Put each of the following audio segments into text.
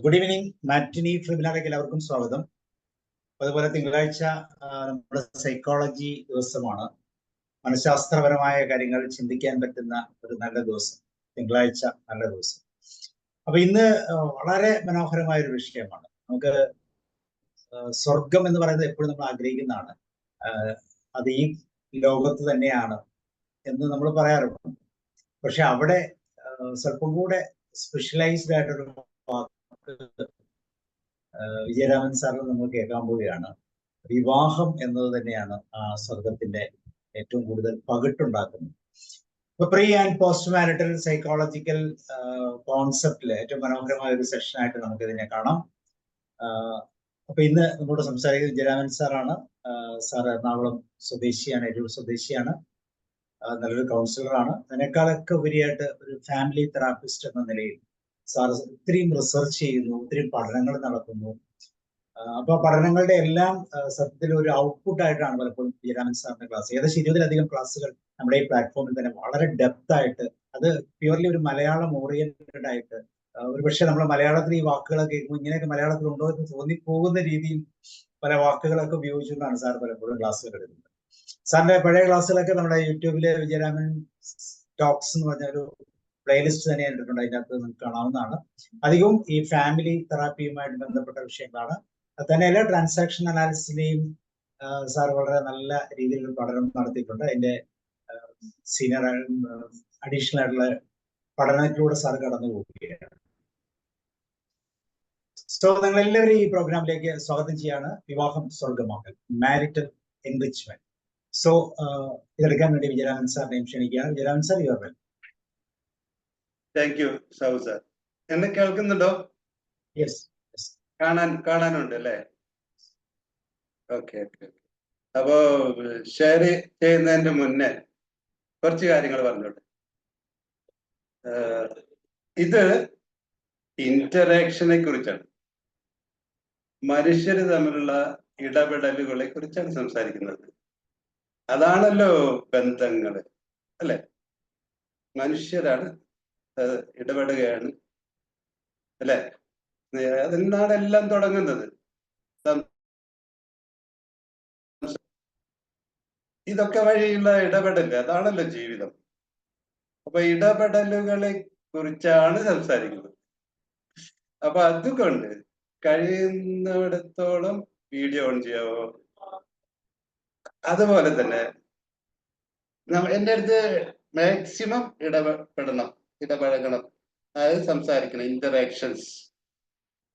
Good evening. മാറ്റിനി ഫിലിമിലേക്ക് എല്ലാവർക്കും സ്വാഗതം. അതുപോലെ തിങ്കളാഴ്ച നമ്മുടെ സൈക്കോളജി ദിവസമാണ്. മനഃശാസ്ത്രപരമായ കാര്യങ്ങൾ ചിന്തിക്കാൻ പറ്റുന്ന ഒരു നല്ല ദിവസം, തിങ്കളാഴ്ച നല്ല ദിവസം. അപ്പൊ ഇന്ന് വളരെ മനോഹരമായ ഒരു വിഷയമാണ്. നമുക്ക് സ്വർഗം എന്ന് പറയുന്നത് എപ്പോഴും നമ്മൾ ആഗ്രഹിക്കുന്നതാണ്. അത് ഈ ലോകത്ത് തന്നെയാണ് എന്ന് നമ്മൾ പറയാറുണ്ട്. പക്ഷെ അവിടെ സ്വല്പം കൂടെ സ്പെഷ്യലൈസ്ഡ് ആയിട്ടൊരു വിജയരാമൻ സാറിന് നമ്മൾ കേൾക്കാൻ പോവുകയാണ്. വിവാഹം എന്നത് തന്നെയാണ് ആ സ്വർഗത്തിന്റെ ഏറ്റവും കൂടുതൽ പകിട്ടുണ്ടാക്കുന്നത്. ഇപ്പൊ pre and post marital psychological കോൺസെപ്റ്റില് ഏറ്റവും മനോഹരമായ ഒരു സെഷനായിട്ട് നമുക്ക് ഇതിനെ കാണാം. അപ്പൊ ഇന്ന് നമ്മളോട് സംസാരിക്കുന്നത് വിജയരാമൻ സാറാണ്. സാർ എറണാകുളം സ്വദേശിയാണ്, എരൂർ സ്വദേശിയാണ്. നല്ലൊരു കൗൺസിലറാണ്. അതിനേക്കാളൊക്കെ ഉപരിയായിട്ട് ഒരു ഫാമിലി തെറാപ്പിസ്റ്റ് എന്ന നിലയിൽ സാർ ഒത്തിരിയും റിസർച്ച് ചെയ്യുന്നു, ഒത്തിരി പഠനങ്ങൾ നടത്തുന്നു. അപ്പൊ പഠനങ്ങളുടെ എല്ലാം സത്യത്തിൽ ഒരു ഔട്ട്പുട്ട് ആയിട്ടാണ് പലപ്പോഴും വിജയരാമൻ സാറിന്റെ ക്ലാസ്. ഏകദേശം 20-ലധികം ക്ലാസ്സുകൾ നമ്മുടെ ഈ പ്ലാറ്റ്ഫോമിൽ തന്നെ വളരെ ഡെപ്ത് ആയിട്ട്, അത് പ്യുവർലി ഒരു മലയാളം ഓറിയന്റഡ് ആയിട്ട്, ഒരു പക്ഷെ നമ്മൾ മലയാളത്തിൽ ഈ വാക്കുകളൊക്കെ കേൾക്കുമ്പോൾ ഇങ്ങനെയൊക്കെ മലയാളത്തിൽ ഉണ്ടോ എന്ന് തോന്നിപ്പോകുന്ന രീതിയിൽ പല വാക്കുകളൊക്കെ ഉപയോഗിച്ചുകൊണ്ടാണ് സാർ പലപ്പോഴും ക്ലാസ്സുകൾ എടുക്കുന്നത്. സാറിന്റെ പഴയ ക്ലാസ്സുകളൊക്കെ നമ്മുടെ യൂട്യൂബിലെ വിജയരാമൻ ടോക്സ് എന്ന് പറഞ്ഞ ഒരു പ്ലേലിസ്റ്റ് തന്നെ ഇട്ടിട്ടുണ്ട്. അതിനകത്ത് നിങ്ങൾക്ക് കാണാവുന്നതാണ്. അധികവും ഈ ഫാമിലി തെറാപ്പിയുമായിട്ട് ബന്ധപ്പെട്ട വിഷയങ്ങളാണ്. തന്നെയല്ല, ട്രാൻസാക്ഷൻ അനാലിസിസിനെയും സാർ വളരെ നല്ല രീതിയിൽ പഠനം നടത്തിയിട്ടുണ്ട്. അതിന്റെ സീനിയർ അഡീഷണൽ ആയിട്ടുള്ള പഠനത്തിലൂടെ സാർ കടന്നു പോവുകയാണ്. സോ നിങ്ങൾ എല്ലാവരും ഈ പ്രോഗ്രാമിലേക്ക് സ്വാഗതം ചെയ്യാണ്. വിവാഹം സ്വർഗമാക്കൽ, മാരിറ്റൽ എൻറിച്ച്മെന്റ്. സോ ഇതെടുക്കാൻ വേണ്ടി വിജയരാമൻ സാറിനെയും ക്ഷണിക്കുകയാണ്. Vijayaraman sir, your welcome. Thank U Sabu sir. എന്നെ കേൾക്കുന്നുണ്ടോ? യെസ്. കാണാനുണ്ട് അല്ലേ? ഓക്കെ. അപ്പോ ഷെയർ ചെയ്യുന്നതിന്റെ മുന്നേ കുറച്ച് കാര്യങ്ങൾ പറഞ്ഞോട്ടെ. ഇത് ഇന്ററാക്ഷനെ കുറിച്ചാണ്, മനുഷ്യര് തമ്മിലുള്ള ഇടപെടലുകളെ കുറിച്ചാണ് സംസാരിക്കുന്നത്. അതാണല്ലോ ബന്ധങ്ങള്, അല്ലെ? മനുഷ്യരാണ് ഇടപെടുകയാണ്, അല്ലെ? അതിൽ നിന്നാണ് എല്ലാം തുടങ്ങുന്നത്. ഇതൊക്കെ വഴിയുള്ള ഇടപെടൽ, അതാണല്ലോ ജീവിതം. അപ്പൊ ഇടപെടലുകളെ കുറിച്ചാണ് സംസാരിക്കുന്നത്. അപ്പൊ അതുകൊണ്ട് കഴിയുന്നിടത്തോളം വീഡിയോ ഓൺ ചെയ്യാവോ? അതുപോലെ തന്നെ എൻ്റെ അടുത്ത് മാക്സിമം ഇടപഴകണം, അതായത് സംസാരിക്കണം.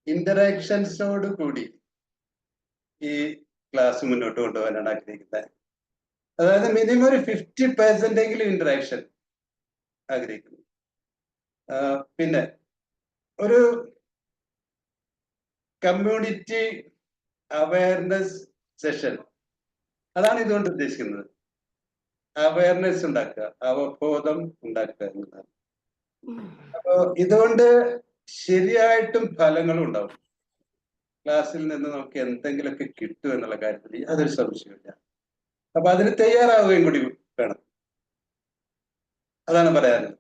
ഇന്ററാക്ഷൻസോട് കൂടി ഈ ക്ലാസ് മുന്നോട്ട് കൊണ്ടുപോകാനാണ് ആഗ്രഹിക്കുന്നത്. അതായത് മിനിമം ഒരു 50% ഇന്ററാക്ഷൻ ആഗ്രഹിക്കുന്നു. പിന്നെ ഒരു കമ്മ്യൂണിറ്റി അവയർനെസ് സെഷൻ, അതാണ് ഇതുകൊണ്ട് ഉദ്ദേശിക്കുന്നത്. അവയർനെസ് ഉണ്ടാക്കുക, അവബോധം ഉണ്ടാക്കുക എന്നതാണ്. അപ്പോ ഇതുകൊണ്ട് ശരിയായിട്ടും ഫലങ്ങളും ഉണ്ടാവും. ക്ലാസ്സിൽ നിന്ന് നമുക്ക് എന്തെങ്കിലുമൊക്കെ കിട്ടും എന്നുള്ള കാര്യത്തിൽ അതൊരു സംശയമില്ല. അപ്പൊ അതിന് തയ്യാറാവുകയും കൂടി വേണം, അതാണ് പറയാനുള്ളത്.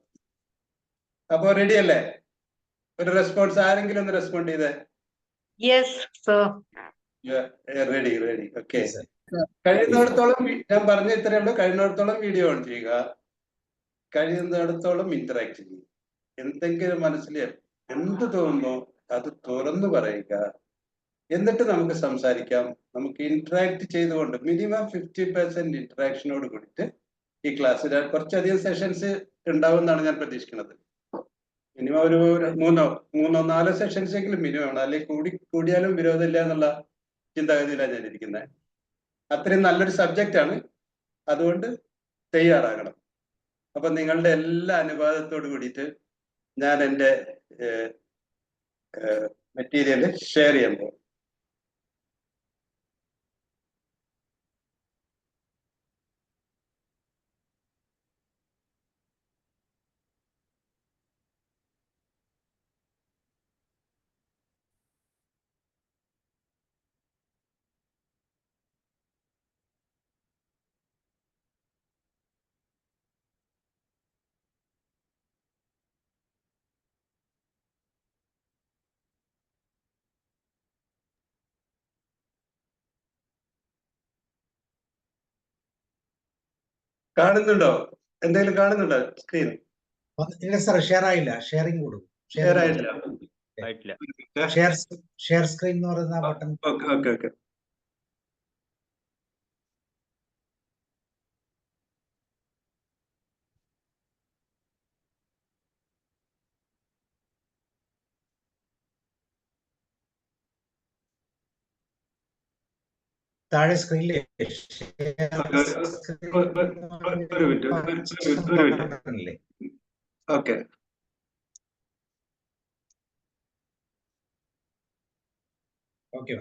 അപ്പൊ റെഡി അല്ലേ? ഒരു റെസ്പോൺസ്, ആരെങ്കിലും ഒന്ന് റെസ്പോണ്ട് ചെയ്തേ. റെഡി. ഓക്കെ. കഴിയുന്നിടത്തോളം ഞാൻ പറഞ്ഞ ഇത്രയേ ഉള്ളൂ. കഴിയുന്നിടത്തോളം വീഡിയോ ഓൺ ചെയ്യുക, കഴിയുന്നിടത്തോളം ഇന്ററാക്ട് ചെയ്യുക. എന്തെങ്കിലും മനസ്സിൽ എന്ത് തോന്നുന്നോ അത് തുറന്നു പറയുക. എന്നിട്ട് നമുക്ക് സംസാരിക്കാം. നമുക്ക് ഇന്ററാക്ട് ചെയ്തുകൊണ്ട് മിനിമം 50% ഇന്ററാക്ഷനോട് കൂടിയിട്ട് ഈ ക്ലാസ്സിൽ കുറച്ചധികം സെഷൻസ് ഉണ്ടാവും എന്നാണ് ഞാൻ പ്രതീക്ഷിക്കുന്നത്. മിനിമം ഒരു മൂന്നോ നാലോ സെഷൻസ് എങ്കിലും മിനിമം ആണ്. അല്ലെങ്കിൽ കൂടിയാലും വിരോധമില്ല എന്നുള്ള ചിന്താഗതിയിലാണ് ഞാൻ ഇരിക്കുന്നത്. അത്രയും നല്ലൊരു സബ്ജക്റ്റ് ആണ്, അതുകൊണ്ട് തയ്യാറാകണം. അപ്പൊ നിങ്ങളുടെ എല്ലാ അനുവാദത്തോട് കൂടിയിട്ട് ഞാൻ എൻ്റെ മെറ്റീരിയൽ ഷെയർ ചെയ്യാൻ പോകും. കാണുന്നുണ്ടോ? എന്തെങ്കിലും കാണുന്നുണ്ടോ സ്ക്രീൻ? ഇല്ല സാർ, ഷെയർ ആയില്ല. ഷെയറിംഗ് കൊടുക്കും. ഷെയർ ആയിട്ടില്ല. ഷെയർ സ്ക്രീൻ എന്ന് പറയുന്ന ബട്ടൺ. Okay okay okay. താഴെ സ്ക്രീനിൽ ഒരു മിനിറ്റ്. ഓക്കെ. ഓക്കെ.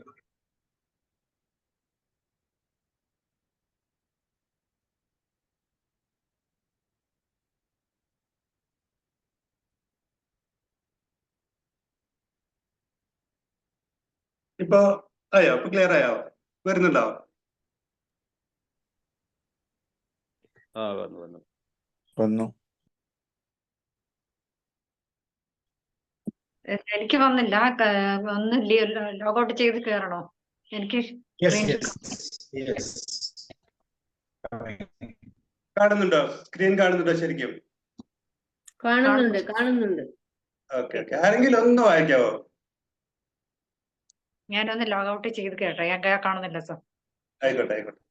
ഇപ്പൊ ആയോ? ഇപ്പൊ ക്ലിയർ ആയോ? വരുന്നുണ്ടോ? വന്നു. എനിക്ക് വന്നില്ല. ലോഗൗട്ട് ചെയ്ത് കയറണോ? എനിക്ക് കാണുന്നുണ്ടോ? സ്ക്രീൻ കാണുന്നുണ്ടോ ശരിക്കും? കാണുന്നുണ്ട്. Okay okay. ആരെങ്കിലും ഒന്ന് വായിക്കാവോ? ഞാനൊന്ന് ലോഗൗട്ട് ചെയ്ത് കേട്ടെ. ഞാൻ കാണുന്നില്ല സാർ. ആയിക്കോട്ടെ ആയിക്കോട്ടെ.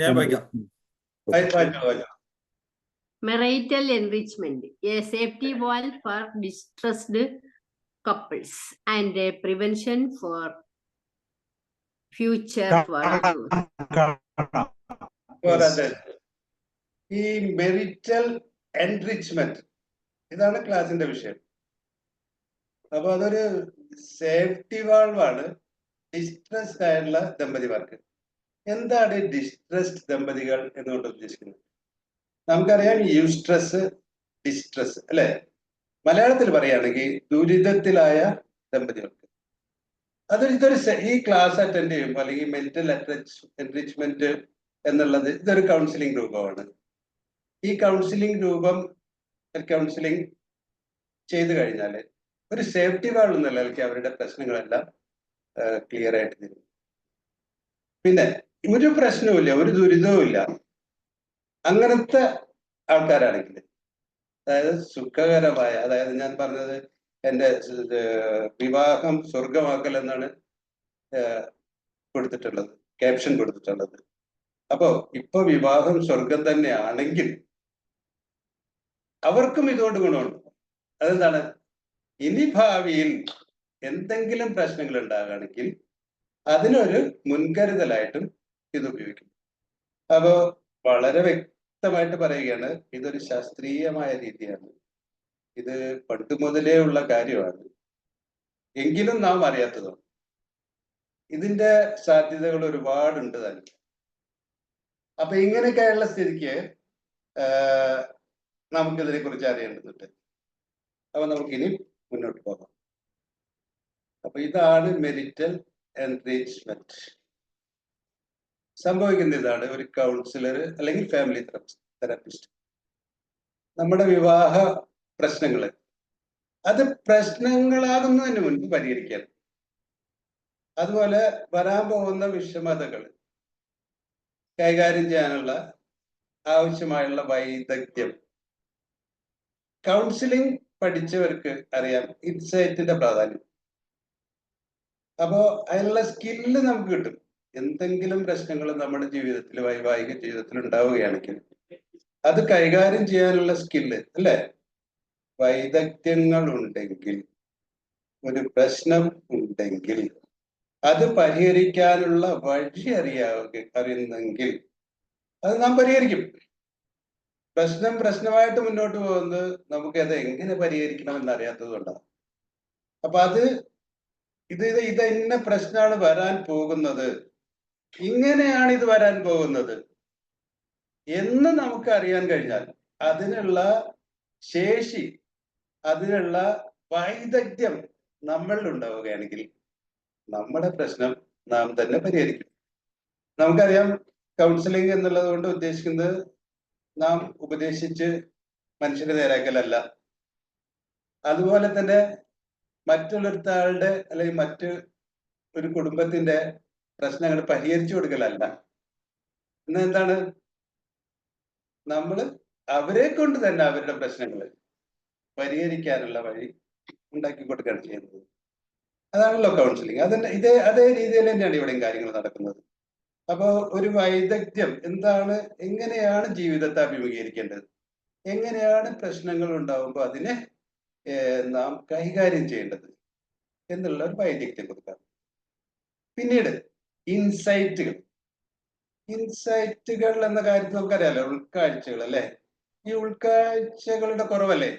ഞാൻ വായിക്കാം. Marital enrichment, a safety valve for distressed couples and a prevention for future partners. ഈ മെറിറ്റൽ എൻറിച്ച്മെന്റ് ഇതാണ് ക്ലാസിന്റെ വിഷയം. അപ്പൊ അതൊരു സേഫ്റ്റി വാൾവാണ് ഡിസ്ട്രസ്ഡ് ആയിട്ടുള്ള ദമ്പതിമാർക്ക്. എന്താണ് ഡിസ്ട്രസ്ഡ് ദമ്പതികൾ എന്നുകൊണ്ട് ഉദ്ദേശിക്കുന്നത്? നമുക്കറിയാം യൂസ്ട്രസ്, ഡിസ്ട്രസ് അല്ലെ? മലയാളത്തിൽ പറയുകയാണെങ്കിൽ ദുരിതത്തിലായ ദമ്പതികൾക്ക്. ഇതൊരു ഈ ക്ലാസ് അറ്റൻഡ് ചെയ്യുമ്പോൾ അല്ലെങ്കിൽ മെന്റൽ എൻറിച്ച്മെന്റ് എന്നുള്ളത് ഇതൊരു കൗൺസിലിംഗ് രൂപമാണ്. ഈ കൗൺസിലിംഗ് ചെയ്തു കഴിഞ്ഞാൽ ഒരു സേഫ്റ്റി വാൾവ് എന്ന നിലയ്ക്ക് അവരുടെ പ്രശ്നങ്ങളെല്ലാം ക്ലിയർ ആയിട്ട് തരും. പിന്നെ ഒരു പ്രശ്നവുമില്ല, ഒരു ദുരിതവും ഇല്ല അങ്ങനത്തെ ആൾക്കാരാണെങ്കിൽ, അതായത് സുഖകരമായ, അതായത് ഞാൻ പറഞ്ഞത് എൻ്റെ വിവാഹം സ്വർഗമാക്കൽ എന്നാണ് കൊടുത്തിട്ടുള്ളത്, ക്യാപ്ഷൻ കൊടുത്തിട്ടുള്ളത്. അപ്പോ ഇപ്പൊ വിവാഹം സ്വർഗം തന്നെയാണെങ്കിൽ അവർക്കും ഇതുകൊണ്ട് ഗുണമുണ്ട്. അതെന്താണ്? ഇനി ഭാവിയിൽ എന്തെങ്കിലും പ്രശ്നങ്ങൾ ഉണ്ടാകുകയാണെങ്കിൽ അതിനൊരു മുൻകരുതലായിട്ടും ഇത് ഉപയോഗിക്കും. അപ്പോ വളരെ വ്യക്തമായിട്ട് പറയുകയാണ്, ഇതൊരു ശാസ്ത്രീയമായ രീതിയാണ്. ഇത് പണ്ട് മുതലേ ഉള്ള കാര്യമാണ്. എങ്കിലും നാം അറിയാത്തതാണ്. ഇതിന്റെ സാധ്യതകൾ ഒരുപാടുണ്ട് തന്നെ. അപ്പൊ ഇങ്ങനെയൊക്കെയുള്ള സ്ഥിതിക്ക് നമുക്കിതിനെ കുറിച്ച് അറിയേണ്ടതുണ്ട്. അപ്പൊ നമുക്കിനി മുന്നോട്ട് പോകാം. അപ്പൊ ഇതാണ് മെറിറ്റൽ എൻറിച്ച്മെന്റ്. സംഭവിക്കുന്ന ഇതാണ്, ഒരു കൗൺസിലർ അല്ലെങ്കിൽ ഫാമിലി തെറാപ്പിസ്റ്റ് നമ്മുടെ വിവാഹ പ്രശ്നങ്ങൾ അത് പ്രശ്നങ്ങളാകുന്നതിന് മുൻപ് പരിഹരിക്കാൻ, അതുപോലെ വരാൻ പോകുന്ന വിഷമതകൾ കൈകാര്യം ചെയ്യാനുള്ള ആവശ്യമായുള്ള വൈദഗ്ധ്യം കൗൺസിലിംഗ് പഠിച്ചവർക്ക് അറിയാം ഇൻസൈറ്റിന്റെ പ്രാധാന്യം. അപ്പോ അതിനുള്ള സ്കില്ല് നമുക്ക് കിട്ടും. എന്തെങ്കിലും പ്രശ്നങ്ങൾ നമ്മുടെ ജീവിതത്തിൽ, വൈവാഹിക ജീവിതത്തിൽ ഉണ്ടാവുകയാണെങ്കിൽ അത് കൈകാര്യം ചെയ്യാനുള്ള സ്കില്ല് അല്ലെ, വൈദഗ്ധ്യങ്ങൾ ഉണ്ടെങ്കിൽ, ഒരു പ്രശ്നം ഉണ്ടെങ്കിൽ അത് പരിഹരിക്കാനുള്ള വഴി അറിയുന്നെങ്കിൽ അത് നാം പരിഹരിക്കും. പ്രശ്നമായിട്ട് മുന്നോട്ട് പോകുന്നത് നമുക്ക് അത് എങ്ങനെ പരിഹരിക്കണമെന്ന് അറിയാത്തത് കൊണ്ടാണ്. അപ്പൊ ഇത് ഇന്ന പ്രശ്നമാണ് വരാൻ പോകുന്നത്, ഇങ്ങനെയാണ് ഇത് വരാൻ പോകുന്നത് എന്ന് നമുക്ക് അറിയാൻ കഴിഞ്ഞാൽ അതിനുള്ള ശേഷി, അതിനുള്ള വൈദഗ്ധ്യം നമ്മളിൽ ഉണ്ടാവുകയാണെങ്കിൽ നമ്മുടെ പ്രശ്നം നാം തന്നെ പരിഹരിക്കും. നമുക്കറിയാം കൗൺസിലിംഗ് എന്നുള്ളത് കൊണ്ട് ഉദ്ദേശിക്കുന്നത് നാം ഉപദേശിച്ച് മനുഷ്യരെ നേരാക്കലല്ല, അതുപോലെ തന്നെ മറ്റുള്ളൊരുത്താളുടെ അല്ലെങ്കിൽ മറ്റു ഒരു കുടുംബത്തിന്റെ പ്രശ്നങ്ങൾ പരിഹരിച്ചു കൊടുക്കലല്ല. എന്താണ്? നമ്മൾ അവരെ കൊണ്ട് തന്നെ അവരുടെ പ്രശ്നങ്ങൾ പരിഹരിക്കാനുള്ള വഴി ഉണ്ടാക്കി കൊടുക്കുകയാണ് ചെയ്യുന്നത്. അതാണല്ലോ കൗൺസിലിംഗ്. അതേ രീതിയിൽ തന്നെയാണ് ഇവിടെയും കാര്യങ്ങൾ നടക്കുന്നത്. അപ്പോ ഒരു വൈദഗ്ധ്യം എന്താണ്, എങ്ങനെയാണ് ജീവിതത്തെ അഭിമുഖീകരിക്കേണ്ടത്, എങ്ങനെയാണ് പ്രശ്നങ്ങൾ ഉണ്ടാവുമ്പോൾ അതിനെ നാം കൈകാര്യം ചെയ്യേണ്ടത് എന്നുള്ള ഒരു വൈദഗ്ധ്യം കൊടുക്കാം. പിന്നീട് ഇൻസൈറ്റുകൾ എന്ന കാര്യത്തിൽ നമുക്കറിയാലോ, ഉൾക്കാഴ്ചകൾ അല്ലെ. ഈ ഉൾക്കാഴ്ചകളുടെ കുറവല്ലേ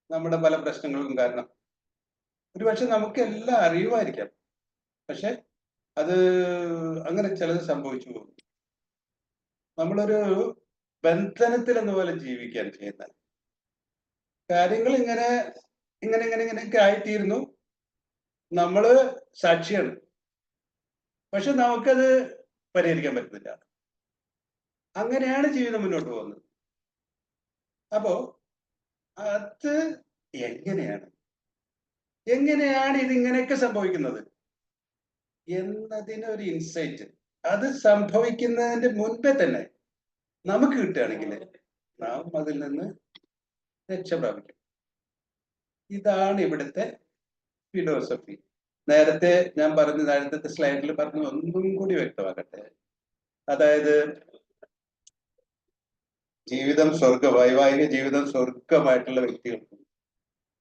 നമ്മുടെ പല പ്രശ്നങ്ങൾക്കും കാരണം. ഒരുപക്ഷെ നമുക്ക് എല്ലാം അറിയുമായിരിക്കാം, പക്ഷെ അത് അങ്ങനെ ചിലത് സംഭവിച്ചു പോകും. നമ്മളൊരു ബന്ധനത്തിൽ എന്ന പോലെ ജീവിക്കാൻ ചെയ്യുന്ന കാര്യങ്ങൾ ഇങ്ങനെയൊക്കെ ആയിത്തീരുന്നു. നമ്മള് സാക്ഷിയാണ്, പക്ഷെ നമുക്കത് പരിഹരിക്കാൻ പറ്റുന്നില്ല. അങ്ങനെയാണ് ജീവിതം മുന്നോട്ട് പോകുന്നത്. അപ്പോ അത് എങ്ങനെയാണ് ഇതിങ്ങനെയൊക്കെ സംഭവിക്കുന്നത് എന്നതിനൊരു ഇൻസൈറ്റ്, അത് സംഭവിക്കുന്നതിന്റെ മുൻപേ തന്നെ നമുക്ക് കിട്ടുകയാണെങ്കിൽ നാം അതിൽ നിന്ന് രക്ഷപ്രാപിക്കും. ഇതാണ് ഇവിടുത്തെ ഫിലോസഫി. നേരത്തെ ഞാൻ പറഞ്ഞ നേരത്തെ സ്ലൈഡിൽ പറഞ്ഞു, ഒന്നും കൂടി വ്യക്തമാക്കട്ടെ. അതായത് ജീവിതം വൈവാഹിക ജീവിതം സ്വർഗമായിട്ടുള്ള വ്യക്തികൾക്ക്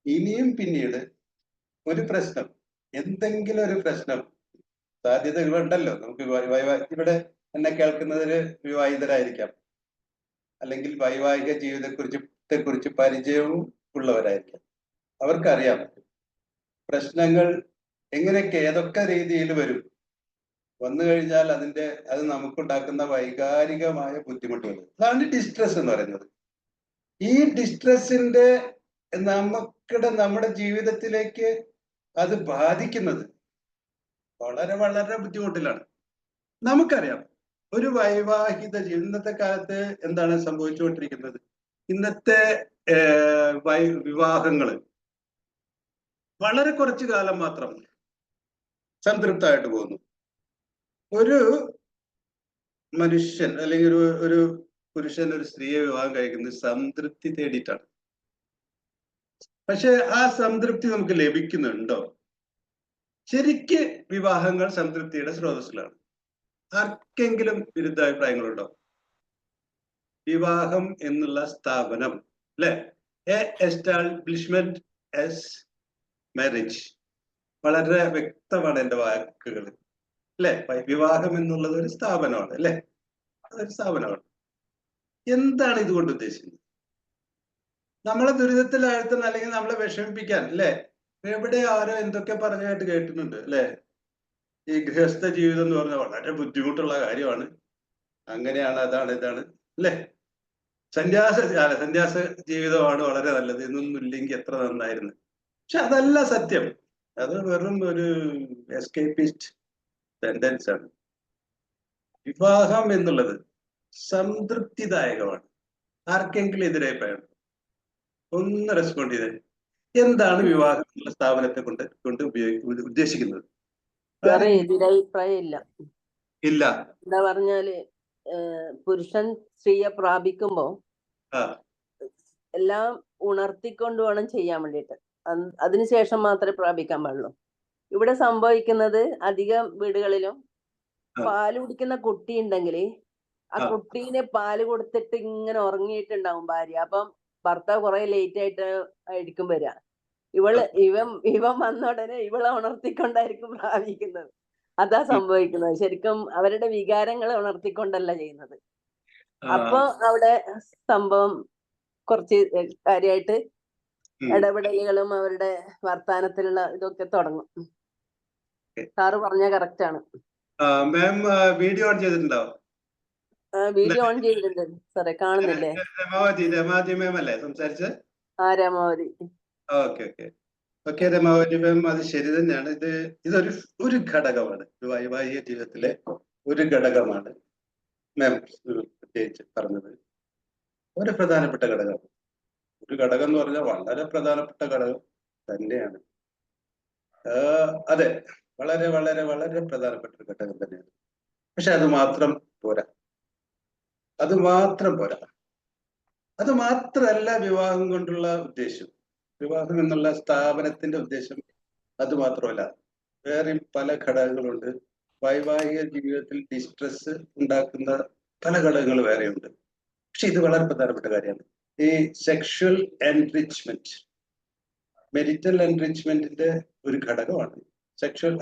ഇനിയും പിന്നീട് ഒരു പ്രശ്നം, എന്തെങ്കിലും ഒരു പ്രശ്നം, സാധ്യതകളുണ്ടല്ലോ. നമുക്ക് ഇവിടെ എന്നെ കേൾക്കുന്നതിന് വിവാഹിതരായിരിക്കാം, അല്ലെങ്കിൽ വൈവാഹിക ജീവിതത്തെ കുറിച്ച് പരിചയവും ഉള്ളവരായിരിക്കാം. അവർക്കറിയാം പ്രശ്നങ്ങൾ എങ്ങനെയൊക്കെ ഏതൊക്കെ രീതിയിൽ വന്നു കഴിഞ്ഞാൽ അത് നമുക്കുണ്ടാക്കുന്ന വൈകാരികമായ ബുദ്ധിമുട്ടുകൾ. അതാണ് ഡിസ്ട്രെസ് എന്ന് പറയുന്നത്. ഈ ഡിസ്ട്രെസ്സിന്റെ നമ്മുടെ ജീവിതത്തിലേക്ക് അത് ബാധിക്കുന്നത് വളരെ വളരെ ബുദ്ധിമുട്ടിലാണ്. നമുക്കറിയാം ഒരു വൈവാഹിക ഇന്നത്തെ കാലത്ത് എന്താണ് സംഭവിച്ചുകൊണ്ടിരിക്കുന്നത്. ഇന്നത്തെ വിവാഹങ്ങള് വളരെ കുറച്ചു കാലം മാത്രം സംതൃപ്തമായിട്ട് പോകുന്നു. ഒരു മനുഷ്യൻ അല്ലെങ്കിൽ ഒരു പുരുഷൻ ഒരു സ്ത്രീയെ വിവാഹം കഴിക്കുന്നത് സംതൃപ്തി തേടിയിട്ടാണ്. പക്ഷെ ആ സംതൃപ്തി നമുക്ക് ലഭിക്കുന്നുണ്ടോ? ശരിക്ക് വിവാഹങ്ങൾ സംതൃപ്തിയുടെ സ്രോതസ്സിലാണ്. ആർക്കെങ്കിലും വിരുദ്ധാഭിപ്രായങ്ങളുണ്ടോ? വിവാഹം എന്നുള്ള സ്ഥാപനം അല്ലെ, എസ്റ്റാബ്ലിഷ്മെന്റ് ആസ് മാരേജ്, വളരെ വ്യക്തമാണ് എന്റെ വാക്കുകൾ അല്ലെ. വിവാഹം എന്നുള്ളത് ഒരു സ്ഥാപനമാണ് അല്ലെ, അതൊരു സ്ഥാപനമാണ്. എന്താണ് ഇതുകൊണ്ട് ഉദ്ദേശിക്കുന്നത്? നമ്മളെ ദുരിതത്തിലാഴ്ത്തുന്ന അല്ലെങ്കിൽ നമ്മളെ വിഷമിപ്പിക്കാൻ അല്ലെ. എവിടെ ആരോ എന്തൊക്കെ പറഞ്ഞായിട്ട് കേട്ടിട്ടുണ്ട് അല്ലെ. ഈ ഗൃഹസ്ഥ ജീവിതം എന്ന് പറഞ്ഞാൽ വളരെ ബുദ്ധിമുട്ടുള്ള കാര്യമാണ്, അങ്ങനെയാണ്, അതാണ് ഇതാണ് അല്ലെ. സന്യാസ ജീവിതമാണ് വളരെ നല്ലത്, എന്നൊന്നും ഇല്ലെങ്കിൽ എത്ര നന്നായിരുന്നു. പക്ഷെ അതല്ല സത്യം. അത് വെറും ഒരു എസ്കേപ്പിസ്റ്റ് ടെൻഡൻസ് ആണ്. വിവാഹം എന്നുള്ളത് സംതൃപ്തിദായകമാണ്. ആർക്കെങ്കിലും എതിരഭിപ്രായം ഒന്ന് റെസ്പോണ്ട് ചെയ്തേ. എന്താണ് വിവാഹം എന്നുള്ള സ്ഥാപനത്തെ കൊണ്ട് ഉദ്ദേശിക്കുന്നത്? എതിരഭിപ്രായം ഇല്ല. എന്താ പറഞ്ഞാല് പുരുഷൻ സ്ത്രീയെ പ്രാപിക്കുമ്പോ എല്ലാം ഉണർത്തിക്കൊണ്ട് വേണം ചെയ്യാൻ വേണ്ടിയിട്ട്. അതിനുശേഷം മാത്രമേ പ്രാപിക്കാൻ പാടുള്ളൂ. ഇവിടെ സംഭവിക്കുന്നത് അധികം വീടുകളിലും പാല് കുടിക്കുന്ന കുട്ടി ഉണ്ടെങ്കിൽ ആ കുട്ടീനെ പാല് കൊടുത്തിട്ട് ഇങ്ങനെ ഉറങ്ങിയിട്ടുണ്ടാവും ഭാര്യ. അപ്പം ഭർത്താവ് കുറെ ലേറ്റ് ആയിരിക്കും വരിക. ഇവൻ വന്ന ഉടനെ ഇവളെ ഉണർത്തിക്കൊണ്ടായിരിക്കും പ്രാപിക്കുന്നത്. അതാ സംഭവിക്കുന്നത്. ശരിക്കും അവരുടെ വികാരങ്ങളെ ഉണർത്തിക്കൊണ്ടല്ല ചെയ്യുന്നത്. അപ്പൊ അവിടെ സംഭവം കുറച്ച് കാര്യമായിട്ട് ഇടപെടലുകളും അവരുടെ വർത്താനത്തിലുള്ള ഇതൊക്കെ തുടങ്ങും. സാറ് പറഞ്ഞ കറക്റ്റ് ആണ്. വീഡിയോ ഓൺ ചെയ്തിട്ടുണ്ടോ? വീഡിയോ ഓൺ ചെയ്തിട്ടുണ്ട് സാറേ, കാണുന്നില്ലേ? രമാവതി മാം അല്ലേ സംസാരിച്ചത്? രമാവതി. ഓക്കെ രമാവതി മാം, അത് ശരി തന്നെയാണ്. ഇതൊരു ഘടകമാണ്, വൈവാഹിക ജീവിതത്തിലെ ഒരു ഘടകമാണ് മാം പ്രത്യേകിച്ച് പറഞ്ഞത്. ഒരു പ്രധാനപ്പെട്ട ഘടകം. ഒരു ഘടകം എന്ന് പറഞ്ഞാൽ വളരെ പ്രധാനപ്പെട്ട ഘടകം തന്നെയാണ്. അതെ, വളരെ വളരെ വളരെ പ്രധാനപ്പെട്ട ഒരു ഘടകം തന്നെയാണ്. പക്ഷെ അത് മാത്രം പോരാ. അത് മാത്രമല്ല വിവാഹം കൊണ്ടുള്ള ഉദ്ദേശം. വിവാഹം എന്നുള്ള സ്ഥാപനത്തിന്റെ ഉദ്ദേശം അത് മാത്രമല്ല, വേറെയും പല ഘടകങ്ങളുണ്ട്. വൈവാഹിക ജീവിതത്തിൽ ഡിസ്ട്രെസ് ഉണ്ടാക്കുന്ന പല ഘടകങ്ങൾ വേറെയുണ്ട്. പക്ഷെ ഇത് വളരെ പ്രധാനപ്പെട്ട കാര്യമാണ്. ഈ സെക്ഷൽ എൻറിച്ച്മെന്റ്, മെരിറ്റൽ എൻറിച്ച്മെന്റിന്റെ ഒരു ഘടകമാണ് സെക്ഷൽ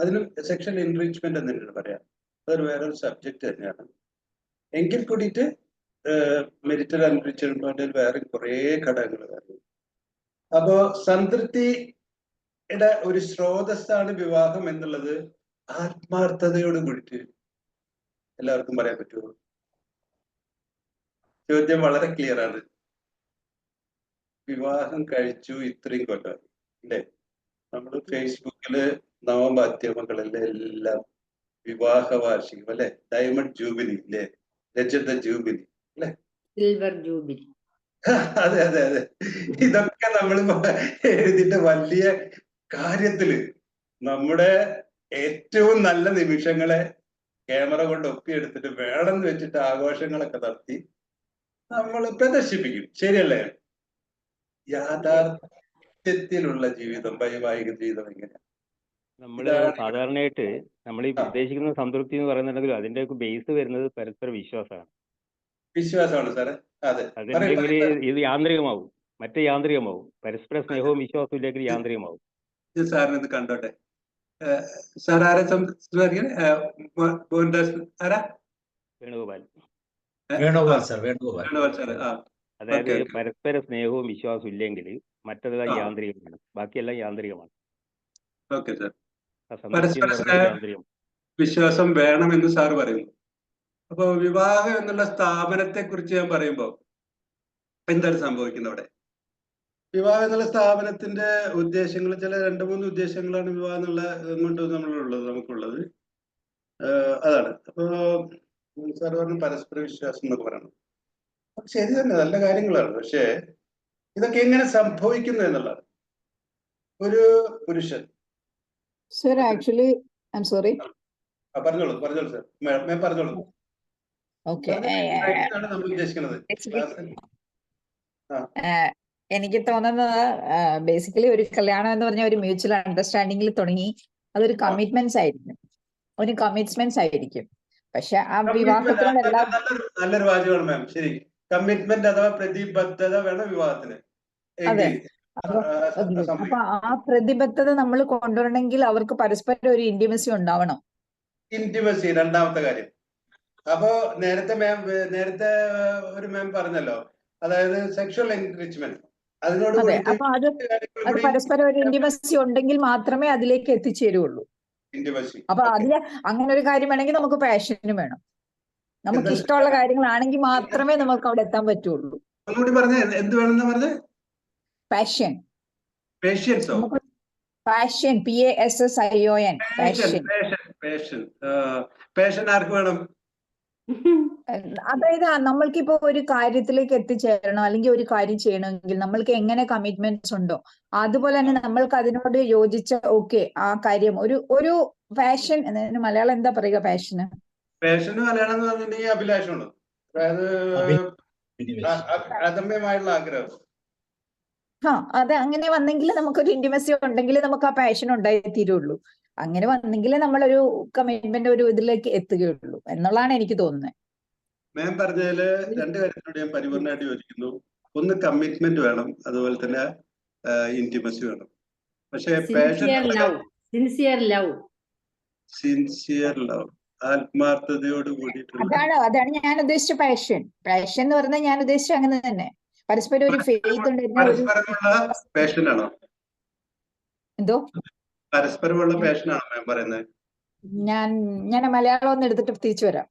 എൻറിച്ച്മെന്റ് എന്ന് തന്നെയാണ് പറയാം. അതൊരു വേറൊരു സബ്ജക്ട് തന്നെയാണ്. എങ്കിൽ കൂടിയിട്ട് മെരിറ്റൽ എൻറിച്ച്മെന്റിൽ വേറെ കുറേ ഘടകങ്ങൾ വേറെ. അപ്പോ സംതൃപ്തിയുടെ ഒരു സ്രോതസ്സാണ് വിവാഹം എന്നുള്ളത് ആത്മാർത്ഥതയോട് കൂടിയിട്ട് എല്ലാവർക്കും പറയാൻ പറ്റുമോ? ചോദ്യം വളരെ ക്ലിയർ ആണ്. വിവാഹം കഴിച്ചു ഇത്രയും കൊല്ലം അല്ലേ? നമ്മൾ ഫേസ്ബുക്കില് നവമാധ്യമങ്ങളിലെല്ലാം വിവാഹ വാർഷികം അല്ലെ, ഡയമണ്ട് ജൂബിലി അല്ലേ, രജത ജൂബിലി അല്ലെ, സിൽവർ ജൂബിലി. അതെ അതെ അതെ. ഇതൊക്കെ നമ്മൾ എഴുതിയിട്ട് വലിയ കാര്യത്തില് നമ്മുടെ ഏറ്റവും നല്ല നിമിഷങ്ങളെ ക്യാമറ കൊണ്ട് ഒപ്പിയെടുത്തിട്ട് വേണമെന്ന് വെച്ചിട്ട് ആഘോഷങ്ങളൊക്കെ നടത്തി നമ്മൾ പ്രദർശിപ്പിക്കും. ശരിയല്ലേ? യാഥാർത്ഥ്യത്തിലുള്ള ജീവിതം, വൈവാഹിക ജീവിതം എങ്ങനെ? നമ്മൾ സാധാരണയായിട്ട് നമ്മൾ ഈ ഉദ്ദേശിക്കുന്ന സംതൃപ്തി എന്ന് പറയുന്നുണ്ടെങ്കിലും അതിന്റെ ബേസ് വരുന്നത് പരസ്പര വിശ്വാസമാണ്. വിശ്വാസമാണ് സാറേ. അതെ, അതുണ്ടെങ്കിൽ ഇത് യാന്ത്രികമാവും, മറ്റേ യാന്ത്രികമാവും. പരസ്പര സ്നേഹവും വിശ്വാസവും ഇല്ലെങ്കിൽ യാന്ത്രികമാവും. സാറിന് ഇത് കണ്ടോട്ടെ. സാർ ആരെ സംസാരിക്കുന്നത്? ആരാ? വേണുഗോപാൽ. വേണുഗോപാൽ സാർ, വേണുഗോപാൽ. വേണുഗോപാൽ സാർ. അതായത് പരസ്പര സ്നേഹവും വിശ്വാസവും ഇല്ലെങ്കിൽ മറ്റതെല്ലാം യാന്ത്രികമാണ്, ബാക്കിയെല്ലാം യാന്ത്രികമാണ്. Okay sir. യാന്ത്രികം. വിശ്വാസം വേണമെന്ന് സാർ പറയുന്നു. അപ്പൊ വിവാഹം എന്നുള്ള സ്ഥാപനത്തെ കുറിച്ച് ഞാൻ പറയുമ്പോ എന്താണ് സംഭവിക്കുന്നത് അവിടെ? വിവാഹം എന്നുള്ള സ്ഥാപനത്തിന്റെ ഉദ്ദേശങ്ങൾ, ചില 2-3 ഉദ്ദേശങ്ങളാണ് വിവാഹം എന്നുള്ള കൊണ്ട് നമുക്കുള്ളത്. അതാണ്. അപ്പോ സാർ പറഞ്ഞു പരസ്പര വിശ്വാസം എന്നൊക്കെ പറയണം. ശരി തന്നെ, നല്ല കാര്യങ്ങളാണ്. പക്ഷേ ഇതൊക്കെ എങ്ങനെ സംഭവിക്കുന്നു എന്നുള്ളതാണ്. ഒരു പുരുഷൻ Sir, actually, I'm sorry. പറഞ്ഞോളൂ സാർ, മാം പറഞ്ഞോളൂ. Okay. നമ്മൾ ഉദ്ദേശിക്കുന്നത് എനിക്ക് തോന്നുന്നത് ബേസിക്കലി ഒരു കല്യാണം എന്ന് പറഞ്ഞ ഒരു മ്യൂച്വൽ അണ്ടർസ്റ്റാൻഡിംഗിൽ തുടങ്ങി അതൊരു കമ്മിറ്റ്മെന്റ്സ് ആയിരിക്കും. പക്ഷെ ആ വിവാഹത്തിനുള്ള നല്ലൊരു വാചകമാണ് മാം. ശരി, കമ്മിറ്റ്മെന്റ് അഥവാ പ്രതിബദ്ധത വേണം വിവാഹത്തിന്. അതെ. അപ്പൊ ആ പ്രതിബദ്ധത നമ്മൾ കൊണ്ടുവരണമെങ്കിൽ അവർക്ക് പരസ്പരം ഒരു ഇന്റിമസി ഉണ്ടാവണം. ഇന്റിമസി രണ്ടാമത്തെ കാര്യം. അപ്പോ നേരത്തെ ഒരു മാം പറഞ്ഞല്ലോ, അതായത് സെക്ഷൽ എൻറിച്ച്മെന്റ്. അതിനോട് അപ്പൊ അത് പരസ്പരം ഒരു ഇന്റിമസി ഉണ്ടെങ്കിൽ മാത്രമേ അതിലേക്ക് എത്തിച്ചേരുള്ളൂ. ഇന്റിമസി. അപ്പൊ അതില് അങ്ങനെ ഒരു കാര്യം വേണമെങ്കിൽ നമുക്ക് പാഷനും വേണം. നമുക്ക് ഇഷ്ടമുള്ള കാര്യങ്ങളാണെങ്കിൽ മാത്രമേ നമുക്ക് അവിടെ എത്താൻ പറ്റുള്ളൂ. ഒന്നുകൂടി പറഞ്ഞ എന്ത് വേണമെന്ന് പറഞ്ഞ? പാഷൻ. പേഷ്യൻസോ? Passion, PASSION. പാഷൻ ആർക്ക് വേണം? അതായത് നമ്മൾക്കിപ്പോ ഒരു കാര്യത്തിലേക്ക് എത്തിച്ചേരണം അല്ലെങ്കിൽ ഒരു കാര്യം ചെയ്യണമെങ്കിൽ നമ്മൾക്ക് എങ്ങനെ കമ്മിറ്റ്മെന്റ്സ് ഉണ്ടോ അതുപോലെ തന്നെ നമ്മൾക്ക് അതിനോട് യോജിച്ച ആ കാര്യം ഒരു പാഷൻ. മലയാളം എന്താ പറയുക പാഷന്? പാഷന് മലയാളം എന്ന് പറഞ്ഞിട്ടുണ്ടെങ്കിൽ അഭിലാഷമാണ്. അതായത് അദമ്യമായുള്ള ആഗ്രഹം. അത് അങ്ങനെ വന്നെങ്കിൽ നമുക്കൊരു ഇന്റിമസി ഉണ്ടെങ്കിൽ നമുക്ക് ആ പാഷൻ ഉണ്ടായിത്തീരുള്ളൂ. അങ്ങനെ വന്നെങ്കിൽ നമ്മളൊരു കമ്മിറ്റ്മെന്റ് ഒരു ഇതിലേക്ക് എത്തുകയുള്ളൂ എന്നുള്ളതാണ് എനിക്ക് തോന്നുന്നത്. മാം പറഞ്ഞതില് 2 കാര്യത്തിനോട് ഞാൻ പരിപൂർണമായിട്ട് യോജിക്കുന്നു. ഒന്ന് കമ്മിറ്റ്മെന്റ് വേണം, അതുപോലെ തന്നെ ഇന്റിമസി വേണം. പക്ഷേ സിൻസിയർ ലവ്, ആത്മാർത്ഥതയോട് കൂടിയിട്ടുള്ള, അതാണ് ഞാൻ ഉദ്ദേശിച്ച പാഷൻ. പാഷൻ എന്ന് പറഞ്ഞാൽ ഞാൻ ഉദ്ദേശിച്ച അങ്ങനെ തന്നെ പരസ്പരം ഒരു ഫെയ്ത്ത് പരസ്പരമുള്ള പാഷനാണോ? എന്തോ പരസ്പരമുള്ള പാഷനാണോ മാം പറയുന്നത്? ഞാൻ മലയാളം ഒന്ന് എടുത്തിട്ട് തിരിച്ചു വരാം.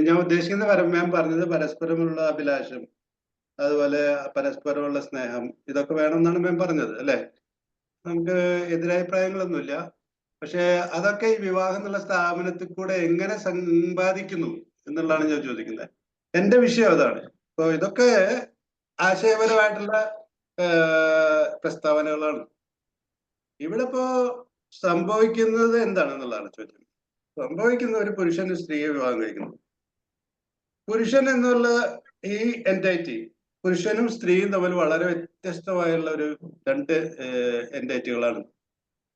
ഞാൻ ഉദ്ദേശിക്കുന്നത് മാം പറഞ്ഞത് പരസ്പരമുള്ള അഭിലാഷം, അതുപോലെ പരസ്പരമുള്ള സ്നേഹം, ഇതൊക്കെ വേണമെന്നാണ് മാം പറഞ്ഞത് അല്ലെ? നമുക്ക് എതിരഭിപ്രായങ്ങളൊന്നുമില്ല. പക്ഷെ അതൊക്കെ ഈ വിവാഹം എന്നുള്ള സ്ഥാപനത്തിൽ കൂടെ എങ്ങനെ സമ്പാദിക്കുന്നു എന്നുള്ളതാണ് ഞാൻ ചോദിക്കുന്നത്. എന്റെ വിഷയം അതാണ്. അപ്പൊ ഇതൊക്കെ ആശയപരമായിട്ടുള്ള പ്രസ്താവനകളാണ്. ഇവിടെ ഇപ്പോ സംഭവിക്കുന്നത് എന്താണെന്നുള്ളതാണ് ചോദ്യം. സംഭവിക്കുന്ന ഒരു പുരുഷന് സ്ത്രീയെ വിവാഹം കഴിക്കുന്നു. പുരുഷൻ എന്നുള്ള ഈ എൻറ്റൈറ്റി, പുരുഷനും സ്ത്രീയും തമ്മിൽ വളരെ വ്യത്യസ്തമായുള്ള ഒരു രണ്ട് എൻറ്റൈറ്റികളാണ്.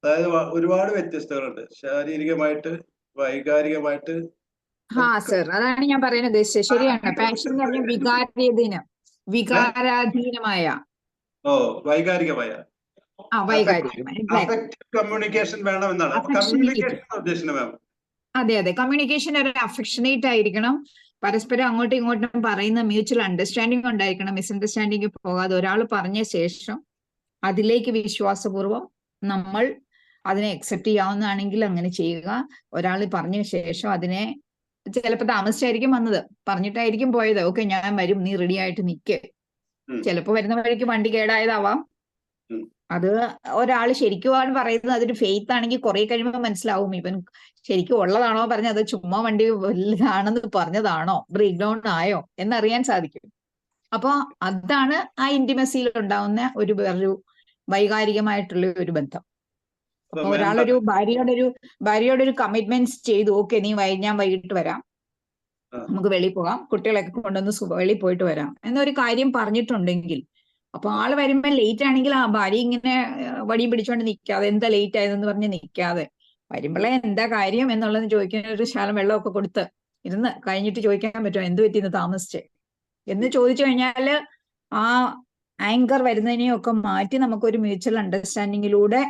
അതായത് ഒരുപാട് വ്യത്യസ്തതകളുണ്ട്, ശാരീരികമായിട്ട്, വൈകാരികമായിട്ട്. സർ, അതാണ് ഞാൻ പറയാൻ ഉദ്ദേശിച്ചത്. ശരിയാണ്. പാഷൻ എന്ന് പറഞ്ഞാൽ വികാരാധീനമായ വൈകാരികമായ വൈകാരികമായ കമ്മ്യൂണിക്കേഷൻ വേണമെന്നാണ് കമ്മ്യൂണിക്കേഷൻ ഉദ്ദേശിക്കുന്നത് മാം. അതെ, കമ്മ്യൂണിക്കേഷൻ ഒരു അഫക്ഷനേറ്റ് ആയിരിക്കണം. പരസ്പരം അങ്ങോട്ടും ഇങ്ങോട്ടും പറയുന്ന മ്യൂച്വൽ അണ്ടർസ്റ്റാൻഡിങ് ഉണ്ടായിരിക്കണം. മിസ്അണ്ടർസ്റ്റാൻഡിങ് പോകാതെ ഒരാൾ പറഞ്ഞ ശേഷം അതിലേക്ക് വിശ്വാസപൂർവ്വം നമ്മൾ അതിനെ അക്സെപ്റ്റ് ചെയ്യാവുന്നതാണെങ്കിൽ അങ്ങനെ ചെയ്യുക. ഒരാൾ പറഞ്ഞ ശേഷം അതിനെ ചിലപ്പോൾ താമസിച്ചായിരിക്കും വന്നത്, പറഞ്ഞിട്ടായിരിക്കും പോയത്. ഓക്കെ, ഞാൻ വരും, നീ റെഡി ആയിട്ട് നിൽക്ക്. ചിലപ്പോ വരുന്ന വഴിക്ക് വണ്ടി കേടായതാവാം. അത് ഒരാൾ ശരിക്കുമാണ് പറയുന്നത്. അതൊരു ഫെയ്ത്ത് ആണെങ്കിൽ കുറെ കഴിയുമ്പോൾ മനസ്സിലാവും ഇവൻ ശരിക്കും ഉള്ളതാണോ പറഞ്ഞത്, ചുമ്മാ വണ്ടി വലുതാണെന്ന് പറഞ്ഞതാണോ, ബ്രേക്ക് ഡൗൺ ആയോ എന്നറിയാൻ സാധിക്കും. അപ്പൊ അതാണ് ആ ഇന്റിമസിയിൽ ഉണ്ടാവുന്ന വേറൊരു വൈകാരികമായിട്ടുള്ള ഒരു ബന്ധം. അപ്പൊ ഒരാളൊരു ഭാര്യയോടൊരു കമ്മിറ്റ്മെന്റ്സ് ചെയ്തു, ഓക്കെ നീ ഞാൻ വൈകിട്ട് വരാം, നമുക്ക് വെളിയിൽ പോകാം, കുട്ടികളൊക്കെ കൊണ്ടുവന്ന് വെളിയിൽ പോയിട്ട് വരാം എന്നൊരു കാര്യം പറഞ്ഞിട്ടുണ്ടെങ്കിൽ, അപ്പൊ ആള് വരുമ്പോ ലേറ്റ് ആണെങ്കിൽ ആ ഭാര്യ ഇങ്ങനെ വടിയും പിടിച്ചോണ്ട് നിൽക്കാതെ എന്താ ലേറ്റ് ആയതെന്ന് പറഞ്ഞ് നിൽക്കാതെ വരുമ്പോഴേ എന്താ കാര്യം എന്നുള്ളത് ചോദിക്കാൻ ഒരു ശാലം വെള്ളമൊക്കെ കൊടുത്ത് ഇരുന്ന് കഴിഞ്ഞിട്ട് ചോദിക്കാൻ പറ്റുമോ എന്ത് പറ്റി ഇന്ന് താമസിച്ചേ എന്ന് ചോദിച്ചു കഴിഞ്ഞാല് ആ ആങ്കർ വരുന്നതിനെയൊക്കെ മാറ്റി നമുക്കൊരു മ്യൂച്വൽ അണ്ടർസ്റ്റാൻഡിങ്ങിലൂടെ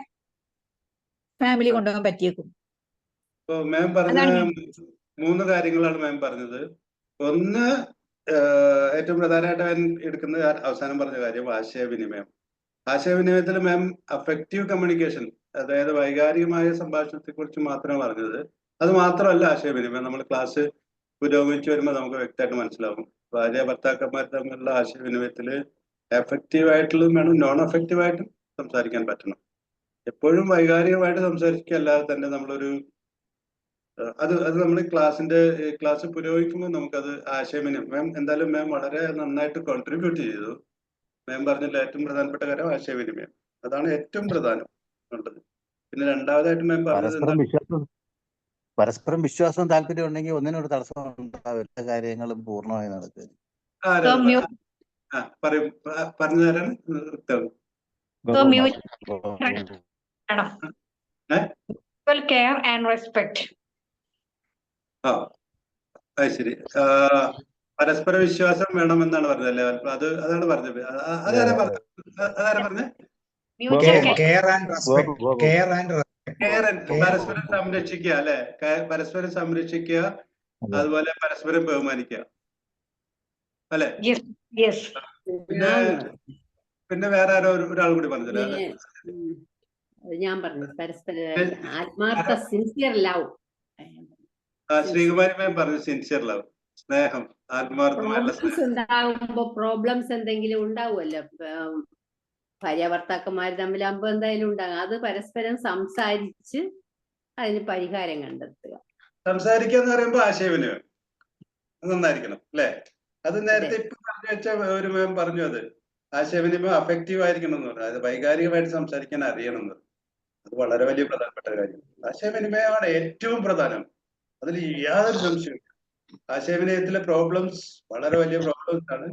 ഫാമിലി കൊണ്ടുപോകാൻ പറ്റിയേക്കും. മാം പറഞ്ഞ 3 കാര്യങ്ങളാണ് മാം പറഞ്ഞത്. ഒന്ന്, ഏറ്റവും പ്രധാനമായിട്ട് ഞാൻ എടുക്കുന്നത് അവസാനം പറഞ്ഞ കാര്യം ആശയവിനിമയം. ആശയവിനിമയത്തിൽ മാം അഫക്റ്റീവ് കമ്മ്യൂണിക്കേഷൻ, അതായത് വൈകാരികമായ സംഭാഷണത്തെ കുറിച്ച് മാത്രമാണ് പറഞ്ഞത്. അത് മാത്രമല്ല ആശയവിനിമയം, നമ്മൾ ക്ലാസ് പുരോഗമിച്ചു വരുമ്പോൾ നമുക്ക് വ്യക്തമായിട്ട് മനസ്സിലാവും. ഭാര്യ ഭർത്താക്കന്മാർ തമ്മിലുള്ള ആശയവിനിമയത്തിൽ എഫക്റ്റീവായിട്ടുള്ളതും വേണം, നോൺ എഫക്റ്റീവായിട്ടും സംസാരിക്കാൻ പറ്റണം. എപ്പോഴും വൈകാരികമായിട്ട് സംസാരിക്കല്ലാതെ തന്നെ നമ്മളൊരു അത് നമ്മൾ ക്ലാസ് പുരോഗമിക്കുമ്പോൾ നമുക്കത് ആശയവിനിമയം. മാം എന്തായാലും മാം വളരെ നന്നായിട്ട് കോൺട്രിബ്യൂട്ട് ചെയ്തു. മാം പറഞ്ഞില്ല ഏറ്റവും പ്രധാനപ്പെട്ട കാര്യം ആശയവിനിമയം, അതാണ് ഏറ്റവും പ്രധാനം ഉള്ളത്. പിന്നെ രണ്ടാമതായിട്ട് മാം പറഞ്ഞത് പരസ്പരം വിശ്വാസവും താല്പര്യം ഉണ്ടെങ്കിൽ ഒന്നിനൊരു തടസ്സം ഉണ്ടാവില്ല, കാര്യങ്ങളും പൂർണ്ണമായി നടക്കുക. പറയും പറഞ്ഞു തരാൻ കെയർ ആൻഡ് റെസ്പെക്ട്. ശരി, പരസ്പര വിശ്വാസം വേണമെന്നാണ് പറഞ്ഞതല്ലേ? അതാണ് പറഞ്ഞത്. അതാരാ പറഞ്ഞത്? പരസ്പരം സംരക്ഷിക്കുക അല്ലെ? പരസ്പരം സംരക്ഷിക്കുക, അതുപോലെ പരസ്പരം ബഹുമാനിക്കുക അല്ലെ? പിന്നെ വേറെ ആരോ ഒരാൾ കൂടി പറഞ്ഞില്ല, ഞാൻ പറഞ്ഞു പരസ്പര ആത്മാർത്ഥ സിൻസിയർ ലവ്. ശ്രീകുമാരി മാം പറഞ്ഞു സിൻസിയർ ലവ്, സ്നേഹം, ആത്മാർത്ഥമായുള്ള ഉണ്ടാകുമ്പോ പ്രോബ്ലംസ് എന്തെങ്കിലും ഉണ്ടാവുമല്ലോ, ഭാര്യ ഭർത്താക്കന്മാർ തമ്മിലാകുമ്പോ എന്തായാലും ഉണ്ടാകും. അത് പരസ്പരം സംസാരിച്ച് അതിന് പരിഹാരം കണ്ടെത്തുക. സംസാരിക്കുക എന്ന് പറയുമ്പോ ആശയവിനിമയം നന്നായിരിക്കണം അല്ലെ? അത് നേരത്തെ ഇപ്പൊ പറഞ്ഞു വെച്ച ഒരു മാം പറഞ്ഞു, അത് ആശയവിനിമയം അഫക്റ്റീവ് ആയിരിക്കണം എന്ന് പറഞ്ഞു. അതായത് വൈകാരികമായിട്ട് സംസാരിക്കാൻ അറിയണം എന്ന്. അത് വളരെ വലിയ പ്രധാനപ്പെട്ട കാര്യം. ആശയവിനിമയമാണ് ഏറ്റവും പ്രധാനം, അതിൽ യാതൊരു സംശയവും. ആശയവിനിമയത്തിലെ പ്രോബ്ലംസ് വളരെ വലിയ പ്രോബ്ലംസ് ആണ്,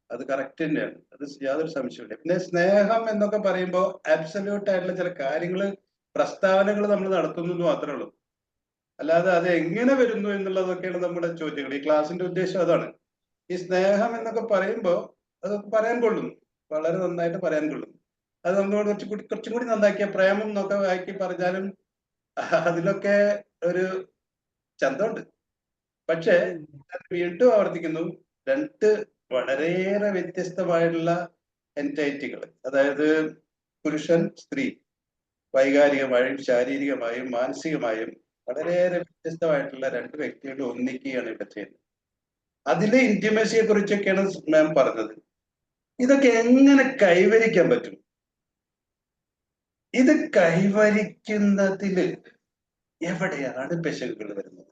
അത് കറക്റ്റ് തന്നെയാണ്, അത് യാതൊരു സംശയമില്ല. പിന്നെ സ്നേഹം എന്നൊക്കെ പറയുമ്പോൾ അബ്സല്യൂട്ട് ആയിട്ടുള്ള ചില കാര്യങ്ങൾ, പ്രസ്താവനകൾ നമ്മൾ നടത്തുന്നത് മാത്രമേ ഉള്ളൂ. അല്ലാതെ അത് എങ്ങനെ വരുന്നു എന്നുള്ളതൊക്കെയാണ് നമ്മുടെ ചോദ്യങ്ങൾ. ഈ ക്ലാസിന്റെ ഉദ്ദേശം അതാണ്. ഈ സ്നേഹം എന്നൊക്കെ പറയുമ്പോൾ അത് പറയാൻ കൊള്ളും, വളരെ നന്നായിട്ട് പറയാൻ കൊള്ളും. അത് നമ്മളോട് കുറച്ചും കൂടി നന്നാക്കിയ പ്രേമം എന്നൊക്കെ ആക്കി പറഞ്ഞാലും അതിലൊക്കെ ഒരു ചന്തമുണ്ട്. പക്ഷെ വീണ്ടും ആവർത്തിക്കുന്നു, 2 വളരെയേറെ വ്യത്യസ്തമായിട്ടുള്ള എൻറ്റൈറ്റികൾ, അതായത് പുരുഷൻ സ്ത്രീ, വൈകാരികമായും ശാരീരികമായും മാനസികമായും വളരെയേറെ വ്യത്യസ്തമായിട്ടുള്ള 2 വ്യക്തികൾ ഒന്നിക്കുകയാണ് ഇവിടെ ചെയ്യുന്നത്. അതിലെ ഇന്റിമസിയെ കുറിച്ചൊക്കെയാണ് മാം പറഞ്ഞത്. ഇതൊക്കെ എങ്ങനെ കൈവരിക്കാൻ പറ്റും? ഇത് കൈവരിക്കുന്നതിൽ എവിടെയാണ് പിശകുകൾ വരുന്നത്?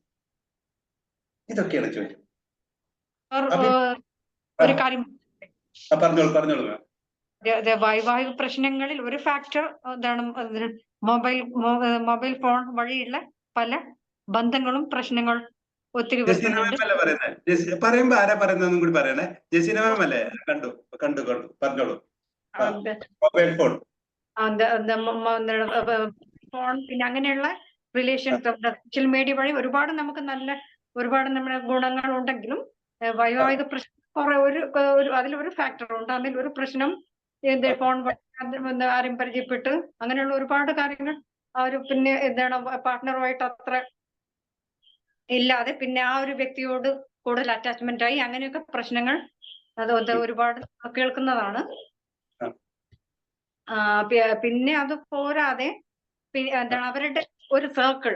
ഇതൊക്കെയാണ് ചോദ്യം. ഒരു കാര്യം പറഞ്ഞോളൂ മാം. വൈവാഹിക പ്രശ്നങ്ങളിൽ ഒരു ഫാക്ടർ എന്താണ്, മൊബൈൽ ഫോൺ വഴിയുള്ള പല ബന്ധങ്ങളും പ്രശ്നങ്ങൾ ഒത്തിരി ജസീന വരുന്നുണ്ട്. മാം അല്ലേ പറയുന്നത്? പറയുമ്പോ ആരാ പറയുന്നതെന്നും കൂടി പറയണേ. ജസീന മാം അല്ലേ? കണ്ടു പറഞ്ഞോളൂ. മൊബൈൽ ഫോൺ, ഫോൺ, പിന്നെ അങ്ങനെയുള്ള റിലേഷൻ സോഷ്യൽ മീഡിയ വഴി ഒരുപാട് നമുക്ക് ഒരുപാട് നമ്മുടെ ഗുണങ്ങൾ ഉണ്ടെങ്കിലും വൈവാഹിക പ്രശ്നം അതിലൊരു ഫാക്ടർ ഉണ്ട്. അതിലൊരു പ്രശ്നം ഫോൺ വഴി ആരും പരിചയപ്പെട്ട് അങ്ങനെയുള്ള ഒരുപാട് കാര്യങ്ങൾ പിന്നെ പാർട്ട്ണറുമായിട്ട് അത്ര ഇല്ലാതെ പിന്നെ ആ ഒരു വ്യക്തിയോട് കൂടുതൽ അറ്റാച്ച്മെന്റ് ആയി അങ്ങനെയൊക്കെ പ്രശ്നങ്ങൾ അത് ഒരുപാട് കേൾക്കുന്നതാണ്. പിന്നെ അത് പോരാതെ അവരുടെ ഒരു സർക്കിൾ,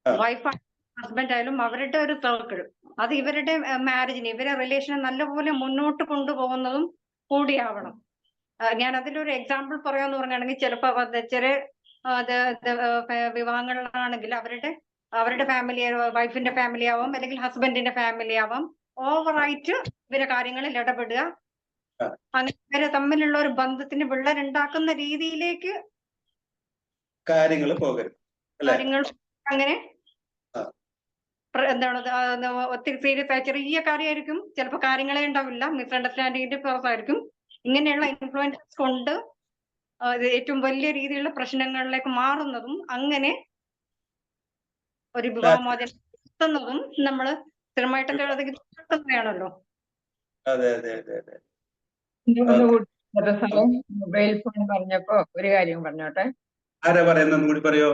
വൈഫ് ഹസ്ബൻഡ് ആയാലും അവരുടെ ഒരു സർക്കിൾ, അത് ഇവരുടെ മാരേജിന് ഇവരെ റിലേഷനെ നല്ലപോലെ മുന്നോട്ട് കൊണ്ടുപോകുന്നതും കൂടിയാവണം. ഞാൻ അതിലൊരു എക്സാമ്പിൾ പറയാന്ന് പറഞ്ഞാണെങ്കിൽ ചിലപ്പോൾ ചെറിയ വിവാഹങ്ങളിലാണെങ്കിൽ അവരുടെ ഫാമിലി, വൈഫിന്റെ ഫാമിലി ആവാം, അല്ലെങ്കിൽ ഹസ്ബൻഡിന്റെ ഫാമിലി ആവാം, ഓവറായിട്ട് ഇവരെ കാര്യങ്ങളിൽ ഇടപെടുക, അങ്ങനെ ഇവരെ തമ്മിലുള്ള ഒരു ബന്ധത്തിന് വിള്ളലുണ്ടാക്കുന്ന രീതിയിലേക്ക് കാര്യങ്ങൾ പോകരുത്. കാര്യങ്ങൾ അങ്ങനെ ഒത്തിരി സീരിയസ് ആയ ചെറിയ കാര്യമായിരിക്കും, ചിലപ്പോൾ കാര്യങ്ങളെ ഉണ്ടാവില്ല, മിസ്അണ്ടർസ്റ്റാൻഡിങ്ങിന്റെ പുറത്തായിരിക്കും. ഇങ്ങനെയുള്ള ഇൻഫ്ലുവൻസസ് കൊണ്ട് ഏറ്റവും വലിയ രീതിയിലുള്ള പ്രശ്നങ്ങളിലേക്ക് മാറുന്നതും അങ്ങനെ ഒരു വിവാഹമോചനം എത്തുന്നതും നമ്മൾ സ്ഥിരമായിട്ടൊക്കെ കേൾക്കുന്നതാണല്ലോ. അതെ. മൊബൈൽ ഫോൺ പറഞ്ഞപ്പോ ഒരു കാര്യം പറഞ്ഞോട്ടെ. ആരാ പറയുന്നതെന്നും കൂടി പറയോ?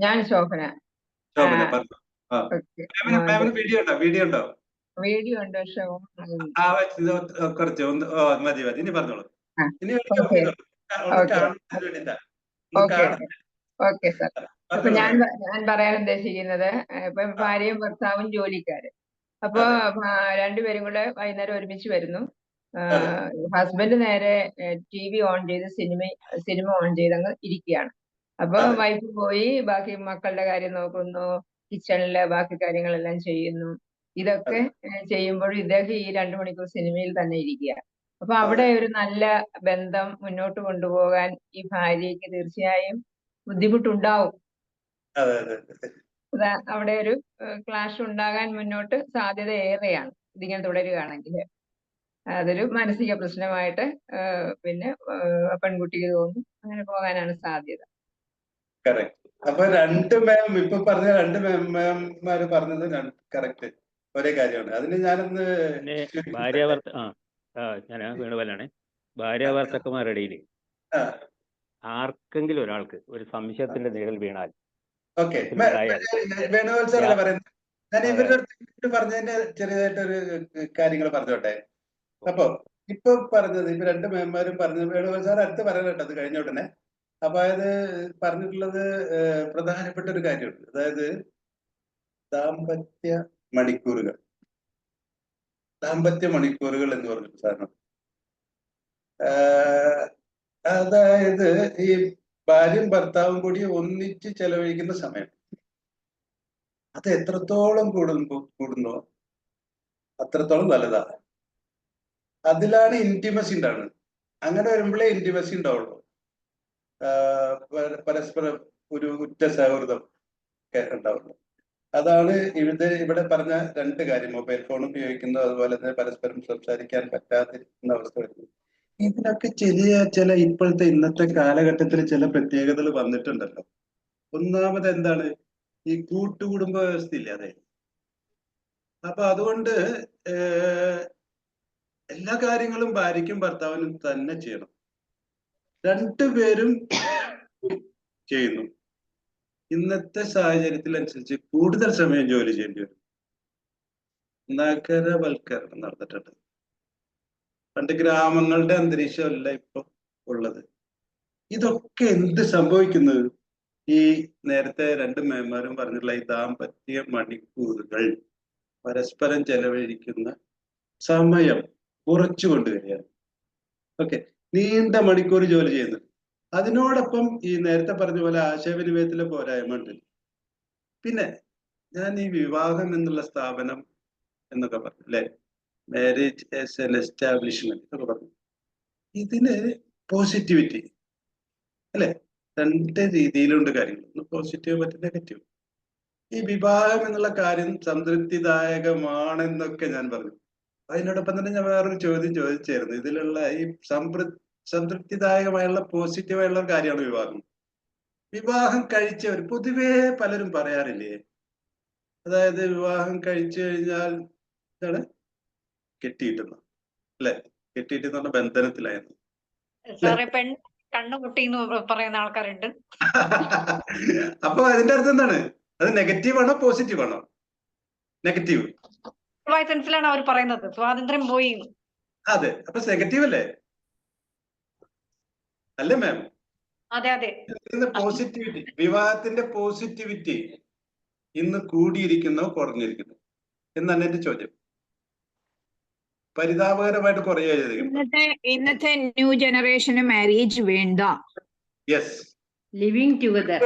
ഞാൻ ശോഭന. വീഡിയോ ഉണ്ടോ? വീഡിയോ ഉണ്ട്, പക്ഷെ കുറച്ച് മതി. ഇനി പറഞ്ഞോളൂ. Okay sir. അപ്പൊ ഞാൻ പറയാൻ ഉദ്ദേശിക്കുന്നത്, ഇപ്പൊ ഭാര്യയും ഭർത്താവും ജോലിക്കാര്. അപ്പൊ രണ്ടുപേരും കൂടെ വൈകുന്നേരം ഒരുമിച്ച് വരുന്നു. ഹസ്ബൻഡ് നേരെ TV ഓൺ ചെയ്ത് സിനിമ ഓൺ ചെയ്ത് അങ്ങ് ഇരിക്കുകയാണ്. അപ്പൊ വൈഫ് പോയി ബാക്കി മക്കളുടെ കാര്യം നോക്കുന്നു, കിച്ചണിലെ ബാക്കി കാര്യങ്ങളെല്ലാം ചെയ്യുന്നു. ഇതൊക്കെ ചെയ്യുമ്പോൾ ഇദ്ദേഹം ഈ 2 മണിക്കൂർ സിനിമയിൽ തന്നെ ഇരിക്കുക. അപ്പൊ അവിടെ ഒരു നല്ല ബന്ധം മുന്നോട്ട് കൊണ്ടുപോകാൻ ഈ ഭാര്യയ്ക്ക് തീർച്ചയായും ബുദ്ധിമുട്ടുണ്ടാവും. അവിടെ ഒരു ക്ലാഷ് ഉണ്ടാകാൻ മുന്നോട്ട് സാധ്യത ഏറെയാണ് ഇതിങ്ങനെ തുടരുകയാണെങ്കിൽ. അതൊരു മാനസിക പ്രശ്നമായിട്ട് പിന്നെ പെൺകുട്ടിക്ക് തോന്നും, അങ്ങനെ പോകാനാണ് സാധ്യത. അപ്പൊ ഇപ്പൊ പറഞ്ഞ രണ്ട് മാംമാര് പറഞ്ഞത് കറക്റ്റ്, ഒരേ കാര്യമാണ്. അതിന് ഞാനൊന്ന് ഞാൻ വേണുപോലാണ്. ഭാര്യാഭർത്താക്കന്മാരുടെ ഇടയിൽ ആർക്കെങ്കിലും ഒരാൾക്ക് ഒരു സംശയത്തിന്റെ നിഴൽ വീണാൽ, വേണുഗോപാൽ സാറല്ല പറയുന്നത്, ഞാൻ ഇവരുടെ അടുത്ത് പറഞ്ഞതിന്റെ ചെറിയതായിട്ടൊരു കാര്യങ്ങൾ പറഞ്ഞോട്ടെ. അപ്പൊ ഇപ്പൊ പറഞ്ഞത് ഇപ്പൊ രണ്ട് മേന്മാരും പറഞ്ഞത് വേണുഗോപാൽ സാർ അടുത്ത് പറയാനുണ്ട്, അത് കഴിഞ്ഞ ഉടനെ. അപ്പൊ അത് പറഞ്ഞിട്ടുള്ളത് പ്രധാനപ്പെട്ട ഒരു കാര്യമുണ്ട്. അതായത് ദാമ്പത്യ മണിക്കൂറുകൾ എന്ന് പറഞ്ഞിട്ട് സാധനം. അതായത് ഈ ഭാര്യയും ഭർത്താവും കൂടി ഒന്നിച്ച് ചെലവഴിക്കുന്ന സമയം, അത് എത്രത്തോളം കൂടുന്നോ അത്രത്തോളം നല്ലതാണ്. അതിലാണ് ഇന്റിമസി ഉണ്ടാവുന്നത്. അങ്ങനെ വരുമ്പോഴേ ഇന്റിമസി ഉണ്ടാവുള്ളൂ. പരസ്പരം ഒരു ഉറ്റ സൗഹൃദം ഒക്കെ ഉണ്ടാവുള്ളൂ. അതാണ് ഇവിടെ പറഞ്ഞ രണ്ട് കാര്യം, മൊബൈൽ ഫോൺ ഉപയോഗിക്കുന്നത്, അതുപോലെ തന്നെ പരസ്പരം സംസാരിക്കാൻ പറ്റാതിരിക്കുന്ന അവസ്ഥ വരുന്നത്. ഇതിനൊക്കെ ചില ഇപ്പോഴത്തെ ഇന്നത്തെ കാലഘട്ടത്തിൽ ചില പ്രത്യേകതകൾ വന്നിട്ടുണ്ടല്ലോ. ഒന്നാമത് എന്താണ്, ഈ കൂട്ടുകുടുംബ വ്യവസ്ഥ ഇല്ലാതെ. അപ്പൊ അതുകൊണ്ട് എല്ലാ കാര്യങ്ങളും ഭാര്യയ്ക്കും ഭർത്താവിനും തന്നെ ചെയ്യണം. രണ്ടുപേരും ചെയ്യുന്നു. ഇന്നത്തെ സാഹചര്യത്തിൽ അനുസരിച്ച് കൂടുതൽ സമയം ജോലി ചെയ്യേണ്ടി വരും. നഗരവൽക്കരണം നടന്നിട്ടുണ്ട്. പണ്ട് ഗ്രാമങ്ങളുടെ അന്തരീക്ഷമല്ല ഇപ്പൊ ഉള്ളത്. ഇതൊക്കെ എന്ത് സംഭവിക്കുന്നത്, ഈ നേരത്തെ രണ്ട് മേന്മാരും പറഞ്ഞിട്ടുള്ള ഈ ദാമ്പത്യ മണിക്കൂറുകൾ, പരസ്പരം ചെലവഴിക്കുന്ന സമയം കുറച്ചു കൊണ്ടുവരികയാണ്. ഓക്കെ, നീണ്ട മണിക്കൂർ ജോലി ചെയ്യുന്നത്. അതിനോടൊപ്പം ഈ നേരത്തെ പറഞ്ഞ പോലെ ആശയവിനിമയത്തിലെ പോരായ്മ ഉണ്ട്. പിന്നെ ഞാൻ ഈ വിവാഹം എന്നുള്ള സ്ഥാപനം എന്നൊക്കെ പറഞ്ഞു അല്ലെ, മാരേജ് ആസ് എൻ എസ്റ്റാബ്ലിഷ്മെന്റ് എന്നൊക്കെ പറഞ്ഞു. ഇതിന് പോസിറ്റിവിറ്റി അല്ലെ, രണ്ട് രീതിയിലുണ്ട് കാര്യങ്ങൾ. ഒന്ന് പോസിറ്റീവ്, മറ്റേ നെഗറ്റീവ്. ഈ വിവാഹം എന്നുള്ള കാര്യം സംതൃപ്തിദായകമാണെന്നൊക്കെ ഞാൻ പറഞ്ഞു. അതിനോടൊപ്പം തന്നെ ഞാൻ വേറൊരു ചോദ്യം ചോദിച്ചായിരുന്നു. ഇതിലുള്ള ഈ സംതൃപ്തിദായകമായുള്ള പോസിറ്റീവായുള്ള ഒരു കാര്യമാണ് വിവാഹം. വിവാഹം കഴിച്ചവർ പൊതുവേ പലരും പറയാറില്ലേ, അതായത് വിവാഹം കഴിച്ചു കഴിഞ്ഞാൽ എന്താണ് കെട്ടിയിട്ടുന്ന അല്ലെ, കെട്ടിയിട്ട് പറഞ്ഞ ബന്ധനത്തിലായിരുന്നു. സാറേ പെണ്ണ് കണ്ണുപൊട്ടി എന്ന് പറയുന്ന ആൾക്കാരുണ്ട്. അപ്പൊ അതിന്റെ അർത്ഥം എന്താണ്? അത് നെഗറ്റീവ് ആണോ പോസിറ്റീവ് ആണോ? നെഗറ്റീവ് സെൻസിലാണ് അവർ പറയുന്നത് സ്വാതന്ത്ര്യം പോയി. അതെ, അപ്പൊ നെഗറ്റീവ് അല്ലേ? അല്ലേ മാം? അതെ അതെ. പോസിറ്റിവിറ്റി, വിവാഹത്തിന്റെ പോസിറ്റിവിറ്റി ഇന്ന് കൂടിയിരിക്കുന്നോ കുറഞ്ഞിരിക്കുന്നു എന്നാണ് എന്റെ ചോദ്യം. പരിതാപകരമായിട്ട് ഇന്നത്തെ ന്യൂ ജനറേഷന് മാരേജ് വേണ്ട. Yes, living together.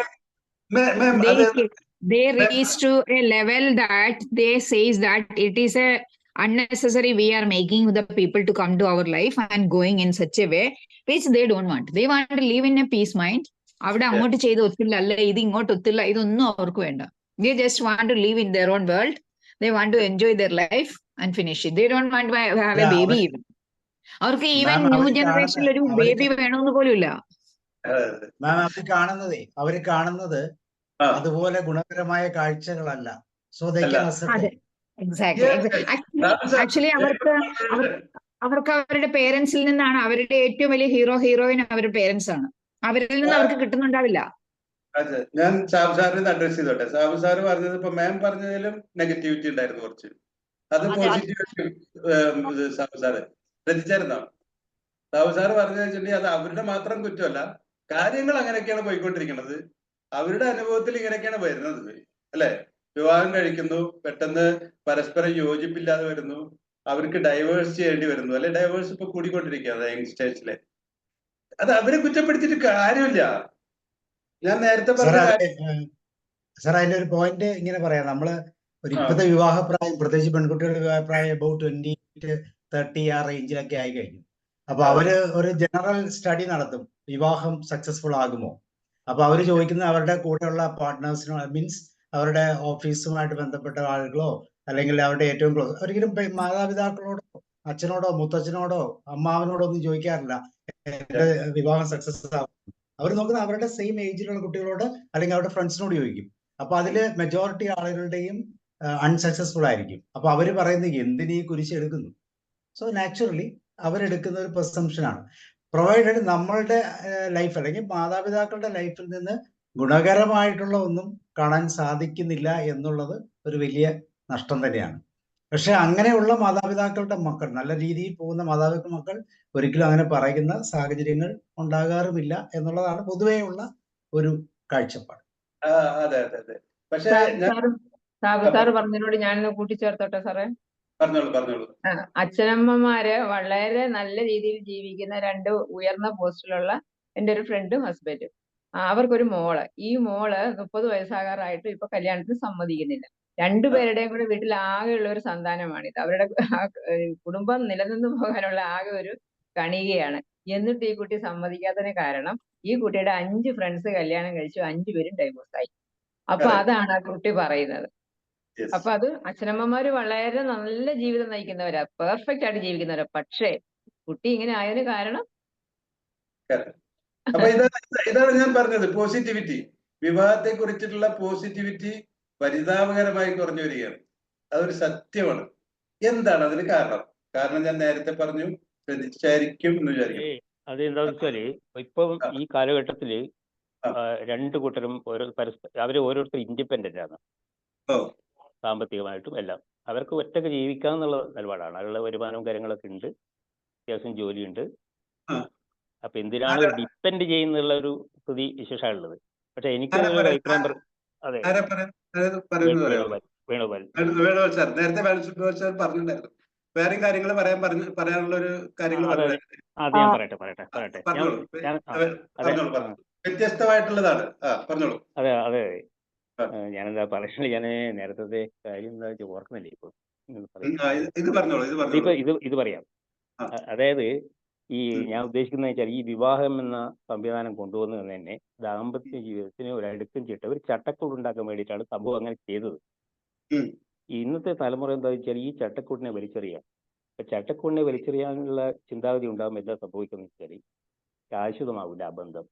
They reach to a level that they says that it is a unnecessary we are making the people to come to our life and going in such a way which they don't want. They want to live in a peace mind. അവിടെ അങ്ങോട്ട് ചെയ്ത് ഒത്തില്ല, അല്ല ഇത് ഇങ്ങോട്ട് ഒത്തില്ല, ഇതൊന്നും അവർക്ക് വേണ്ട. They just want to live in their own world. They want to enjoy their life and finish it. They don't want to have a baby even. അവർക്ക് ഈവൻ ന്യൂ ജനറേഷനിൽ ഒരു ബേബി വേണമെന്ന് പോലും ഇല്ല. മാം അവര് കാണുന്നത് അതുപോലെ ഗുണകരമായ കാഴ്ചകളല്ല. So they can accept. Actually അവർക്ക് അവരുടെ പേരൻസിൽ നിന്നാണ്, അവരുടെ ഏറ്റവും വലിയ ഹീറോയിൻ അവരുടെ പേരൻസ് ആണ്. അവരിൽ നിന്ന് അവർക്ക് കിട്ടുന്നുണ്ടാവില്ല. അതെ, ഞാൻ സാബു സാറിന് അഡ്രസ് ചെയ്തോട്ടെ. സാബു സാറ് പറഞ്ഞത് ഇപ്പൊ മാം പറഞ്ഞതിലും നെഗറ്റിവിറ്റി ഉണ്ടായിരുന്നു കുറച്ച്, അത് പോസിറ്റിവിറ്റി. സാബു സാറ് ശ്രദ്ധിച്ചായിരുന്നോ? സാബു സാറ് പറഞ്ഞതെന്ന് വെച്ചിട്ടുണ്ടെങ്കിൽ അത് അവരുടെ മാത്രം കുറ്റമല്ല, കാര്യങ്ങൾ അങ്ങനെയൊക്കെയാണ് പോയിക്കൊണ്ടിരിക്കുന്നത്. അവരുടെ അനുഭവത്തിൽ ഇങ്ങനെയൊക്കെയാണ് വരുന്നത് അല്ലെ. വിവാഹം കഴിക്കുന്നു, പെട്ടെന്ന് പരസ്പരം യോജിപ്പില്ലാതെ വരുന്നു, അവർക്ക് ഡൈവേഴ്സ് ചെയ്യേണ്ടി വരുന്നു, അല്ലെ ഡൈവേഴ്സ് ഇപ്പൊ കൂടിക്കൊണ്ടിരിക്കുകയാണ് യങ്സ്റ്റേഴ്സിലെ. അത് അവരെ കുറ്റപ്പെടുത്തിയിട്ട് കാര്യമില്ല. ഞാൻ നേരത്തെ പറഞ്ഞ സാർ അതിന്റെ ഒരു പോയിന്റ് ഇങ്ങനെ പറയാം. നമ്മള് ഒരു ഇപ്പോഴത്തെ വിവാഹപ്രായം, പ്രത്യേകിച്ച് പെൺകുട്ടികളുടെ വിവാഹപ്രായം അബൌട്ട് 20-30 ആ റേഞ്ചിലൊക്കെ ആയി കഴിഞ്ഞു. അപ്പൊ അവര് ഒരു ജനറൽ സ്റ്റഡി നടത്തും, വിവാഹം സക്സസ്ഫുൾ ആകുമോ. അപ്പൊ അവര് ചോദിക്കുന്നത് അവരുടെ കൂടെയുള്ള പാർട്ട്നേഴ്സിനോ, മീൻസ് അവരുടെ ഓഫീസുമായിട്ട് ബന്ധപ്പെട്ട ആളുകളോ, അല്ലെങ്കിൽ അവരുടെ ഏറ്റവും ക്ലോസ്, ഒരിക്കലും മാതാപിതാക്കളോടോ അച്ഛനോടോ മുത്തച്ഛനോടോ അമ്മാവനോടോ ഒന്നും ചോദിക്കാറില്ല എന്റെ വിവാഹം സക്സസ് ആകും. അവർ നോക്കുന്നത് അവരുടെ സെയിം ഏജിലുള്ള കുട്ടികളോട് അല്ലെങ്കിൽ അവരുടെ ഫ്രണ്ട്സിനോട് ചോദിക്കും. അപ്പൊ അതില് മെജോറിറ്റി ആളുകളുടെയും അൺസക്സസ്ഫുൾ ആയിരിക്കും. അപ്പൊ അവര് പറയുന്നത് എന്തിനീ കുരിശെടുക്കുന്നു. സോ നാച്ചുറലി അവരെടുക്കുന്ന ഒരു പെർസെപ്ഷൻ ആണ്. പ്രൊവൈഡഡ് നമ്മളുടെ ലൈഫ് അല്ലെങ്കിൽ മാതാപിതാക്കളുടെ ലൈഫിൽ നിന്ന് ഗുണകരമായിട്ടുള്ള ഒന്നും കാണാൻ സാധിക്കുന്നില്ല എന്നുള്ളത് ഒരു വലിയ നഷ്ടം തന്നെയാണ്. പക്ഷെ അങ്ങനെയുള്ള മാതാപിതാക്കളുടെ മക്കൾ, നല്ല രീതിയിൽ പോകുന്ന മാതാപിതാക്കളുടെ മക്കൾ ഒരിക്കലും അങ്ങനെ പറയുന്ന സാഹചര്യങ്ങൾ ഉണ്ടാകാറുമില്ല എന്നുള്ളതാണ് പൊതുവെയുള്ള ഒരു കാഴ്ചപ്പാട്. അതെ അതെ അതെ. പക്ഷേ സാറ് പറഞ്ഞതിനോട് ഞാനൊന്ന് കൂട്ടിച്ചേർത്തോട്ടെ സാറേ? പറഞ്ഞോളൂ. അച്ഛനമ്മമാര് വളരെ നല്ല രീതിയിൽ ജീവിക്കുന്ന രണ്ട് ഉയർന്ന പോസ്റ്റിലുള്ള എൻ്റെ ഒരു ഫ്രണ്ടും ഹസ്ബൻഡും, അവർക്കൊരു മോള്. ഈ മോള് 30 വയസ്സാകാറായിട്ട് ഇപ്പൊ കല്യാണത്തിന് സമ്മതിക്കുന്നില്ല. രണ്ടുപേരുടെയും കൂടെ വീട്ടിൽ ആകെയുള്ള ഒരു സന്താനമാണിത്. അവരുടെ കുടുംബം നിലനിന്നു പോകാനുള്ള ആകെ ഒരു കണികയാണ്. എന്നിട്ട് ഈ കുട്ടി സമ്മതിക്കാത്തതിന് കാരണം ഈ കുട്ടിയുടെ 5 ഫ്രണ്ട്സ് കല്യാണം കഴിച്ചു, 5 പേരും ഡൈവോഴ്സായി. അപ്പൊ അതാണ് ആ കുട്ടി പറയുന്നത്. അപ്പൊ അത് അച്ഛനമ്മമാര് വളരെ നല്ല ജീവിതം നയിക്കുന്നവരാ, പെർഫെക്റ്റ് ആയിട്ട് ജീവിക്കുന്നവരാ. പക്ഷേ കുട്ടി ഇങ്ങനെ ആയതിന് കാരണം അപ്പൊ ഇതാണ് ഞാൻ പറഞ്ഞത്, പോസിറ്റിവിറ്റി. വിവാഹത്തെ കുറിച്ചിട്ടുള്ള പോസിറ്റിവിറ്റി പരിതാപകരമായി കുറഞ്ഞു വരികയാണ്. അതൊരു സത്യമാണ്. എന്താണ് അതിന് കാരണം ഞാൻ നേരത്തെ പറഞ്ഞു, ശ്രദ്ധിച്ചായിരിക്കും എന്ന് വിചാരിക്കും. അതെന്താന്ന് വെച്ചാല് ഇപ്പം ഈ കാലഘട്ടത്തില് രണ്ടു കൂട്ടരും അവര് ഓരോരുത്തർ ഇൻഡിപെൻഡന്റ് ആണ്, സാമ്പത്തികമായിട്ടും എല്ലാം. അവർക്ക് ഒറ്റക്ക് ജീവിക്കാന്നുള്ള നിലപാടാണ്. അതിനുള്ള വരുമാനവും കാര്യങ്ങളൊക്കെ ഉണ്ട്, അത്യാവശ്യം ജോലിയുണ്ട്. അപ്പൊ എന്തിനാണ് ഡിപ്പെൻഡ് ചെയ്യുന്നുള്ള ഒരു സ്ഥിതി വിശേഷമുള്ളത്. പക്ഷെ എനിക്ക് ഒരു അഭിപ്രായം അതെ വേണുഗോപാൽ സാർ നേരത്തെ സാർ പറഞ്ഞിട്ടുണ്ടായിരുന്നു വേറെ കാര്യങ്ങൾ പറയാനുള്ള ഒരു കാര്യങ്ങൾ അത് ഞാൻ പറയട്ടെ. വ്യത്യസ്തമായിട്ടുള്ളതാണ്, പറഞ്ഞോളൂ. അതെ ഞാനെന്താ പറയുന്നത്, ഞാൻ നേരത്തെ കാര്യം എന്താ വെച്ചാൽ ഓർക്കുന്നില്ലേ ഇപ്പൊ. ഇത് പറയാം. അതായത് ഈ ഞാൻ ഉദ്ദേശിക്കുന്നത് വെച്ചാൽ ഈ വിവാഹം എന്ന സംവിധാനം കൊണ്ടുവന്നത് തന്നെ ദാമ്പത്യ ജീവിതത്തിന് ഒരു അടുക്കും ചിട്ട ഒരു ചട്ടക്കൂട് ഉണ്ടാക്കാൻ വേണ്ടിയിട്ടാണ് സംഭവം അങ്ങനെ ചെയ്തത്. ഇന്നത്തെ തലമുറ എന്താ വെച്ചാൽ ഈ ചട്ടക്കൂടിനെ വലിച്ചെറിയാം. അപ്പൊ ചട്ടക്കൂടിനെ വലിച്ചെറിയാനുള്ള ചിന്താഗതി ഉണ്ടാകുമ്പോൾ എന്താ സംഭവിക്കുന്നത് വെച്ചാൽ ശാശ്വതമാവില്ല ആ ബന്ധം.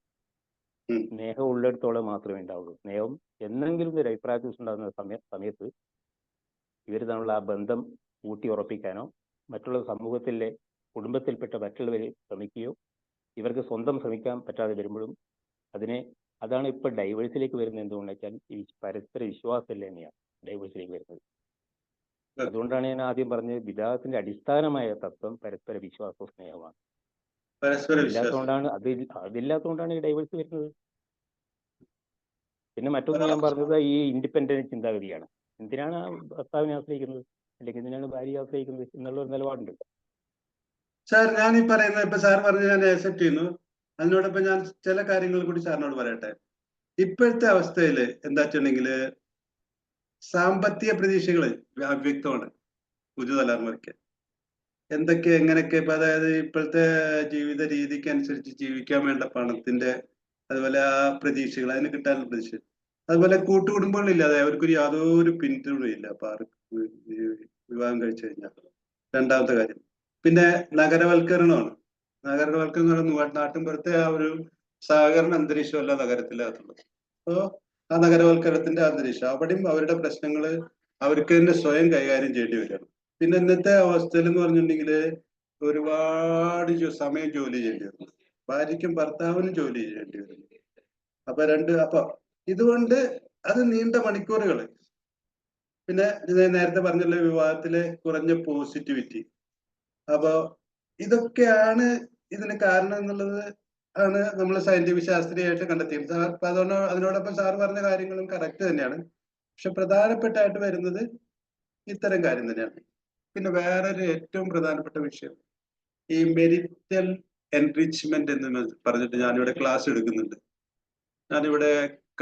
സ്നേഹം ഉള്ളിടത്തോളം മാത്രമേ ഉണ്ടാവുള്ളൂ. സ്നേഹം എന്നെങ്കിലും ഒരു അഭിപ്രായ ഉണ്ടാകുന്ന സമയത്ത് ഇവർ തമ്മിലുള്ള ആ ബന്ധം ഊട്ടി ഉറപ്പിക്കാനോ മറ്റുള്ള സമൂഹത്തിലെ കുടുംബത്തിൽപ്പെട്ട മറ്റുള്ളവരെ ശ്രമിക്കുകയോ ഇവർക്ക് സ്വന്തം ശ്രമിക്കാൻ പറ്റാതെ വരുമ്പോഴും അതാണ് ഇപ്പൊ ഡൈവേഴ്സിലേക്ക് വരുന്നത്. എന്തുകൊണ്ടെന്ന് വെച്ചാൽ ഈ പരസ്പര വിശ്വാസമില്ല തന്നെയാണ് ഡൈവേഴ്സിലേക്ക് വരുന്നത്. അതുകൊണ്ടാണ് ഞാൻ ആദ്യം പറഞ്ഞത് വിവാഹത്തിന്റെ അടിസ്ഥാനമായ തത്വം പരസ്പര വിശ്വാസവും സ്നേഹമാണ്. അതില്ലാത്തതുകൊണ്ടാണ് ഈ ഡൈവേഴ്സ് വരുന്നത്. പിന്നെ മറ്റൊന്ന് ഞാൻ പറഞ്ഞത് ഈ ഇൻഡിപെൻഡന്റ് ചിന്താഗതിയാണ്. എന്തിനാണ് ആ ഭർത്താവിനെ ആശ്രയിക്കുന്നത് അല്ലെങ്കിൽ എന്തിനാണ് ഭാര്യയെ ആശ്രയിക്കുന്നത് എന്നുള്ള ഒരു നിലപാടുണ്ട്. സാർ ഞാൻ ഈ പറയുന്നത് ഇപ്പൊ സാർ പറഞ്ഞ് ഞാൻ ആക്സെപ്റ്റ് ചെയ്യുന്നു. അതിനോടൊപ്പം ഞാൻ ചില കാര്യങ്ങൾ കൂടി സാറിനോട് പറയട്ടെ. ഇപ്പോഴത്തെ അവസ്ഥയിൽ എന്താ വെച്ചിട്ടുണ്ടെങ്കിൽ സാമ്പത്തിക പ്രതീക്ഷകൾ അവ്യക്തമാണ് പുതുതലമുറയ്ക്ക്. എന്തൊക്കെ എങ്ങനെയൊക്കെ ഇപ്പൊ അതായത് ഇപ്പോഴത്തെ ജീവിത രീതിക്ക് അനുസരിച്ച് ജീവിക്കാൻ വേണ്ട പണത്തിന്റെ അതുപോലെ ആ പ്രതീക്ഷകൾ അതിന് കിട്ടാനുള്ള പ്രതീക്ഷ, അതുപോലെ കൂട്ടുകുടുംബങ്ങളില്ലാതെ അവർക്കൊരു യാതൊരു പിന്തുണയില്ല അപ്പൊ ആർക്ക് വിവാഹം കഴിച്ചു കഴിഞ്ഞാൽ. രണ്ടാമത്തെ കാര്യം പിന്നെ നഗരവൽക്കരണമാണ്. നഗരവൽക്കരണം നാട്ടിൻപുറത്തെ ആ ഒരു സഹകരണ അന്തരീക്ഷമല്ല നഗരത്തിനകത്തുള്ളത്. അപ്പോൾ ആ നഗരവൽക്കരണത്തിന്റെ അന്തരീക്ഷം അവിടെയും അവരുടെ പ്രശ്നങ്ങൾ അവർക്ക് തന്നെ സ്വയം കൈകാര്യം ചെയ്യേണ്ടി വരികയാണ്. പിന്നെ ഇന്നത്തെ അവസ്ഥയിൽ എന്ന് പറഞ്ഞിട്ടുണ്ടെങ്കിൽ ഒരുപാട് സമയം ജോലി ചെയ്യേണ്ടി വരുന്നു. ഭാര്യയ്ക്കും ഭർത്താവിനും ജോലി ചെയ്യേണ്ടി വരുന്നു. അപ്പൊ ഇതുകൊണ്ട് അത് നീണ്ട മണിക്കൂറുകൾ. പിന്നെ നേരത്തെ പറഞ്ഞല്ലോ വിവാഹത്തിലെ കുറഞ്ഞ പോസിറ്റിവിറ്റി. അപ്പൊ ഇതൊക്കെയാണ് ഇതിന് കാരണം എന്നുള്ളത് ആണ് നമ്മൾ സയന്റിഫിക് ശാസ്ത്രീയമായിട്ട് കണ്ടെത്തിയത്. അതിനോടൊപ്പം സാർ പറഞ്ഞ കാര്യങ്ങളും കറക്റ്റ് തന്നെയാണ്. പക്ഷെ പ്രധാനപ്പെട്ടായിട്ട് വരുന്നത് ഇത്തരം കാര്യം തന്നെയാണ്. പിന്നെ വേറൊരു ഏറ്റവും പ്രധാനപ്പെട്ട വിഷയം ഈ മെരിറ്റൽ എൻറിച്ച്മെന്റ് എന്ന് പറഞ്ഞിട്ട് ഞാനിവിടെ ക്ലാസ് എടുക്കുന്നുണ്ട്. ഞാനിവിടെ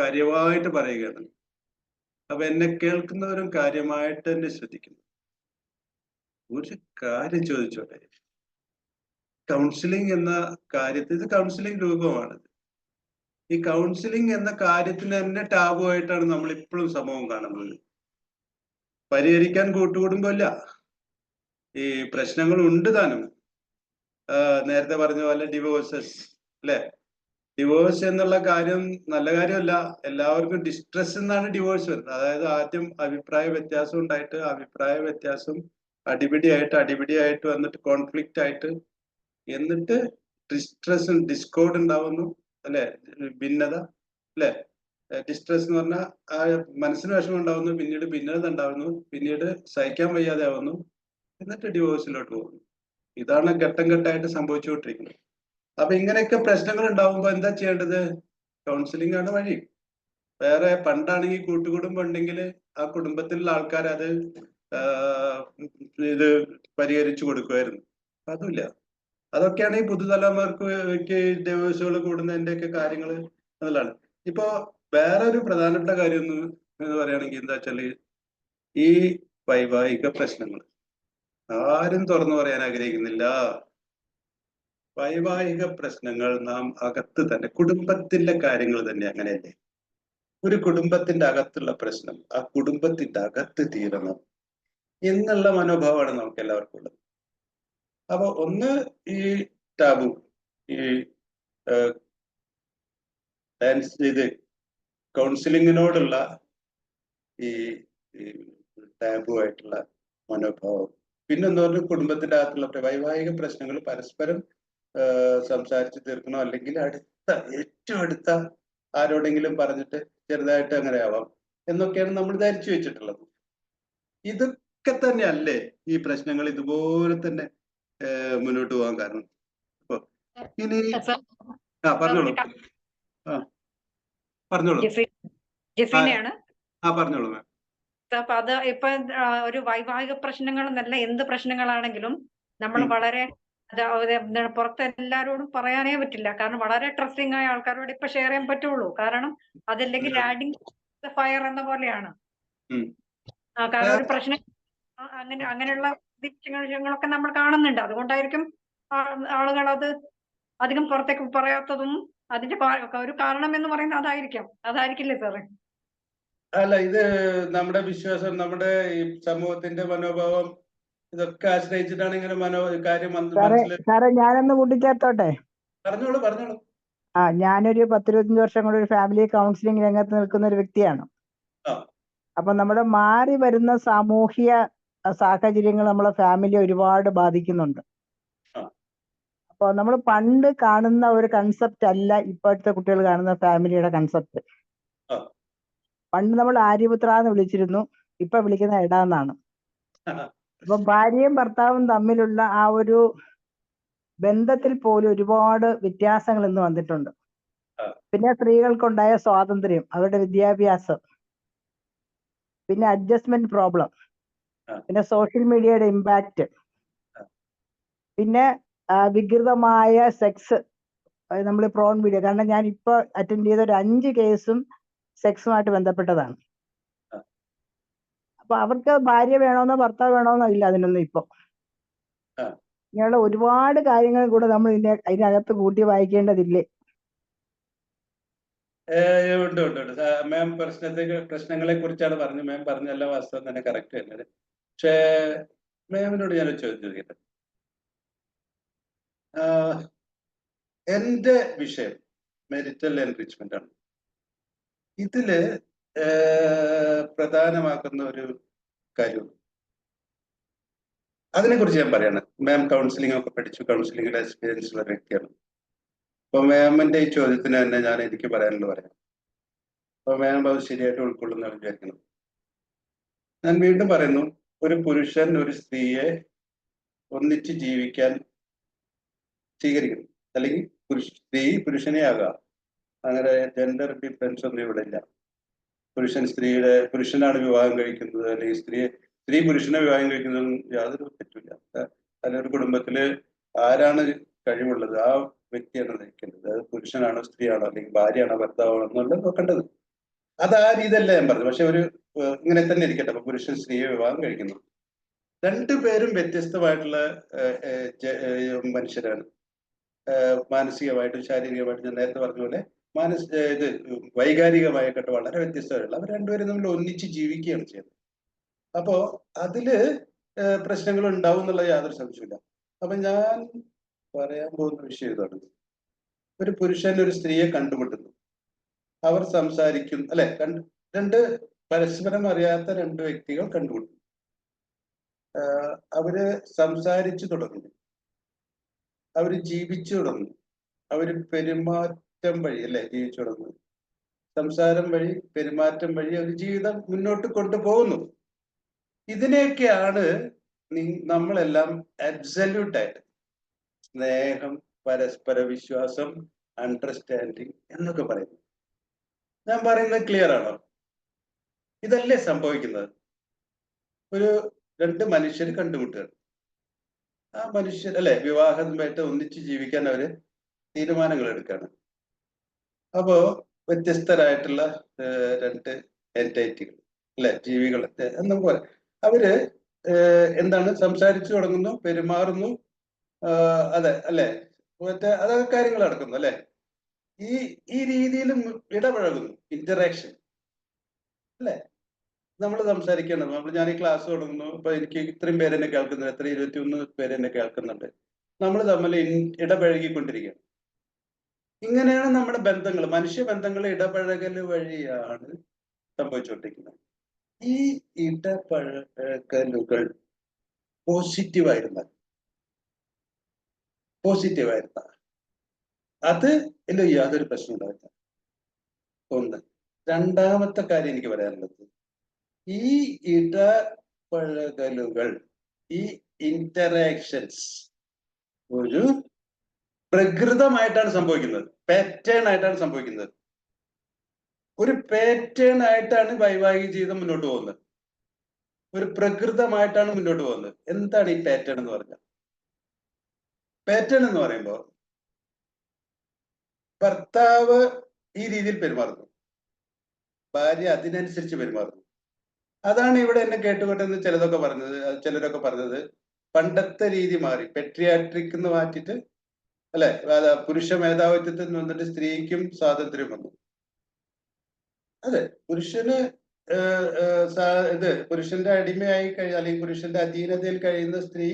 കാര്യമായിട്ട് പറയുകയാണ്. അപ്പൊ എന്നെ കേൾക്കുന്നവരും കാര്യമായിട്ട് തന്നെ ശ്രദ്ധിക്കുന്നു. ഒരു കാര്യം ചോദിച്ചോട്ടെ, കൗൺസിലിംഗ് എന്ന കാര്യത്തിൽ ഇത് കൗൺസിലിംഗ് രൂപമാണ്. ഈ കൗൺസിലിംഗ് എന്ന കാര്യത്തിന് തന്നെ ടാബുമായിട്ടാണ് നമ്മൾ ഇപ്പോഴും സമൂഹം കാണുന്നത്. പരിഹരിക്കാൻ കൂട്ടുകുടുംബമില്ല. ഈ പ്രശ്നങ്ങൾ ഉണ്ട് താനും. നേരത്തെ പറഞ്ഞ പോലെ ഡിവോഴ്സസ് അല്ലെ? ഡിവോഴ്സ് എന്നുള്ള കാര്യം നല്ല കാര്യമല്ല. എല്ലാവർക്കും ഡിസ്ട്രെസ് എന്നാണ് ഡിവോഴ്സ് വരുന്നത്. അതായത് ആദ്യം അഭിപ്രായ വ്യത്യാസം ഉണ്ടായിട്ട് അഭിപ്രായ വ്യത്യാസം അടിപിടിയായിട്ട് വന്നിട്ട് കോൺഫ്ലിക്റ്റ് ആയിട്ട് എന്നിട്ട് ഡിസ്ട്രെസ് ഡിസ്കോർഡ് ഉണ്ടാവുന്നു അല്ലെ? ഭിന്നത അല്ലെ? ഡിസ്ട്രെസ് എന്ന് പറഞ്ഞാൽ ആ മനസ്സിന് വിഷമം ഉണ്ടാവുന്നു, പിന്നീട് ഭിന്നത ഉണ്ടാവുന്നു, പിന്നീട് സഹിക്കാൻ വയ്യാതെ ആവുന്നു, എന്നിട്ട് ഡിവോഴ്സിലോട്ട് പോകുന്നു. ഇതാണ് ഘട്ടം ഘട്ടമായിട്ട് സംഭവിച്ചുകൊണ്ടിരിക്കുന്നത്. അപ്പൊ ഇങ്ങനെയൊക്കെ പ്രശ്നങ്ങൾ ഉണ്ടാവുമ്പോൾ എന്താ ചെയ്യേണ്ടത്? കൗൺസിലിംഗ് ആണ് വഴി. വേറെ പണ്ടാണെങ്കിൽ കൂട്ടുകുടുംബം ഉണ്ടെങ്കിൽ ആ കുടുംബത്തിലുള്ള ആൾക്കാർ അത് ഇത് പരിഹരിച്ചു കൊടുക്കുമായിരുന്നു. അതുമില്ല. അതൊക്കെയാണ് ഈ പുതുതലമുറക്ക് ഡിവോഴ്സുകൾ കൂടുന്നതിന്റെയൊക്കെ കാര്യങ്ങൾ എന്നുള്ളതാണ്. ഇപ്പോ വേറൊരു പ്രധാനപ്പെട്ട കാര്യം എന്ന് പറയുകയാണെങ്കിൽ എന്താ വെച്ചാല് ഈ വൈവാഹിക പ്രശ്നങ്ങൾ ആരും തുറന്നു പറയാൻ ആഗ്രഹിക്കുന്നില്ല. വൈവാഹിക പ്രശ്നങ്ങൾ നാം അകത്ത് തന്നെ, കുടുംബത്തിന്റെ കാര്യങ്ങൾ തന്നെ അങ്ങനെയല്ലേ? ഒരു കുടുംബത്തിന്റെ അകത്തുള്ള പ്രശ്നം ആ കുടുംബത്തിന്റെ അകത്ത് തീരണം എന്നുള്ള മനോഭാവമാണ് നമുക്ക് എല്ലാവർക്കും ഉള്ളത്. അപ്പൊ ഒന്ന് ഈ ടാബു, ഈ ഇത് കൗൺസിലിങ്ങിനോടുള്ള ഈ ടാബു ആയിട്ടുള്ള മനോഭാവം. പിന്നെന്ന് പറഞ്ഞാൽ കുടുംബത്തിന്റെ അകത്തുള്ള വൈവാഹിക പ്രശ്നങ്ങൾ പരസ്പരം സംസാരിച്ച് തീർക്കണോ, അല്ലെങ്കിൽ ഏറ്റവും അടുത്ത ആരോടെങ്കിലും പറഞ്ഞിട്ട് ചെറുതായിട്ട് അങ്ങനെ ആവാം എന്നൊക്കെയാണ് നമ്മൾ ധരിച്ചു വെച്ചിട്ടുള്ളത്. ഇതൊക്കെ തന്നെ അല്ലേ ഈ പ്രശ്നങ്ങൾ ഇതുപോലെ തന്നെ മുന്നോട്ട് പോകാൻ കാരണം? അപ്പൊ ഇനി പറഞ്ഞോളൂ. പറഞ്ഞോളൂ. പറഞ്ഞോളൂ മാം. അപ്പൊ അത് ഇപ്പൊ ഒരു വൈവാഹിക പ്രശ്നങ്ങൾ എന്നല്ല, എന്ത് പ്രശ്നങ്ങളാണെങ്കിലും നമ്മൾ വളരെ പുറത്ത് എല്ലാവരോടും പറയാനേ പറ്റില്ല. കാരണം വളരെ ട്രസ്റ്റിംഗ് ആയ ആൾക്കാരോട് ഇപ്പൊ ഷെയർ ചെയ്യാൻ പറ്റുള്ളൂ. കാരണം അതല്ലെങ്കിൽ ആഡിങ് ഫയർ എന്ന പോലെയാണ്. കാരണം ഒരു പ്രശ്നം അങ്ങനെയുള്ള വിഷയങ്ങളൊക്കെ നമ്മൾ കാണുന്നുണ്ട്. അതുകൊണ്ടായിരിക്കും ആളുകൾ അത് അധികം പുറത്തേക്ക് പറയാത്തതും അതിന്റെ ഒരു കാരണം എന്ന് പറയുന്നത് അതായിരിക്കില്ലേ സാറേ? അല്ല, ഇത് നമ്മുടെ വിശ്വാസം, നമ്മുടെ ഈ സമൂഹത്തിന്റെ മനോഭാവം ഇതൊക്കെ ആശ്രയിച്ചിട്ടാണ് ഇങ്ങനെ കാര്യം മനസ്സിൽ. സാറേ ഞാനൊന്ന് കൂട്ടിച്ചേർത്തോട്ടെ? പറഞ്ഞോളൂ പറഞ്ഞോളൂ. ഞാനൊരു 10-25 വർഷം കൊണ്ട് ഒരു ഫാമിലി കൗൺസിലിംഗ് രംഗത്ത് നിൽക്കുന്ന ഒരു വ്യക്തിയാണ്. അപ്പൊ നമ്മുടെ മാറി വരുന്ന സാമൂഹ്യ സാഹചര്യങ്ങൾ നമ്മളെ ഫാമിലി ഒരുപാട് ബാധിക്കുന്നുണ്ട്. അപ്പൊ നമ്മൾ പണ്ട് കാണുന്ന ഒരു കൺസെപ്റ്റ് അല്ല ഇപ്പോഴത്തെ കുട്ടികൾ കാണുന്ന ഫാമിലിയുടെ കൺസെപ്റ്റ്. പണ്ട് നമ്മൾ ആര്യപുത്ര എന്ന് വിളിച്ചിരുന്നു, ഇപ്പൊ വിളിക്കുന്ന എടാന്നാണ്. അപ്പൊ ഭാര്യയും ഭർത്താവും തമ്മിലുള്ള ആ ഒരു ബന്ധത്തിൽ പോലും ഒരുപാട് വ്യത്യാസങ്ങൾ ഇന്ന് വന്നിട്ടുണ്ട്. പിന്നെ സ്ത്രീകൾക്കുണ്ടായ സ്വാതന്ത്ര്യം, അവരുടെ വിദ്യാഭ്യാസം, പിന്നെ അഡ്ജസ്റ്റ്മെന്റ് പ്രോബ്ലം, പിന്നെ സോഷ്യൽ മീഡിയയുടെ ഇമ്പാക്റ്റ്, പിന്നെ വികൃതമായ സെക്സ്, നമ്മൾ പ്രോൺ വീഡിയോ. കാരണം ഞാൻ ഇപ്പൊ അറ്റൻഡ് ചെയ്ത ഒരു 5 കേസും സെക്സുമായിട്ട് ബന്ധപ്പെട്ടതാണ്. അപ്പൊ അവർക്ക് ഭാര്യ വേണമെന്നോ ഭർത്താവ് വേണമെന്നോ ഇല്ല അതിനൊന്നും ഇപ്പൊ. ഇങ്ങനെയുള്ള ഒരുപാട് കാര്യങ്ങൾ കൂടെ നമ്മൾ അതിനകത്ത് കൂട്ടി വായിക്കേണ്ടതില്ലേ? ഉണ്ട് ഉണ്ട് ഉണ്ട്. മാം പ്രശ്നങ്ങളെ കുറിച്ചാണ് പറഞ്ഞു. മാം പറഞ്ഞല്ല വാസ്തവം തന്നെ കറക്റ്റ് തന്നെ. പക്ഷേ മാമിനോട് ഞാൻ ചോദിക്കട്ടെ, എന്റെ വിഷയം മെരിറ്റൽ എൻറിച്ച്മെന്റ് ആണ്. ഇതില് പ്രധാനമാക്കുന്ന ഒരു കാര്യം, അതിനെക്കുറിച്ച് ഞാൻ പറയാണ്. മാം കൗൺസിലിംഗ് ഒക്കെ പഠിച്ചു, കൗൺസിലിംഗിന്റെ എക്സ്പീരിയൻസ് ഉള്ള വ്യക്തിയാണ്. അപ്പൊ മാമിന്റെ ഈ ചോദ്യത്തിന് തന്നെ ഞാൻ എനിക്ക് പറയാനുള്ളത് പറയാം. അപ്പൊ മാം അത് ശരിയായിട്ട് ഉൾക്കൊള്ളുന്ന വിചാരിക്കണം. ഞാൻ വീണ്ടും പറയുന്നു, ഒരു പുരുഷൻ ഒരു സ്ത്രീയെ ഒന്നിച്ച് ജീവിക്കാൻ സ്വീകരിക്കണം, അല്ലെങ്കിൽ സ്ത്രീ പുരുഷനെ ആകാം. അങ്ങനെ ജെൻഡർ ഡിഫറൻസ് ഒന്നും ഇവിടെ ഇല്ല. പുരുഷനാണ് വിവാഹം കഴിക്കുന്നത്, അല്ലെങ്കിൽ സ്ത്രീ പുരുഷനെ വിവാഹം കഴിക്കുന്നതും യാതൊരു തെറ്റില്ല. അതിലൊരു കുടുംബത്തില് ആരാണ് കഴിവുള്ളത് ആ വ്യക്തിയാണ് നയിക്കേണ്ടത്. അത് പുരുഷനാണോ സ്ത്രീയാണോ അല്ലെങ്കിൽ ഭാര്യയാണോ ഭർത്താവാണോ എന്നുള്ളത് നോക്കേണ്ടത്. അത് ആ രീതിയല്ല ഞാൻ പറഞ്ഞത്. പക്ഷെ ഇങ്ങനെ തന്നെ ഇരിക്കട്ടെ. അപ്പൊ പുരുഷൻ സ്ത്രീയെ വിവാഹം കഴിക്കുന്നു, രണ്ടുപേരും വ്യത്യസ്തമായിട്ടുള്ള മനുഷ്യരാണ്. മാനസികമായിട്ടും ശാരീരികമായിട്ടും ഞാൻ നേരത്തെ പറഞ്ഞ പോലെ വൈകാരികമായിക്കോട്ടെ വളരെ വ്യത്യസ്തമായിട്ടുള്ള അവർ രണ്ടുപേരും തമ്മിൽ ഒന്നിച്ച് ജീവിക്കുകയാണ് ചെയ്യുന്നത്. അപ്പോ അതില് പ്രശ്നങ്ങൾ ഉണ്ടാവും എന്നുള്ള യാതൊരു സംശയമില്ല. അപ്പൊ ഞാൻ പറയാൻ പോകുന്ന വിഷയം ഇതാണ്. ഒരു പുരുഷൻ ഒരു സ്ത്രീയെ കണ്ടുമുട്ടുന്നു, അവർ സംസാരിക്കും, അല്ലെ? പരസ്പരം അറിയാത്ത 2 വ്യക്തികൾ കണ്ടുമുട്ടുന്നു, അവര് സംസാരിച്ചു തുടങ്ങുന്നു, അവര് ജീവിച്ചു തുടങ്ങുന്നു, അവര് പെരുമാറ്റം വഴി, അല്ലെ, ജീവിച്ചു തുടങ്ങുന്നു, സംസാരം വഴി പെരുമാറ്റം വഴി അവർ ജീവിതം മുന്നോട്ട് കൊണ്ടുപോകുന്നു. ഇതിനെയൊക്കെയാണ് നമ്മളെല്ലാം അബ്സല്യൂട്ടായിട്ട് സ്നേഹം, പരസ്പര വിശ്വാസം, അണ്ടർസ്റ്റാൻഡിങ് എന്നൊക്കെ പറയുന്നു. ഞാൻ പറയുന്നത് ക്ലിയർ ആണോ? ഇതല്ലേ സംഭവിക്കുന്നത്? ഒരു 2 മനുഷ്യർ കണ്ടുമുട്ടുകയാണ്. ആ മനുഷ്യർ, അല്ലെ, വിവാഹമായിട്ട് ഒന്നിച്ച് ജീവിക്കാൻ അവര് തീരുമാനങ്ങൾ എടുക്കുകയാണ്. അപ്പോ വ്യത്യസ്തരായിട്ടുള്ള 2 എൻറ്റൈറ്റികൾ, അല്ലെ, ജീവികൾ എന്ന് പോലെ അവര് എന്താണ് സംസാരിച്ചു തുടങ്ങുന്നു, പെരുമാറുന്നു, അതെ അല്ലെ, അതൊക്കെ കാര്യങ്ങൾ നടക്കുന്നു, അല്ലെ. ഈ രീതിയിലും ഇടപഴകുന്നു, ഇന്ററാക്ഷൻ, അല്ലെ. നമ്മൾ സംസാരിക്കണം. ഞാൻ ഈ ക്ലാസ് തുടങ്ങുന്നു, ഇപ്പൊ എനിക്ക് ഇത്രയും പേരെന്നെ കേൾക്കുന്നുണ്ട്, 21 പേരെന്നെ കേൾക്കുന്നുണ്ട്. നമ്മൾ തമ്മിൽ ഇടപഴകിക്കൊണ്ടിരിക്കുകയാണ്. ഇങ്ങനെയാണ് നമ്മുടെ ബന്ധങ്ങൾ, മനുഷ്യബന്ധങ്ങൾ ഇടപഴകൽ വഴിയാണ് സംഭവിച്ചുകൊണ്ടിരിക്കുന്നത്. ഈ ഇടപഴകലുകൾ പോസിറ്റീവായിരുന്നാൽ അത് യാതൊരു പ്രശ്നം ഉണ്ടാവില്ല. ഒന്ന്. രണ്ടാമത്തെ കാര്യം എനിക്ക് പറയാനുള്ളത്, ഈ ഇടപഴകലുകൾ, ഈ ഇന്ററാക്ഷൻസ് ഒരു പ്രകൃതമായിട്ടാണ് സംഭവിക്കുന്നത്, പാറ്റേൺ ആയിട്ടാണ് സംഭവിക്കുന്നത്. ഒരു പാറ്റേൺ ആയിട്ടാണ് വൈവാഹിക ജീവിതം മുന്നോട്ട് പോകുന്നത്, ഒരു പ്രകൃതമായിട്ടാണ് മുന്നോട്ട് പോകുന്നത്. എന്താണ് ഈ പാറ്റേൺ എന്ന് പറഞ്ഞാൽ? പാറ്റേൺ എന്ന് പറയുമ്പോൾ ഭർത്താവ് ഈ രീതിയിൽ പെരുമാറുന്നു, ഭാര്യ അതിനനുസരിച്ച് പെരുമാറുന്നു. അതാണ് ഇവിടെ എന്നെ കേട്ടുകൊണ്ടെന്ന് ചിലരൊക്കെ പറഞ്ഞത് പണ്ടത്തെ രീതി മാറി, പെട്രിയാട്രിക് എന്ന് മാറ്റിയിട്ട് അല്ലെ, പുരുഷ മേധാവിത്വത്തിൽ നിന്ന് വന്നിട്ട് സ്ത്രീക്കും സ്വാതന്ത്ര്യം വന്നു. അതെ, പുരുഷന് പുരുഷന്റെ അടിമയായി അല്ലെങ്കിൽ പുരുഷന്റെ അധീനതയിൽ കഴിയുന്ന സ്ത്രീ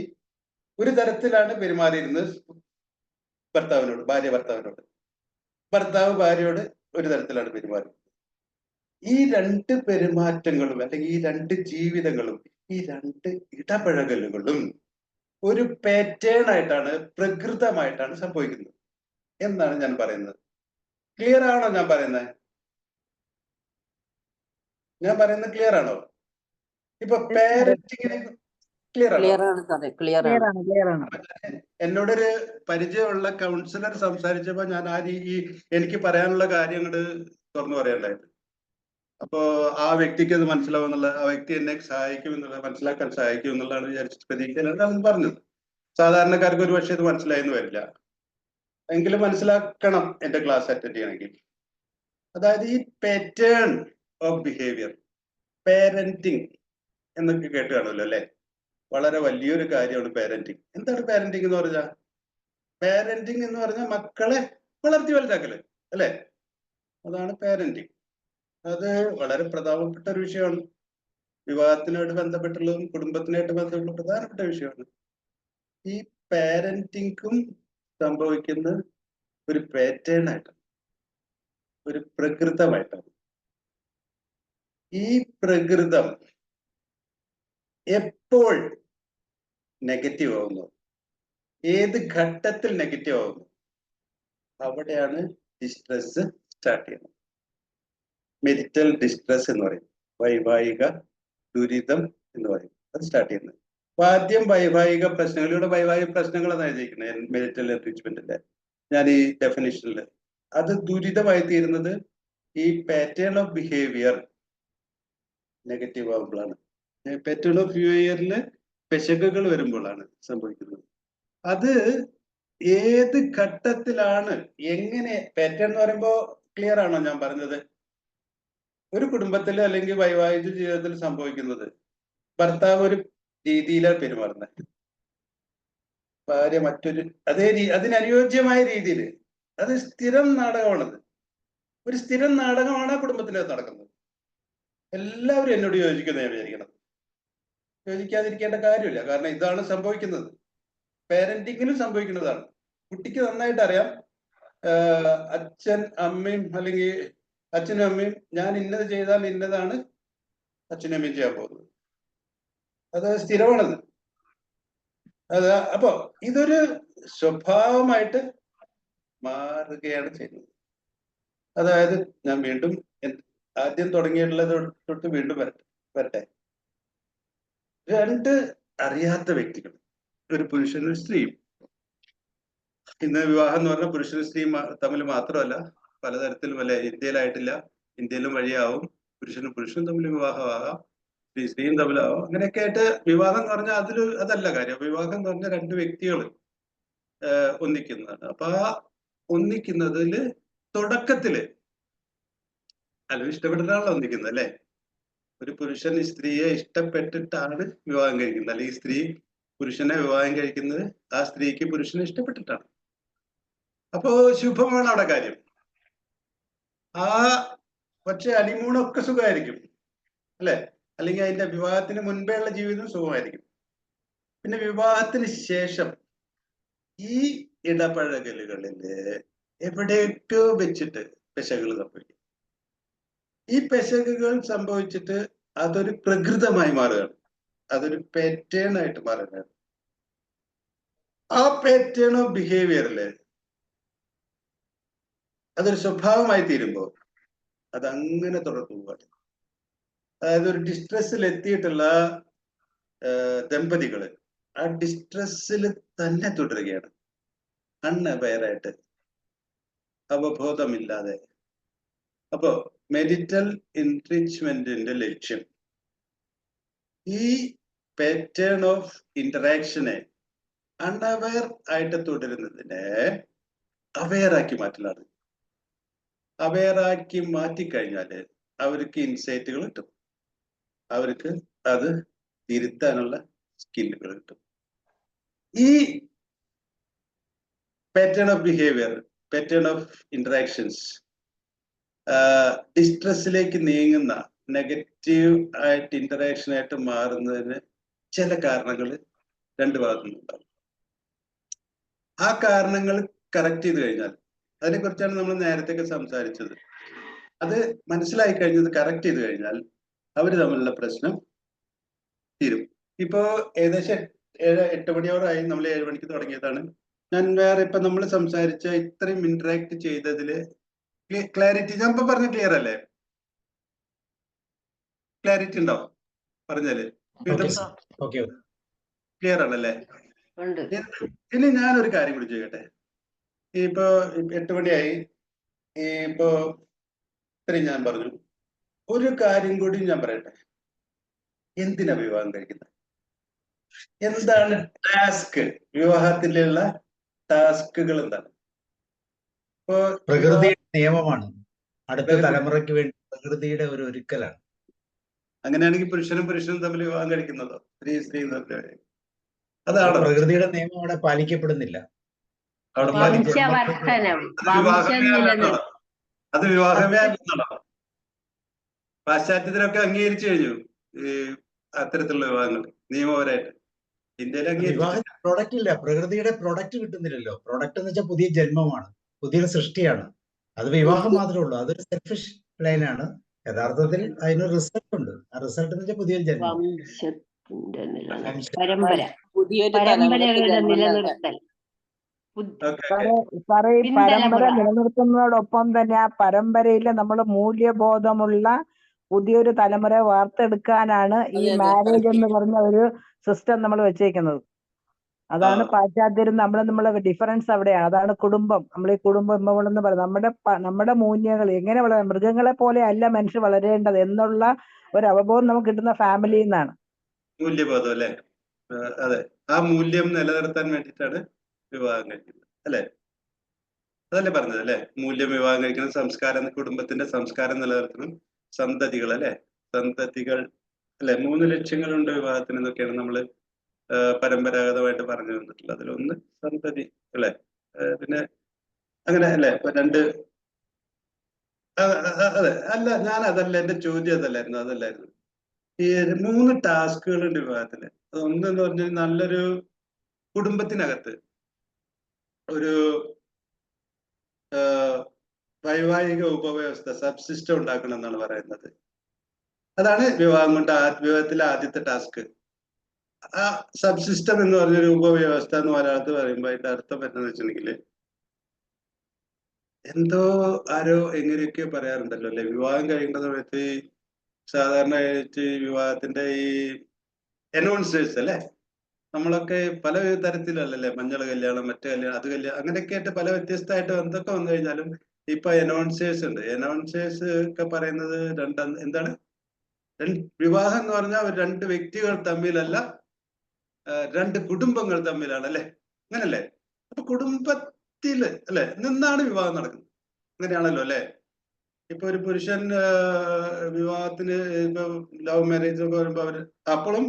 ഒരു തരത്തിലാണ് പെരുമാറിയിരുന്നത് ഭർത്താവിനോട്, ഭർത്താവിനോട്. ഭർത്താവ് ഭാര്യയോട് ഒരു തരത്തിലാണ് പെരുമാറുന്നത്. ഈ രണ്ട് പെരുമാറ്റങ്ങളും അല്ലെങ്കിൽ ഈ രണ്ട് ജീവിതങ്ങളും ഈ രണ്ട് ഇടപഴകലുകളും ഒരു പാറ്റേൺ ആയിട്ടാണ്, പ്രകൃതമായിട്ടാണ് സംഭവിക്കുന്നത് എന്നാണ് ഞാൻ പറയുന്നത്. ക്ലിയർ ആണോ ഞാൻ പറയുന്നത്? ക്ലിയർ ആണോ? ഇപ്പൊ പാരന്റിങ്ങിനെ ക്ലിയർ ആണോ? എന്നോടൊരു പരിചയമുള്ള കൗൺസിലർ സംസാരിച്ചപ്പോ ഞാൻ എനിക്ക് പറയാനുള്ള കാര്യങ്ങൾ തുറന്നു പറയാനുണ്ടായിരുന്നു. അപ്പോ ആ വ്യക്തിക്ക് അത് മനസ്സിലാവും എന്നുള്ള, ആ വ്യക്തി എന്നെ സഹായിക്കും എന്നുള്ള, മനസ്സിലാക്കാൻ സഹായിക്കും എന്നുള്ളതാണ് വിചാരിച്ചിട്ട് പ്രതീക്ഷയിലാണ് അവൻ പറഞ്ഞത്. സാധാരണക്കാർക്ക് ഒരു പക്ഷേ ഇത് മനസ്സിലായെന്ന് വരില്ല, എങ്കിലും മനസ്സിലാക്കണം എന്റെ ക്ലാസ് അറ്റൻഡ് ചെയ്യണമെങ്കിൽ. അതായത് ഈ പാറ്റേൺ ഓഫ് ബിഹേവിയർ, പാരന്റിങ് എന്നൊക്കെ കേട്ട് കാണുമല്ലോ അല്ലെ? വളരെ വലിയൊരു കാര്യമാണ് പാരന്റിങ്. എന്താണ് പാരന്റിങ് എന്ന് പറഞ്ഞാൽ? പാരന്റിങ് എന്ന് പറഞ്ഞാൽ മക്കളെ വളർത്തി വലുതാക്കല് അല്ലെ? അതാണ് പാരന്റിങ്. അത് വളരെ പ്രധാനപ്പെട്ട ഒരു വിഷയമാണ്. വിവാഹത്തിനായിട്ട് ബന്ധപ്പെട്ടുള്ളതും കുടുംബത്തിനായിട്ട് ബന്ധപ്പെട്ട പ്രധാനപ്പെട്ട വിഷയമാണ്. ഈ പാരന്റിങ്ങും സംഭവിക്കുന്ന ഒരു പാറ്റേൺ ആയിട്ടാണ്, ഒരു പ്രകൃതമായിട്ടാണ്. ഈ പ്രകൃതം എപ്പോൾ നെഗറ്റീവ് ആവുന്നു, ഏത് ഘട്ടത്തിൽ നെഗറ്റീവ് ആവുന്നു, അവിടെയാണ് ഡിസ്ട്രെസ് സ്റ്റാർട്ട് ചെയ്യുന്നത്. മെരിറ്റൽ ഡിസ്ട്രെസ് എന്ന് പറയും, വൈവാഹിക ദുരിതം എന്ന് പറയും, അത് സ്റ്റാർട്ട് ചെയ്യുന്നത്. അപ്പൊ ആദ്യം വൈവാഹിക പ്രശ്നങ്ങളിലൂടെ, വൈവാഹിക പ്രശ്നങ്ങൾ എന്നാണ് എഴുതിയിരിക്കുന്നത് മെരിറ്റൽ എൻറിച്ച്മെന്റിന്റെ ഞാൻ ഈ ഡെഫിനിഷനിൽ. അത് ദുരിതമായി തീരുന്നത് ഈ പാറ്റേൺ ഓഫ് ബിഹേവിയർ നെഗറ്റീവ് ആകുമ്പോഴാണ്. പാറ്റേൺ ഓഫ് ബിഹേവിയറിൽ പെശകുകൾ വരുമ്പോഴാണ് സംഭവിക്കുന്നത്. അത് ഏത് ഘട്ടത്തിലാണ്, എങ്ങനെ? പാറ്റേൺ എന്ന് പറയുമ്പോൾ ക്ലിയർ ആണോ ഞാൻ പറഞ്ഞത്? ഒരു കുടുംബത്തിൽ അല്ലെങ്കിൽ വൈവാഹിക ജീവിതത്തിൽ സംഭവിക്കുന്നത്, ഭർത്താവ് ഒരു രീതിയിലാണ് പെരുമാറുന്നത്, ഭാര്യ മറ്റൊരു അതിനനുയോജ്യമായ രീതിയിൽ. അത് സ്ഥിരം നാടകമാണത്. ഒരു സ്ഥിരം നാടകമാണ് ആ കുടുംബത്തിനകത്ത് നടക്കുന്നത്. എല്ലാവരും എന്നോട് യോജിക്കുന്ന വിചാരിക്കണം. യോജിക്കാതിരിക്കേണ്ട കാര്യമില്ല, കാരണം ഇതാണ് സംഭവിക്കുന്നത്. പാരന്റിങ്ങിനും സംഭവിക്കുന്നതാണ്. കുട്ടിക്ക് നന്നായിട്ട് അറിയാം, അച്ഛൻ അമ്മയും അല്ലെങ്കിൽ അച്ഛനും അമ്മയും ഞാൻ ഇന്നത് ചെയ്താൽ ഇന്നതാണ് അച്ഛനും അമ്മയും ചെയ്യാൻ പോകുന്നത്. അത് സ്ഥിരമാണത്. അപ്പോ ഇതൊരു സ്വഭാവമായിട്ട് മാറുകയാണ് ചെയ്യുന്നത്. അതായത് ഞാൻ വീണ്ടും ആദ്യം തുടങ്ങിയിട്ടുള്ളത് തൊട്ട് വീണ്ടും വരട്ടെ. രണ്ട് അറിയാത്ത വ്യക്തികൾ, ഒരു പുരുഷനും ഒരു സ്ത്രീയും. ഇന്ന് വിവാഹം എന്ന് പറഞ്ഞാൽ പുരുഷനും സ്ത്രീയും തമ്മിൽ മാത്രമല്ല, പലതരത്തിലും അല്ലെ. ഇന്ത്യയിലായിട്ടില്ല, ഇന്ത്യയിലും വഴിയാവും. പുരുഷനും തമ്മിൽ വിവാഹമാകാം, സ്ത്രീയും തമ്മിലാവാം. അങ്ങനെയൊക്കെ ആയിട്ട് വിവാഹം എന്ന് പറഞ്ഞാൽ അതല്ല കാര്യം. വിവാഹം എന്ന് പറഞ്ഞാൽ രണ്ട് വ്യക്തികൾ ഒന്നിക്കുന്നതാണ്. അപ്പൊ ആ ഒന്നിക്കുന്നതില് തുടക്കത്തില് ഇഷ്ടപ്പെട്ടിട്ടാണല്ലോ ഒന്നിക്കുന്നത് അല്ലെ? ഒരു പുരുഷൻ സ്ത്രീയെ ഇഷ്ടപ്പെട്ടിട്ടാണ് വിവാഹം കഴിക്കുന്നത്, അല്ലെങ്കിൽ സ്ത്രീ പുരുഷനെ വിവാഹം കഴിക്കുന്നത് ആ സ്ത്രീക്ക് പുരുഷനെ ഇഷ്ടപ്പെട്ടിട്ടാണ്. അപ്പോ ശുഭമാണ് അവിടെ കാര്യം. പക്ഷെ ഹണിമൂണൊക്കെ സുഖമായിരിക്കും അല്ലെ? അല്ലെങ്കിൽ അതിന്റെ വിവാഹത്തിന് മുൻപേ ഉള്ള ജീവിതം സുഖമായിരിക്കും. പിന്നെ വിവാഹത്തിന് ശേഷം ഈ ഇടപഴകലുകളില് എവിടെയൊക്കെ വെച്ചിട്ട് പെശകുകൾ സംഭവിക്കും. ഈ പെശകുകൾ സംഭവിച്ചിട്ട് അതൊരു പ്രകൃതമായി മാറുകയാണ്, അതൊരു പാറ്റേൺ ആയിട്ട് മാറുകയാണ്. ആ പാറ്റേൺ ഓഫ് ബിഹേവിയറില് അതൊരു സ്വഭാവമായി തീരുമ്പോൾ അതങ്ങനെ തുടർന്നു പോവാണ്. അതായത് ഒരു ഡിസ്ട്രെസ്സിൽ എത്തിയിട്ടുള്ള ദമ്പതികള് ആ ഡിസ്ട്രെസ്സിൽ തന്നെ തുടരുകയാണ്, അൺഅവെയറായിട്ട്, അവബോധമില്ലാതെ. അപ്പോ മെരിറ്റൽ എൻറിച്ച്മെന്റിന്റെ ലക്ഷ്യം ഈ പാറ്റേൺ ഓഫ് ഇന്ററാക്ഷനെ അൺഅവെയർ ആയിട്ട് തുടരുന്നതിനെ അവെയറാക്കി മാറ്റലാണ്. അവെയറാക്കി മാറ്റിക്കഴിഞ്ഞാല് അവർക്ക് ഇൻസൈറ്റുകൾ കിട്ടും, അവർക്ക് അത് തിരുത്താനുള്ള സ്കില്ലുകൾ കിട്ടും. ഈ pattern of behaviour, pattern of interactions ഡിസ്ട്രസ്സിലേക്ക് നീങ്ങുന്ന നെഗറ്റീവ് ആയിട്ട് ഇന്ററാക്ഷൻ ആയിട്ട് മാറുന്നതിന് ചില കാരണങ്ങൾ രണ്ട് ഭാഗത്തു നിന്നുണ്ടാവും. ആ കാരണങ്ങൾ കറക്റ്റ് ചെയ്ത് കഴിഞ്ഞാൽ, അതിനെക്കുറിച്ചാണ് നമ്മൾ നേരത്തെ സംസാരിച്ചത്, അത് മനസ്സിലായി കഴിഞ്ഞത് കറക്റ്റ് ചെയ്ത് കഴിഞ്ഞാൽ അവർ തമ്മിലുള്ള പ്രശ്നം തീരും. ഇപ്പോ ഏകദേശം 8 മണിയോറായി, നമ്മൾ 7 മണിക്ക് തുടങ്ങിയതാണ്. ഞാൻ വേറെ ഇപ്പൊ നമ്മൾ സംസാരിച്ച ഇത്രയും ഇന്ററാക്ട് ചെയ്തതില് ക്ലാരിറ്റി ഞാൻ ഇപ്പൊ പറഞ്ഞ ക്ലിയർ അല്ലേ? ക്ലാരിറ്റി ഉണ്ടോ പറഞ്ഞാല്? ക്ലിയർ ആണല്ലേ? ഇനി ഞാനൊരു കാര്യം കൂടി ചെയ്യട്ടെ. ഇപ്പൊ 8 മണിയായി, ഇപ്പോ ഇത്രയും ഞാൻ പറഞ്ഞു. ഒരു കാര്യം കൂടി ഞാൻ പറയട്ടെ. എന്തിനാ വിവാഹം കഴിക്കുന്നത്? എന്താണ് ടാസ്ക്? വിവാഹത്തിലുള്ള ടാസ്കുകൾ എന്താണ്? ഇപ്പോ പ്രകൃതിയുടെ നിയമമാണ്. അടുത്ത തലമുറയ്ക്ക് വേണ്ടി പ്രകൃതിയുടെ ഒരു ഒരുക്കലാണ്. അങ്ങനെയാണെങ്കിൽ പുരുഷനും തമ്മിൽ വിവാഹം കഴിക്കുന്നതോ സ്ത്രീയും തമ്മിൽ? അതാണ് പ്രകൃതിയുടെ നിയമം അവിടെ പാലിക്കപ്പെടുന്നില്ല. അത് വിവാഹമേ അല്ലെന്നാണോ? പാശ്ചാത്യത്തിലൊക്കെ അംഗീകരിച്ചു കഴിഞ്ഞു ഈ അത്തരത്തിലുള്ള വിവാഹങ്ങൾ നിയമപരമായിട്ട്. ഇന്ത്യയിൽ പ്രൊഡക്റ്റ് ഇല്ല, പ്രകൃതിയുടെ പ്രൊഡക്റ്റ് കിട്ടുന്നില്ലല്ലോ. പ്രൊഡക്റ്റ് എന്ന് വെച്ചാൽ പുതിയ ജന്മമാണ്, പുതിയൊരു സൃഷ്ടിയാണ്. അത് വിവാഹം മാത്രമേ ഉള്ളൂ. അതൊരു സെൽഫിഷ് പ്ലാനാണ്. യഥാർത്ഥത്തിൽ അതിനൊരു റിസൾട്ട് ഉണ്ട്. ആ റിസൾട്ട് എന്ന് വെച്ചാൽ പുതിയൊരു ജന്മം, പരമ്പരകളുടെ നിലനിർത്തൽ. സാറേ, ഈ പരമ്പര നിലനിർത്തുന്നതോടൊപ്പം തന്നെ ആ പരമ്പരയില് നമ്മൾ മൂല്യബോധമുള്ള പുതിയൊരു തലമുറ വാർത്തെടുക്കാനാണ് ഈ മാരേജ് എന്ന് പറഞ്ഞ ഒരു സിസ്റ്റം നമ്മൾ വെച്ചേക്കുന്നത്. അതാണ് പാശ്ചാത്യരും നമ്മളെ ഡിഫറൻസ് അവിടെയാണ്. അതാണ് കുടുംബം. നമ്മൾ ഈ കുടുംബം എന്ന് പറയുന്നത് നമ്മുടെ മൂല്യങ്ങൾ എങ്ങനെ വളരാൻ, മൃഗങ്ങളെ പോലെ അല്ല മനുഷ്യർ വളരേണ്ടത് എന്നുള്ള ഒരു അവബോധം നമുക്ക് കിട്ടുന്ന ഫാമിലിയിൽ നിന്നാണ്. മൂല്യബോധം അല്ലെ? അതെ, ആ മൂല്യം നിലനിർത്താൻ വേണ്ടിയിട്ടാണ് വിവാഹം കഴിക്കുന്നത് അല്ലെ? അതല്ലേ പറഞ്ഞത് അല്ലെ? മൂല്യം വിവാഹം കഴിക്കുന്നത്, സംസ്കാരം, കുടുംബത്തിന്റെ സംസ്കാരം നിലനിർത്തണം, സന്തതികൾ അല്ലെ? സന്തതികൾ അല്ലെ? 3 ലക്ഷ്യങ്ങളുണ്ട് വിവാഹത്തിന് എന്നൊക്കെയാണ് നമ്മള് പരമ്പരാഗതമായിട്ട് പറഞ്ഞു തന്നിട്ടുള്ളത്. അതിലൊന്ന് സന്തതി അല്ലെ? പിന്നെ അങ്ങനെ അല്ലെ? ഇപ്പൊ 2 അതെ അല്ല, ഞാൻ അതല്ല എന്റെ ചോദ്യം, അതല്ലായിരുന്നു. ഈ 3 ടാസ്കുകളുണ്ട് വിവാഹത്തിന്. ഒന്നെന്ന് പറഞ്ഞാൽ നല്ലൊരു കുടുംബത്തിനകത്ത് ഒരു വൈവാഹിക ഉപവ്യവസ്ഥ, സബ്സിസ്റ്റം ഉണ്ടാക്കണം എന്നാണ് പറയുന്നത്. അതാണ് വിവാഹത്തിലെ ആദ്യത്തെ ടാസ്ക്. ആ സബ്സിസ്റ്റം എന്ന് പറഞ്ഞൊരു ഉപവ്യവസ്ഥ എന്ന് ഒരാൾക്ക് പറയുമ്പോൾ അതിന്റെ അർത്ഥം എന്താണെന്ന് വെച്ചിട്ടുണ്ടെങ്കിൽ, എന്തോ ആരോ എങ്ങനെയൊക്കെയോ പറയാറുണ്ടല്ലോ അല്ലെ? വിവാഹം കഴിയേണ്ട സമയത്ത് സാധാരണയായിട്ട് വിവാഹത്തിന്റെ ഈ അനൗൺസേഴ്സ് അല്ലെ, നമ്മളൊക്കെ പല തരത്തിലല്ലേ, മഞ്ഞൾ കല്യാണം, മറ്റു കല്യാണം, അത് കല്യാണം, അങ്ങനെയൊക്കെ ആയിട്ട് പല വ്യത്യസ്തമായിട്ട് എന്തൊക്കെ വന്നു കഴിഞ്ഞാലും ഇപ്പൊ അനൗൺസേഴ്സ് ഉണ്ട്. അനൗൺസേഴ്സ് ഒക്കെ പറയുന്നത് എന്താണ്? വിവാഹം എന്ന് പറഞ്ഞാൽ 2 വ്യക്തികൾ തമ്മിലല്ല, 2 കുടുംബങ്ങൾ തമ്മിലാണ് അല്ലെ? അങ്ങനല്ലേ? അപ്പൊ കുടുംബത്തില് അല്ലെ നിന്നാണ് വിവാഹം നടക്കുന്നത്. അങ്ങനെയാണല്ലോ അല്ലെ? ഇപ്പൊ ഒരു പുരുഷൻ വിവാഹത്തിന് ഇപ്പൊ ലവ് മാരേജ് ഒക്കെ വരുമ്പോ അവര് അപ്പോഴും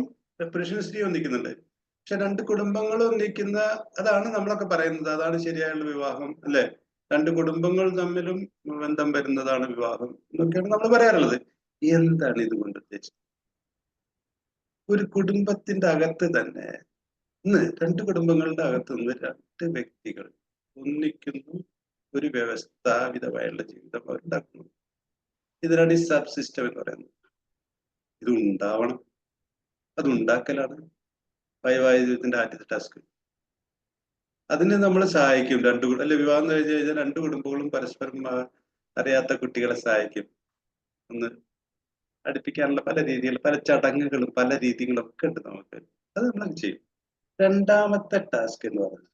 പുരുഷനും സ്ത്രീ ഒന്നിക്കുന്നുണ്ട്. പക്ഷെ 2 കുടുംബങ്ങളും ഒന്നിക്കുന്ന, അതാണ് നമ്മളൊക്കെ പറയുന്നത്, അതാണ് ശരിയായുള്ള വിവാഹം അല്ലെ? 2 കുടുംബങ്ങൾ തമ്മിലും ബന്ധം വരുന്നതാണ് വിവാഹം എന്നൊക്കെയാണ് നമ്മൾ പറയാറുള്ളത്. എന്താണ് ഇതുകൊണ്ട് ഉദ്ദേശിച്ചത്? ഒരു കുടുംബത്തിന്റെ അകത്ത് തന്നെ 2 കുടുംബങ്ങളുടെ അകത്ത് നിന്ന് 2 വ്യക്തികൾ ഒന്നിക്കുന്നു, ഒരു വ്യവസ്ഥാപിതമായുള്ള ജീവിതം അവരുണ്ടാക്കുന്നു. ഇതിനാണ് ഈ സബ് സിസ്റ്റം എന്ന് പറയുന്നത്. ഇത് ഉണ്ടാവണം, അത് ഉണ്ടാക്കലാണ് വൈവാഹിക ജീവിതത്തിന്റെ ആദ്യത്തെ ടാസ്ക്. അതിന് നമ്മൾ സഹായിക്കും. വിവാഹം കഴിഞ്ഞ് കഴിഞ്ഞാൽ 2 കുടുംബങ്ങളും പരസ്പരം അറിയാത്ത കുട്ടികളെ സഹായിക്കും. ഒന്ന് അടുപ്പിക്കാനുള്ള പല രീതികൾ, പല ചടങ്ങുകളും പല രീതികളും ഒക്കെ ഉണ്ട് നമുക്ക്. അത് നമ്മൾ ചെയ്യും. 2ാമത്തെ ടാസ്ക് എന്ന് പറയുന്നത്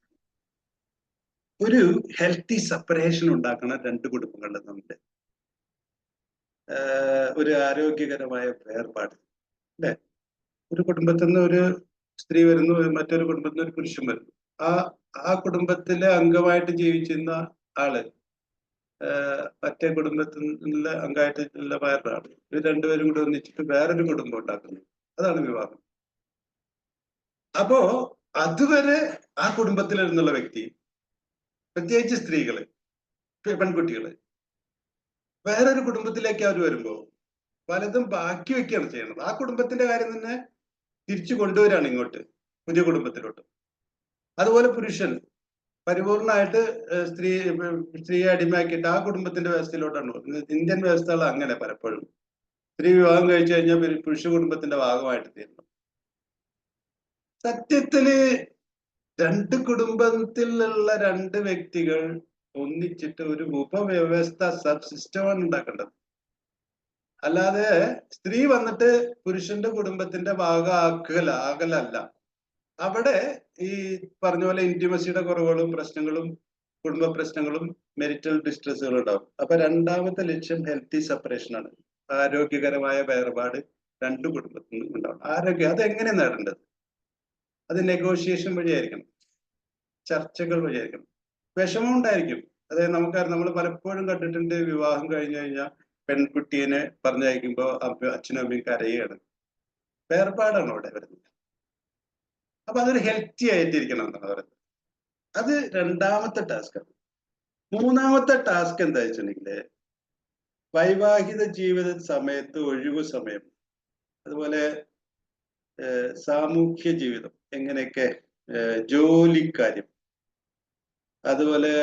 ഒരു ഹെൽത്തി സെപ്പറേഷൻ ഉണ്ടാക്കണം 2 കുടുംബങ്ങളുടെ തമ്മിൽ. ഒരു ആരോഗ്യകരമായ വേർപാട് അല്ലെ? ഒരു കുടുംബത്തിൽ നിന്ന് ഒരു സ്ത്രീ വരുന്നു, മറ്റൊരു കുടുംബത്തിൽ നിന്ന് ഒരു പുരുഷൻ വരുന്നു. ആ കുടുംബത്തിലെ അംഗമായിട്ട് ജീവിച്ചിരുന്ന ആള് മറ്റേ കുടുംബത്തിലുള്ള അംഗമായിട്ടുള്ള വേറൊരാള്, ഇവർ 2 പേരും കൂടെ ഒന്നിച്ചിട്ട് വേറൊരു കുടുംബം ഉണ്ടാക്കുന്നു. അതാണ് വിവാഹം. അപ്പോ അതുവരെ ആ കുടുംബത്തിൽ നിന്നുള്ള വ്യക്തി, പ്രത്യേകിച്ച് സ്ത്രീകള്, പെൺകുട്ടികള്, വേറൊരു കുടുംബത്തിലേക്ക് അവർ വരുമ്പോൾ പലതും ബാക്കി വെക്കുകയാണ് ചെയ്യുന്നത്. ആ കുടുംബത്തിന്റെ കാര്യം തന്നെ തിരിച്ചു കൊണ്ടുവരികയാണ് ഇങ്ങോട്ട്, പുതിയ കുടുംബത്തിലോട്ട്. അതുപോലെ പുരുഷൻ പരിപൂർണമായിട്ട് സ്ത്രീയെ അടിമയാക്കിയിട്ട് ആ കുടുംബത്തിന്റെ വ്യവസ്ഥയിലോട്ടാണ്. ഇന്ത്യൻ വ്യവസ്ഥകൾ അങ്ങനെ പലപ്പോഴും സ്ത്രീ വിവാഹം കഴിച്ചു കഴിഞ്ഞാൽ പുരുഷ കുടുംബത്തിന്റെ ഭാഗമായിട്ട് തീരുന്നു. സത്യത്തില് രണ്ട് കുടുംബത്തിലുള്ള രണ്ട് വ്യക്തികൾ ഒന്നിച്ചിട്ട് ഒരു ഉപവ്യവസ്ഥ, സബ് സിസ്റ്റമാണ് ഉണ്ടാക്കേണ്ടത്. അല്ലാതെ സ്ത്രീ വന്നിട്ട് പുരുഷന്റെ കുടുംബത്തിന്റെ ആകലല്ല. അവിടെ ഈ പറഞ്ഞ പോലെ ഇന്റിമസിയുടെ കുറവുകളും പ്രശ്നങ്ങളും കുടുംബ പ്രശ്നങ്ങളും മെരിറ്റൽ ഡിസ്ട്രസ്സുകളും ഉണ്ടാവും. അപ്പൊ രണ്ടാമത്തെ ലക്ഷ്യം ഹെൽത്തി സെപ്പറേഷൻ ആണ്. ആരോഗ്യകരമായ വേർപാട് രണ്ട് കുടുംബത്തിൽ നിന്നും ഉണ്ടാവും. അതെങ്ങനെ നേടേണ്ടത്? അത് നെഗോഷിയേഷൻ വഴിയായിരിക്കണം, ചർച്ചകൾ വഴിയായിരിക്കണം. വിഷമം ഉണ്ടായിരിക്കും. അതായത് നമ്മൾ പലപ്പോഴും കണ്ടിട്ടുണ്ട്, വിവാഹം കഴിഞ്ഞു കഴിഞ്ഞാൽ പെൺകുട്ടീനെ പറഞ്ഞയക്കുമ്പോ അച്ഛനും അമ്മയും കരയുകയാണ്. വേർപാടാണ് അവിടെ വരുന്നത്. അപ്പൊ അതൊരു ഹെൽത്തി ആയിട്ടിരിക്കണം എന്നാണ് പറയുന്നത്. അത് രണ്ടാമത്തെ ടാസ്ക്കാണ്. മൂന്നാമത്തെ ടാസ്ക് എന്താ വെച്ചിട്ടുണ്ടെങ്കില് വൈവാഹിക ജീവിത സമയത്ത് ഒഴിവു സമയം, അതുപോലെ സാമൂഹ്യ ജീവിതം, എങ്ങനെയൊക്കെ ജോലിക്കാര്യം, അതുപോലെ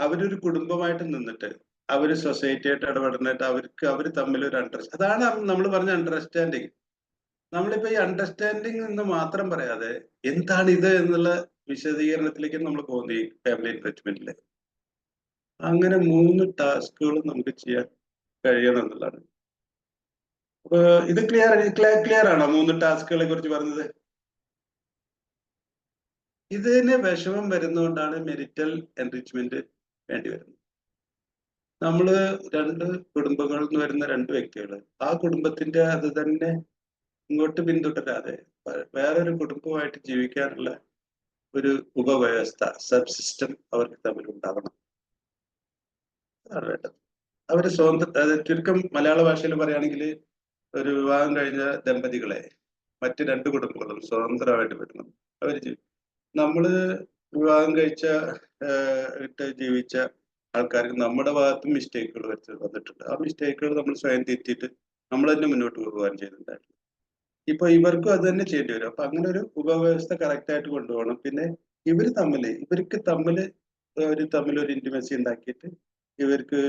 അവരൊരു കുടുംബമായിട്ട് നിന്നിട്ട് അവര് സൊസൈറ്റിയായിട്ട് ഇടപെടുന്നിട്ട് അവർ തമ്മിൽ ഒരു അതാണ് നമ്മൾ പറഞ്ഞ അണ്ടർസ്റ്റാൻഡിങ്. നമ്മളിപ്പോ ഈ അണ്ടർസ്റ്റാൻഡിങ് എന്ന് മാത്രം പറയാതെ എന്താണ് ഇത് എന്നുള്ള വിശദീകരണത്തിലേക്ക് നമ്മൾ പോകുന്നത് ഈ ഫാമിലി എൻറിച്ച്മെന്റില്. അങ്ങനെ 3 ടാസ്കുകളും നമുക്ക് ചെയ്യാൻ കഴിയണം എന്നുള്ളതാണ്. അപ്പൊ ഇത് ക്ലിയർ ആണോ 3 ടാസ്കുകളെ കുറിച്ച് പറഞ്ഞത്? ഇതിന് വിഷമം വരുന്നതുകൊണ്ടാണ് മെരിറ്റൽ എൻറിച്ച്മെന്റ് വേണ്ടി വരുന്നത്. നമ്മള് 2 കുടുംബങ്ങളിൽ നിന്ന് വരുന്ന 2 വ്യക്തികൾ ആ കുടുംബത്തിന്റെ അത് തന്നെ ഇങ്ങോട്ട് പിന്തുടരാതെ വേറൊരു കുടുംബമായിട്ട് ജീവിക്കാനുള്ള ഒരു ഉപവ്യവസ്ഥ, സബ് സിസ്റ്റം അവർക്ക് തമ്മിൽ ഉണ്ടാവണം. അതാണ് വേണ്ടത്. അവര് ചുരുക്കം മലയാള ഭാഷയിൽ പറയുകയാണെങ്കിൽ ഒരു വിവാഹം കഴിഞ്ഞ ദമ്പതികളെ മറ്റ് 2 കുടുംബങ്ങളും സ്വതന്ത്രമായിട്ട് വരുന്നു. നമ്മള് വിവാഹം ജീവിച്ച ആൾക്കാർക്ക് നമ്മുടെ ഭാഗത്തും മിസ്റ്റേക്കുകൾ വന്നിട്ടുണ്ട്. ആ മിസ്റ്റേക്കുകൾ നമ്മൾ സ്വയം തിരുത്തിയിട്ട് നമ്മൾ തന്നെ മുന്നോട്ട് പോകാൻ ചെയ്തിട്ടുണ്ടായിരുന്നു. ഇപ്പൊ ഇവർക്കും അത് തന്നെ ചെയ്യേണ്ടി വരും. അപ്പൊ അങ്ങനെ ഒരു ഉപവ്യവസ്ഥ കറക്റ്റ് ആയിട്ട് കൊണ്ടുപോകണം. പിന്നെ ഇവർക്ക് തമ്മിൽ ഒരു ഇന്റിമസി ഉണ്ടാക്കിയിട്ട് ഇവർക്ക്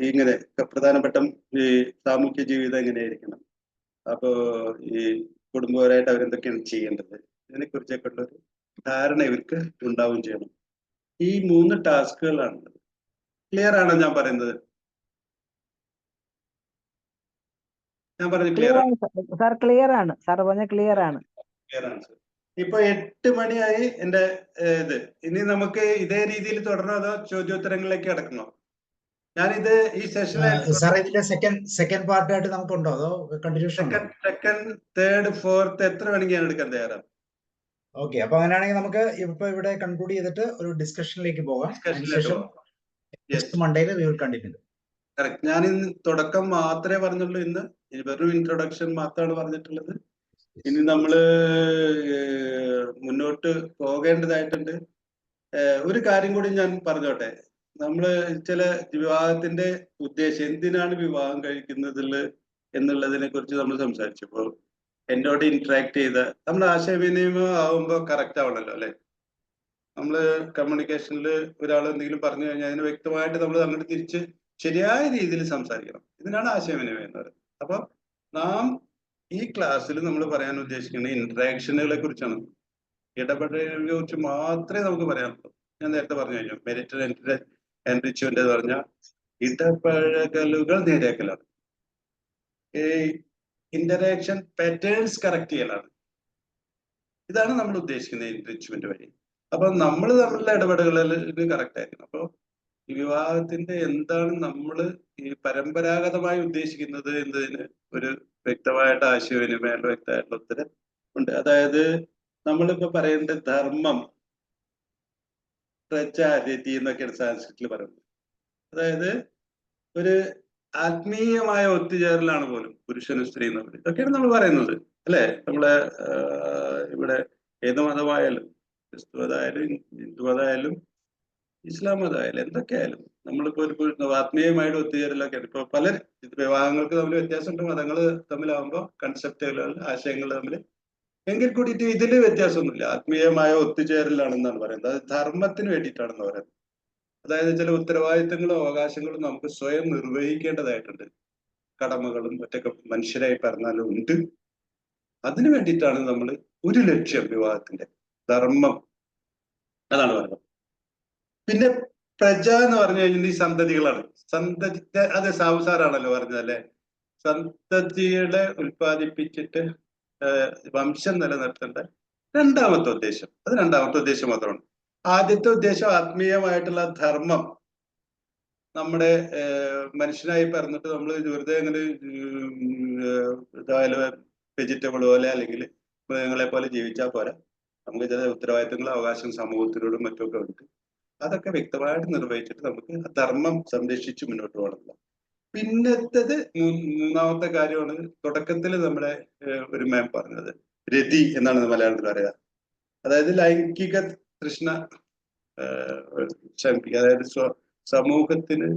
ഇങ്ങനെ പ്രധാനപ്പെട്ട ഈ സാമൂഹ്യ ജീവിതം എങ്ങനെയായിരിക്കണം, അപ്പോ ഈ കുടുംബപരമായിട്ട് അവരെന്തൊക്കെയാണ് ചെയ്യേണ്ടത്, ഇതിനെ കുറിച്ചൊക്കെ ഉള്ളൊരു ധാരണ ഇവർക്ക് ഉണ്ടാവുകയും ചെയ്യണം. ഈ 3 ടാസ്കുകളാണ്. ക്ലിയർ ആണോ ഞാൻ പറയുന്നത്? ഞാൻ പറഞ്ഞത് ക്ലിയർ ആണ് സാർ? ക്ലിയർ ആണ് സാർ പറഞ്ഞ ക്ലിയർ ആണ്. ക്ലിയർ ആണ് സാർ. ഇപ്പൊ 8 മണിയായി എന്റെ ഇത്. ഇനി നമുക്ക് ഇതേ രീതിയിൽ തുടരണോ അതോ ചോദ്യോത്തരങ്ങളിലേക്ക് കിടക്കണോ? ഞാനിത് ഈ സെഷനിൽ സാർ ഇതിന്റെ സെക്കൻഡ് പാർട്ടായിട്ട് നമുക്കുണ്ടോ അതോ കണ്ടിന്യൂഷൻ? സെക്കൻഡ്, തേർഡ്, ഫോർത്ത് എത്ര വേണമെങ്കിൽ ഞാൻ എടുക്കാൻ തയ്യാറാണ്. ഓക്കെ, അപ്പൊ അങ്ങനെയാണെങ്കിൽ നമുക്ക് ഇപ്പൊ ഇവിടെ കൺക്ലൂഡ് ചെയ്തിട്ട് ഒരു ഡിസ്കഷനിലേക്ക് പോകാം. അതിനുശേഷം നെക്സ്റ്റ് മൺഡേയിൽ വി വിൽ കണ്ടിന്യൂ. കറക്റ്റ്. ഞാൻ ഇന്ന് തുടക്കം മാത്രമേ പറഞ്ഞുള്ളൂ. ഇന്ന് വെറും ഇൻട്രൊഡക്ഷൻ മാത്രമാണ് പറഞ്ഞിട്ടുള്ളത്. ഇനി നമ്മള് മുന്നോട്ട് പോകേണ്ടതായിട്ടുണ്ട്. ഒരു കാര്യം കൂടി ഞാൻ പറഞ്ഞോട്ടെ. നമ്മള് ചില വിവാഹത്തിന്റെ ഉദ്ദേശം, എന്തിനാണ് വിവാഹം കഴിക്കുന്നത് എന്നുള്ളതിനെ കുറിച്ച് നമ്മൾ സംസാരിച്ചപ്പോൾ എന്നോട് ഇന്ററാക്ട് ചെയ്ത നമ്മുടെ ആശയവിനിമയം ആവുമ്പോൾ കറക്റ്റ് ആവണല്ലോ അല്ലെ? നമ്മള് കമ്മ്യൂണിക്കേഷനിൽ ഒരാൾ എന്തെങ്കിലും പറഞ്ഞു കഴിഞ്ഞാൽ അതിന് വ്യക്തമായിട്ട് നമ്മൾ അങ്ങോട്ട് തിരിച്ച് ശരിയായ രീതിയിൽ സംസാരിക്കണം. ഇതിനാണ് ആശയവിനിമയം എന്ന് പറയുന്നത്. അപ്പൊ നാം ഈ ക്ലാസ്സിൽ നമ്മൾ പറയാൻ ഉദ്ദേശിക്കുന്ന ഇന്ററാക്ഷനുകളെ കുറിച്ചാണ്. ഇടപെടലുകളെ കുറിച്ച് മാത്രമേ നമുക്ക് പറയാനുള്ളൂ. ഞാൻ നേരത്തെ പറഞ്ഞു കഴിഞ്ഞു, മെരിറ്റൽ എൻറിച്ച്മെന്റ് എന്ന് പറഞ്ഞാൽ ഇടപഴകലുകൾ നേരെയാക്കലാണ്. ഈ ഇന്ററാക്ഷൻ പാറ്റേൺസ് കറക്റ്റ് ചെയ്യലാണ്. ഇതാണ് നമ്മൾ ഉദ്ദേശിക്കുന്ന എൻറിച്ച്മെന്റ് വഴി. അപ്പൊ നമ്മൾ തമ്മിലുള്ള ഇടപെടലുകൾ കറക്റ്റ് ആയിരിക്കണം. അപ്പൊ ഈ വിവാഹത്തിന്റെ എന്താണ് നമ്മൾ ഈ പരമ്പരാഗതമായി ഉദ്ദേശിക്കുന്നത് എന്നതിന് ഒരു വ്യക്തമായിട്ട് ആശയവിനിമയം, വ്യക്തമായിട്ടുള്ള ഉത്തരം ഉണ്ട്. അതായത് നമ്മളിപ്പോ പറയേണ്ട ധർമ്മം, പ്രചാരതി എന്നൊക്കെയാണ് സാൻസ്ക്രിറ്റിൽ പറയുന്നത്. അതായത് ഒരു ആത്മീയമായ ഒത്തുചേരലാണ് പോലും പുരുഷനും സ്ത്രീയും തമ്മിൽ. ഇതൊക്കെയാണ് നമ്മൾ പറയുന്നത് അല്ലെ? ഇവിടെ ഏത് മതമായാലും ക്രിസ്തു മതമായാലും ഹിന്ദു മതമായാലും ഇസ്ലാം മതമായാലും എന്തൊക്കെയായാലും നമ്മളിപ്പോ ഒരു ആത്മീയമായിട്ട് ഒത്തുചേരലൊക്കെ ഇപ്പൊ പല വിവാഹങ്ങൾക്ക് തമ്മിൽ വ്യത്യാസമുണ്ട്, മതങ്ങൾ തമ്മിലാവുമ്പോൾ കൺസെപ്റ്റുകൾ ആശയങ്ങൾ തമ്മിൽ, എങ്കിൽ കൂടിയിട്ട് ഇതില് വ്യത്യാസമൊന്നുമില്ല. ആത്മീയമായ ഒത്തുചേരലാണെന്നാണ് പറയുന്നത്. അത് ധർമ്മത്തിന് വേണ്ടിയിട്ടാണെന്ന് പറയുന്നത്. അതായത് ചില ഉത്തരവാദിത്തങ്ങളും അവകാശങ്ങളും നമുക്ക് സ്വയം നിർവഹിക്കേണ്ടതായിട്ടുണ്ട്. കടമകളും മറ്റൊക്കെ മനുഷ്യരായി പറഞ്ഞാലും ഉണ്ട്. അതിനു വേണ്ടിയിട്ടാണ് നമ്മൾ ഒരു ലക്ഷ്യം വിവാഹത്തിന്റെ ധർമ്മം, അതാണ് പറയുന്നത്. പിന്നെ പ്രജ എന്ന് പറഞ്ഞു കഴിഞ്ഞാൽ ഈ സന്തതികളാണ്. സന്തതി അത് സാവുസാറാണല്ലോ പറഞ്ഞത് അല്ലെ. സന്തതികളെ ഉൽപ്പാദിപ്പിച്ചിട്ട് വംശം നിലനിർത്തേണ്ട രണ്ടാമത്തെ ഉദ്ദേശം, അത് രണ്ടാമത്തെ ഉദ്ദേശം മാത്രമാണ്. ആദ്യത്തെ ഉദ്ദേശം ആത്മീയമായിട്ടുള്ള ധർമ്മം. നമ്മുടെ മനുഷ്യനായി പറഞ്ഞിട്ട് നമ്മൾ വെറുതെ അങ്ങനെ ഇതായാലും വെജിറ്റബിൾ പോലെ അല്ലെങ്കിൽ മൃഗങ്ങളെ പോലെ ജീവിച്ചാൽ പോരാ. നമുക്ക് ചില ഉത്തരവാദിത്തങ്ങളും അവകാശം സമൂഹത്തിനോടും മറ്റൊക്കെ ഉണ്ട്. അതൊക്കെ വ്യക്തമായിട്ട് നിർവഹിച്ചിട്ട് നമുക്ക് ധർമ്മം സംരക്ഷിച്ച് മുന്നോട്ട് പോകണം. പിന്നത്തത് മൂന്നാമത്തെ കാര്യമാണ് തുടക്കത്തിൽ നമ്മുടെ ഒരു മാം പറഞ്ഞത്, രതി എന്നാണ് മലയാളത്തിൽ പറയുക. അതായത് ലൈംഗിക തൃഷ്ണ ശമിപ്പിക്കുക. അതായത് സമൂഹത്തിന്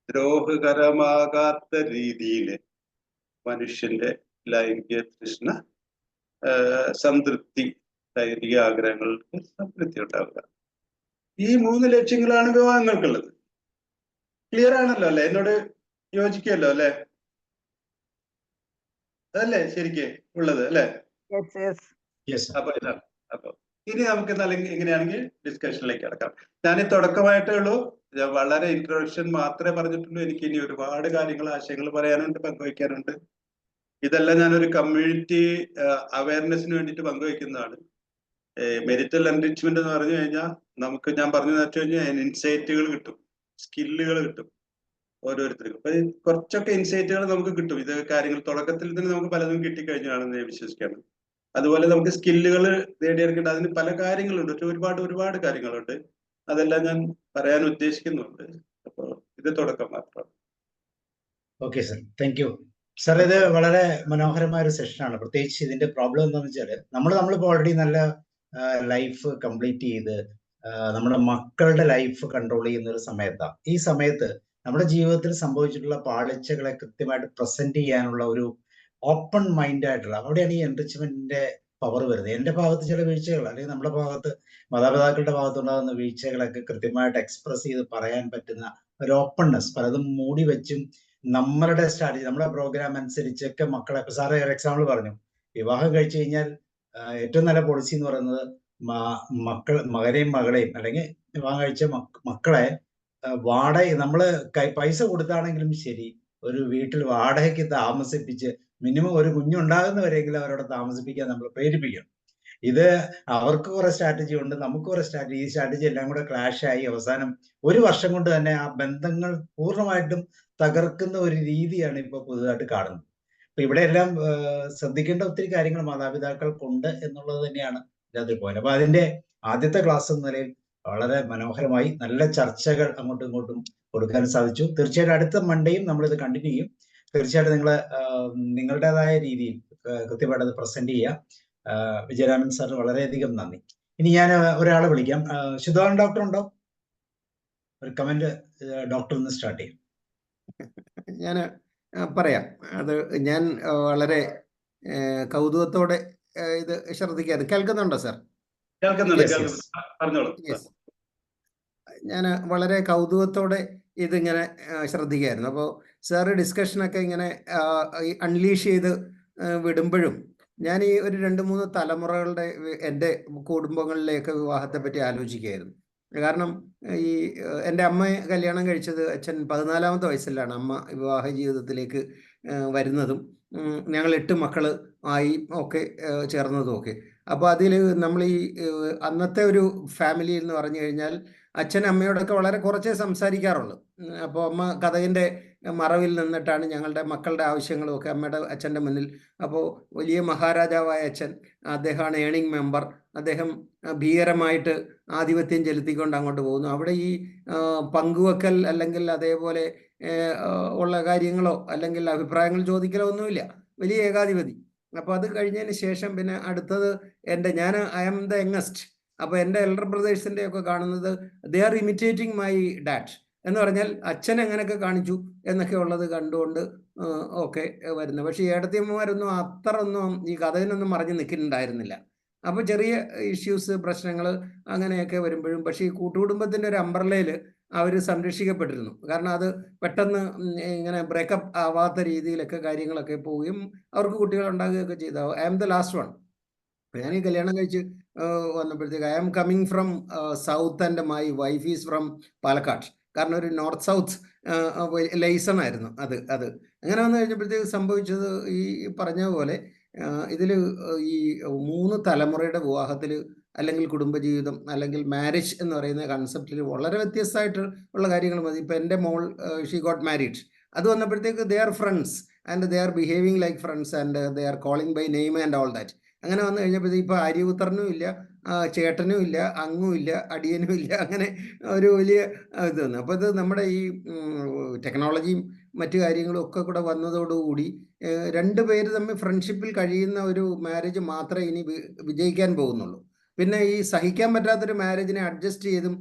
ദ്രോഹകരമാകാത്ത രീതിയിൽ മനുഷ്യന്റെ ലൈംഗിക തൃഷ്ണ, സംതൃപ്തി, ശാരീരിക ആഗ്രഹങ്ങൾക്ക് സംതൃപ്തി ഉണ്ടാവുക. ഈ 3 ലക്ഷ്യങ്ങളാണ് വിവാഹങ്ങൾക്കുള്ളത്. ക്ലിയർ ആണല്ലോ അല്ലെ? എന്നോട് യോജിക്കുമല്ലോ അല്ലെ? അതല്ലേ ശരിക്ക് ഉള്ളത് അല്ലെ? അപ്പൊ ഇതാണ്. അപ്പൊ ഇനി നമുക്ക് എങ്ങനെയാണെങ്കിൽ ഡിസ്കഷനിലേക്ക് കിടക്കാം. ഞാൻ തുടക്കമായിട്ടേ ഉള്ളൂ, വളരെ ഇൻട്രൊഡക്ഷൻ മാത്രമേ പറഞ്ഞിട്ടുള്ളൂ. എനിക്ക് ഇനി ഒരുപാട് കാര്യങ്ങൾ, ആശയങ്ങൾ പറയാനുണ്ട്, പങ്കുവയ്ക്കാനുണ്ട്. ഇതെല്ലാം ഞാനൊരു കമ്മ്യൂണിറ്റി അവയർനെസ്സിന് വേണ്ടിയിട്ട് പങ്കുവയ്ക്കുന്നതാണ്. മെരിറ്റൽ എൻറിച്ച്മെന്റ് എന്ന് പറഞ്ഞു കഴിഞ്ഞാൽ നമുക്ക്, ഞാൻ പറഞ്ഞു വെച്ചു കഴിഞ്ഞാൽ ഇൻസൈറ്റുകൾ കിട്ടും, സ്കില്ലുകൾ കിട്ടും ഓരോരുത്തർക്കും. അപ്പൊ കുറച്ചൊക്കെ ഇൻസൈറ്റുകൾ നമുക്ക് കിട്ടും. ഇത് കാര്യങ്ങൾ തുടക്കത്തിൽ തന്നെ നമുക്ക് പലതും കിട്ടിക്കഴിഞ്ഞാണെന്ന് ഞാൻ വിശ്വസിക്കുകയാണ്. അതുപോലെ നമുക്ക് സ്കില്ലുകൾ നേടിയെടുക്കേണ്ട അതിന് പല കാര്യങ്ങളുണ്ട്, ഒരുപാട് കാര്യങ്ങളുണ്ട്. അതെല്ലാം ഞാൻ പറയാൻ ഉദ്ദേശിക്കുന്നുണ്ട്. അപ്പോൾ ഇത് തുടക്കം മാത്രമാണ്. Okay sir, thank you sir. ഇത് വളരെ മനോഹരമായ ഒരു സെഷനാണ്. പ്രത്യേകിച്ച് ഇതിന്റെ പ്രോബ്ലം എന്താണെന്ന് വെച്ചാൽ നമ്മളിപ്പോൾ ഓൾറെഡി നല്ല ലൈഫ് കംപ്ലീറ്റ് ചെയ്ത് നമ്മുടെ മക്കളുടെ ലൈഫ് കൺട്രോൾ ചെയ്യുന്ന ഒരു സമയത്താണ്. ഈ സമയത്ത് നമ്മുടെ ജീവിതത്തിൽ സംഭവിച്ചിട്ടുള്ള പാളിച്ചകളെ കൃത്യമായിട്ട് പ്രസന്റ് ചെയ്യാനുള്ള ഒരു ഓപ്പൺ മൈൻഡ് ആയിട്ടുള്ള, അവിടെയാണ് ഈ എൻറിച്ച്മെന്റിന്റെ പവർ വരുന്നത്. എന്റെ ഭാഗത്ത് ചില വീഴ്ചകൾ, അല്ലെങ്കിൽ നമ്മുടെ ഭാഗത്ത് മാതാപിതാക്കളുടെ ഭാഗത്തുണ്ടാകുന്ന വീഴ്ചകളൊക്കെ കൃത്യമായിട്ട് എക്സ്പ്രസ് ചെയ്ത് പറയാൻ പറ്റുന്ന ഒരു ഓപ്പൺനെസ്, പലതും മൂടി വെച്ചും നമ്മളുടെ സ്ട്രാറ്റജി, നമ്മുടെ പ്രോഗ്രാം അനുസരിച്ചൊക്കെ മക്കളെ, സാറ് ഒരു എക്സാമ്പിൾ പറഞ്ഞു, വിവാഹം കഴിച്ചു കഴിഞ്ഞാൽ ഏറ്റവും നല്ല പോളിസി എന്ന് പറയുന്നത് മകനെയും മകളെയും, അല്ലെങ്കിൽ വിവാഹം കഴിച്ച മക്കളെ വാടക, നമ്മള് പൈസ കൊടുത്താണെങ്കിലും ശരി, ഒരു വീട്ടിൽ വാടകയ്ക്ക് താമസിപ്പിച്ച് മിനിമം ഒരു കുഞ്ഞുണ്ടാകുന്നവരെങ്കിലും അവരോട് താമസിപ്പിക്കാൻ നമ്മൾ പ്രേരിപ്പിക്കണം. ഇത് അവർക്ക് കുറെ സ്ട്രാറ്റജി ഉണ്ട്, നമുക്ക് കുറെ സ്ട്രാറ്റജി. ഈ സ്ട്രാറ്റജി എല്ലാം കൂടെ ക്ലാഷ് ആയി അവസാനം 1 വർഷം കൊണ്ട് തന്നെ ആ ബന്ധങ്ങൾ പൂർണ്ണമായിട്ടും തകർക്കുന്ന ഒരു രീതിയാണ് ഇപ്പൊ പുതുതായിട്ട് കാണുന്നത്. അപ്പൊ ഇവിടെ എല്ലാം ശ്രദ്ധിക്കേണ്ട ഒത്തിരി കാര്യങ്ങൾ മാതാപിതാക്കൾക്കുണ്ട് എന്നുള്ളത് തന്നെയാണ് ഇതിനകത്ത് പോയിന്റ്. അപ്പൊ അതിന്റെ ആദ്യത്തെ ക്ലാസ് എന്ന നിലയിൽ വളരെ മനോഹരമായി നല്ല ചർച്ചകൾ അങ്ങോട്ടും ഇങ്ങോട്ടും കൊടുക്കാൻ സാധിച്ചു. തീർച്ചയായിട്ടും അടുത്ത മൺഡേയും നമ്മളിത് കണ്ടിന്യൂ ചെയ്യും. തീർച്ചയായിട്ടും നിങ്ങൾ നിങ്ങളുടേതായ രീതിയിൽ കൃത്യമായിട്ട് അത് പ്രസന്റ് ചെയ്യുക. വിജയരാമൻ സാറിന് വളരെയധികം നന്ദി. ഇനി ഞാൻ ഒരാളെ വിളിക്കാം. ശുദ്ധവാൻ ഡോക്ടർ ഉണ്ടോ? ഒരു കമന്റ് ഡോക്ടർ നിന്ന് സ്റ്റാർട്ട് ചെയ്യും. ഞാൻ പറയാം. അത് ഞാൻ വളരെ കൗതുകത്തോടെ ഇത് ശ്രദ്ധിക്കാറ്. കേൾക്കുന്നുണ്ടോ സാർ? ഞാൻ വളരെ കൗതുകത്തോടെ ഇതിങ്ങനെ ശ്രദ്ധിക്കായിരുന്നു. അപ്പോൾ സാറ് ഡിസ്കഷനൊക്കെ ഇങ്ങനെ അൺലീഷ് ചെയ്ത് വിടുമ്പോഴും ഞാൻ ഈ ഒരു 2-3 തലമുറകളുടെ എൻ്റെ കുടുംബങ്ങളിലേക്ക് വിവാഹത്തെ പറ്റി ആലോചിക്കുകയായിരുന്നു. കാരണം ഈ എൻ്റെ അമ്മയെ കല്യാണം കഴിച്ചത് അച്ഛൻ 14ാമത്തെ വയസ്സിലാണ് അമ്മ വിവാഹ ജീവിതത്തിലേക്ക് വരുന്നതും ഞങ്ങൾ 8 മക്കൾ ആയി ഒക്കെ ചേർന്നതും ഒക്കെ. അപ്പോൾ അതിൽ നമ്മൾ ഈ അന്നത്തെ ഒരു ഫാമിലി എന്ന് പറഞ്ഞു കഴിഞ്ഞാൽ അച്ഛൻ അമ്മയോടൊക്കെ വളരെ കുറച്ചേ സംസാരിക്കാറുള്ളൂ. അപ്പോൾ അമ്മ കഥകിൻ്റെ മറവിൽ നിന്നിട്ടാണ് ഞങ്ങളുടെ മക്കളുടെ ആവശ്യങ്ങളും ഒക്കെ അമ്മയുടെ അച്ഛൻ്റെ മുന്നിൽ. അപ്പോൾ വലിയ മഹാരാജാവായ അച്ഛൻ, അദ്ദേഹമാണ് ഏണിംഗ് മെമ്പർ, അദ്ദേഹം ഭീകരമായിട്ട് ആധിപത്യം ചെലുത്തിക്കൊണ്ട് അങ്ങോട്ട് പോകുന്നു. അവിടെ ഈ പങ്കുവെക്കൽ അല്ലെങ്കിൽ അതേപോലെ ഉള്ള കാര്യങ്ങളോ അല്ലെങ്കിൽ അഭിപ്രായങ്ങൾ ചോദിക്കലോ ഒന്നുമില്ല, വലിയ ഏകാധിപതി. അപ്പോൾ അത് കഴിഞ്ഞതിന് ശേഷം പിന്നെ അടുത്തത് ഐ ആം ദ യങ്ങസ്റ്റ്, അപ്പോൾ എൻ്റെ എൽഡർ ബ്രദേഴ്സിൻ്റെ ഒക്കെ കാണുന്നത് they are imitating my dad എന്ന് പറഞ്ഞാൽ അച്ഛൻ എങ്ങനെയൊക്കെ കാണിച്ചു എന്നൊക്കെ ഉള്ളത് കണ്ടുകൊണ്ട് ഒക്കെ വരുന്നത്. പക്ഷേ ഏടത്തിയമ്മമാരൊന്നും അത്ര ഒന്നും ഈ കഥയിനൊന്നും മറിഞ്ഞ് നിൽക്കുന്നുണ്ടായിരുന്നില്ല. അപ്പോൾ ചെറിയ ഇഷ്യൂസ്, പ്രശ്നങ്ങൾ അങ്ങനെയൊക്കെ വരുമ്പോഴും പക്ഷേ ഈ കൂട്ടുകുടുംബത്തിൻ്റെ ഒരു അംബ്രല്ലയിൽ അവർ സംരക്ഷിക്കപ്പെട്ടിരുന്നു. കാരണം അത് പെട്ടെന്ന് ഇങ്ങനെ ബ്രേക്കപ്പ് ആവാത്ത രീതിയിലൊക്കെ കാര്യങ്ങളൊക്കെ പോവുകയും അവർക്ക് കുട്ടികൾ ഉണ്ടാകുകയൊക്കെ ചെയ്തു. I am the last one. ഞാൻ ഈ കല്യാണം കഴിച്ച് വന്നപ്പോഴത്തേക്ക് I am coming from south and my wife is from Palakkad. കാരണം ഒരു നോർത്ത് സൗത്ത് ലൈസൺ ആയിരുന്നു അത്. അങ്ങനെ വന്നു കഴിഞ്ഞപ്പോഴത്തേക്ക് സംഭവിച്ചത് ഈ പറഞ്ഞ പോലെ ഇതിൽ ഈ 3 തലമുറയുടെ വിവാഹത്തിൽ അല്ലെങ്കിൽ കുടുംബജീവിതം അല്ലെങ്കിൽ മാരേജ് എന്ന് പറയുന്ന കൺസെപ്റ്റിൽ വളരെ വ്യത്യസ്തമായിട്ട് ഉള്ള കാര്യങ്ങൾ മതി. ഇപ്പം എൻ്റെ മോൾ ഷീ ഗോട്ട് മാരീഡ്. അത് വന്നപ്പോഴത്തേക്ക് they are friends and they are behaving like friends and they are calling by name and all that. അങ്ങനെ വന്നു കഴിഞ്ഞപ്പോഴത്തേക്ക് ഇപ്പോൾ ആര്യപുത്രനും ഇല്ല, ചേട്ടനും ഇല്ല, അങ്ങും ഇല്ല, അടിയനും ഇല്ല, അങ്ങനെ ഒരു വലിയ ഇത് വന്നു. അപ്പോൾ ഇത് നമ്മുടെ ഈ ടെക്നോളജിയും മറ്റു കാര്യങ്ങളും ഒക്കെ കൂടെ വന്നതോടുകൂടി 2 പേര് തമ്മിൽ ഫ്രണ്ട്ഷിപ്പിൽ കഴിയുന്ന ഒരു മാരേജ് മാത്രമേ ഇനി വിജയിക്കാൻ പോകുന്നുള്ളൂ. പിന്നെ ഈ സഹിക്കാൻ പറ്റാത്തൊരു മാരേജിനെ അഡ്ജസ്റ്റ് ചെയ്തും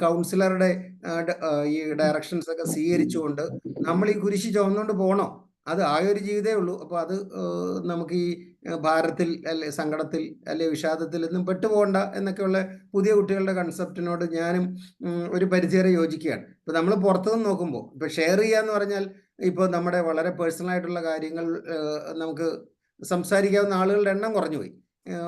കൗൺസിലറുടെ ഈ ഡയറക്ഷൻസ് ഒക്കെ സ്വീകരിച്ചുകൊണ്ട് നമ്മൾ ഈ കുരിശ് ചുമന്നുകൊണ്ട് പോകണോ? അത് ആയൊരു ജീവിതമേ ഉള്ളൂ. അപ്പോൾ അത് നമുക്ക് ഈ ഭാരത്തിൽ അല്ലെ സങ്കടത്തിൽ അല്ലെ വിഷാദത്തിൽ ഒന്നും പെട്ടുപോകണ്ട എന്നൊക്കെയുള്ള പുതിയ കുട്ടികളുടെ കൺസെപ്റ്റിനോട് ഞാനും ഒരു പരിധിവരെ യോജിക്കുകയാണ്. ഇപ്പോൾ നമ്മൾ പുറത്തുനിന്ന് നോക്കുമ്പോൾ ഇപ്പോൾ ഷെയർ ചെയ്യുക എന്ന് പറഞ്ഞാൽ ഇപ്പോൾ നമ്മുടെ വളരെ പേഴ്സണൽ ആയിട്ടുള്ള കാര്യങ്ങൾ നമുക്ക് സംസാരിക്കാവുന്ന ആളുകളുടെ എണ്ണം കുറഞ്ഞു പോയി.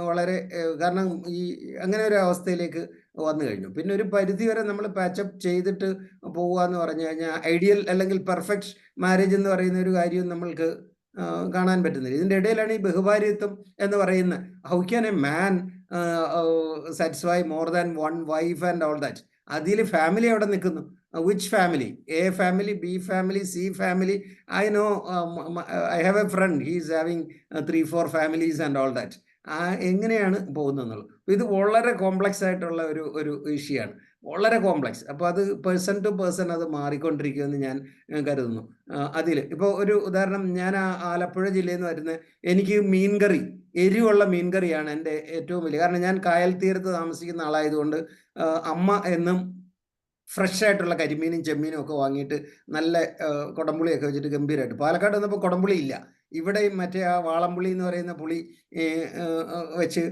വളരെ കാരണം ഈ അങ്ങനെ ഒരു അവസ്ഥയിലേക്ക് വന്നു കഴിഞ്ഞു. പിന്നെ ഒരു പരിധി വരെ നമ്മൾ പാച്ചപ്പ് ചെയ്തിട്ട് പോവുക എന്ന് പറഞ്ഞു കഴിഞ്ഞാൽ ഐഡിയൽ അല്ലെങ്കിൽ പെർഫെക്റ്റ് മാരേജ് എന്ന് പറയുന്ന ഒരു കാര്യവും നമ്മൾക്ക് കാണാൻ പറ്റുന്നില്ല. ഇതിൻ്റെ ഇടയിലാണ് ഈ ബഹുഭാര്യത്വം എന്ന് പറയുന്ന how can a man satisfy more than one wife and all that. അതിൽ ഫാമിലി അവിടെ നിൽക്കുന്നു. Which family? A family, B family, C family. I know, I have a friend, he is having 3-4 families and all that. എങ്ങനെയാണ് പോകുന്നതെന്നുള്ളത് ഇത് വളരെ complex ആയിട്ടുള്ള ഒരു issue ആണ്, വളരെ കോംപ്ലക്സ്. അപ്പോൾ അത് പേഴ്സൺ ടു പേഴ്സൺ അത് മാറിക്കൊണ്ടിരിക്കുമെന്ന് ഞാൻ കരുതുന്നു. അതിൽ ഇപ്പോൾ ഒരു ഉദാഹരണം, ഞാൻ ആലപ്പുഴ ജില്ലയിൽ നിന്ന് വരുന്ന എനിക്ക് മീൻകറി, എരിവുള്ള മീൻകറിയാണ് എൻ്റെ ഏറ്റവും വലിയ, കാരണം ഞാൻ കായൽ തീരത്ത് താമസിക്കുന്ന ആളായതുകൊണ്ട് അമ്മ എന്നും ഫ്രഷ് ആയിട്ടുള്ള കരിമീനും ചെമ്മീനും ഒക്കെ വാങ്ങിയിട്ട് നല്ല കുടംപുളിയൊക്കെ വെച്ചിട്ട് ഗംഭീരമായിട്ട്. പാലക്കാട് വന്നപ്പോൾ കുടംപുളി ഇല്ല, ഇവിടെയും മറ്റേ ആ വാളംപുളി എന്ന് പറയുന്ന പുളി വെച്ച്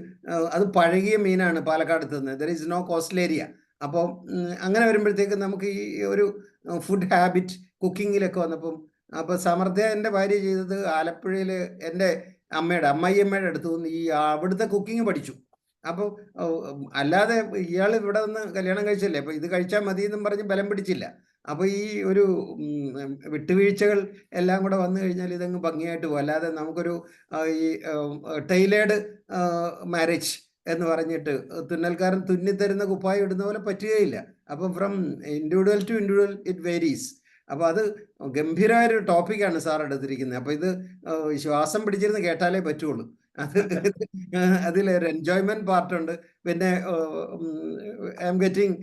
അത് പഴകിയ മീനാണ് പാലക്കാട് തിന്നത്. There is no coastal area. അപ്പോൾ അങ്ങനെ വരുമ്പോഴത്തേക്ക് നമുക്ക് ഈ ഒരു ഫുഡ് ഹാബിറ്റ് കുക്കിങ്ങിലൊക്കെ വന്നപ്പം, അപ്പോൾ സമർത്ഥ്യ എൻ്റെ ഭാര്യ ചെയ്തത് ആലപ്പുഴയിൽ എൻ്റെ അമ്മായിയമ്മയുടെ അടുത്ത് നിന്ന് ഈ അവിടുത്തെ കുക്കിംഗ് പഠിച്ചു. അപ്പോൾ അല്ലാതെ ഇയാൾ ഇവിടെ നിന്ന് കല്യാണം കഴിച്ചല്ലേ, അപ്പോൾ ഇത് കഴിച്ചാൽ മതി എന്നും പറഞ്ഞ് ബലം പിടിച്ചില്ല. അപ്പോൾ ഈ ഒരു വിട്ടുവീഴ്ചകൾ എല്ലാം കൂടെ വന്നു കഴിഞ്ഞാൽ ഇതങ്ങ് ഭംഗിയായിട്ട് പോകും. അല്ലാതെ നമുക്കൊരു ഈ ടൈലേഡ് മാരേജ് എന്ന് പറഞ്ഞിട്ട് തുന്നൽക്കാരൻ തുന്നിത്തരുന്ന കുപ്പായം ഇടുന്ന പോലെ പറ്റുകയില്ല. അപ്പം from individual to individual it varies. അപ്പോൾ അത് ഗംഭീരമായൊരു ടോപ്പിക്കാണ് സാർ എടുത്തിരിക്കുന്നത്. അപ്പോൾ ഇത് ശ്വാസം പിടിച്ചിരുന്ന് കേട്ടാലേ പറ്റുള്ളൂ. അതിലൊരു എൻജോയ്മെന്റ് പാർട്ടുണ്ട്. പിന്നെ ഐ എം ഗെറ്റിംഗ്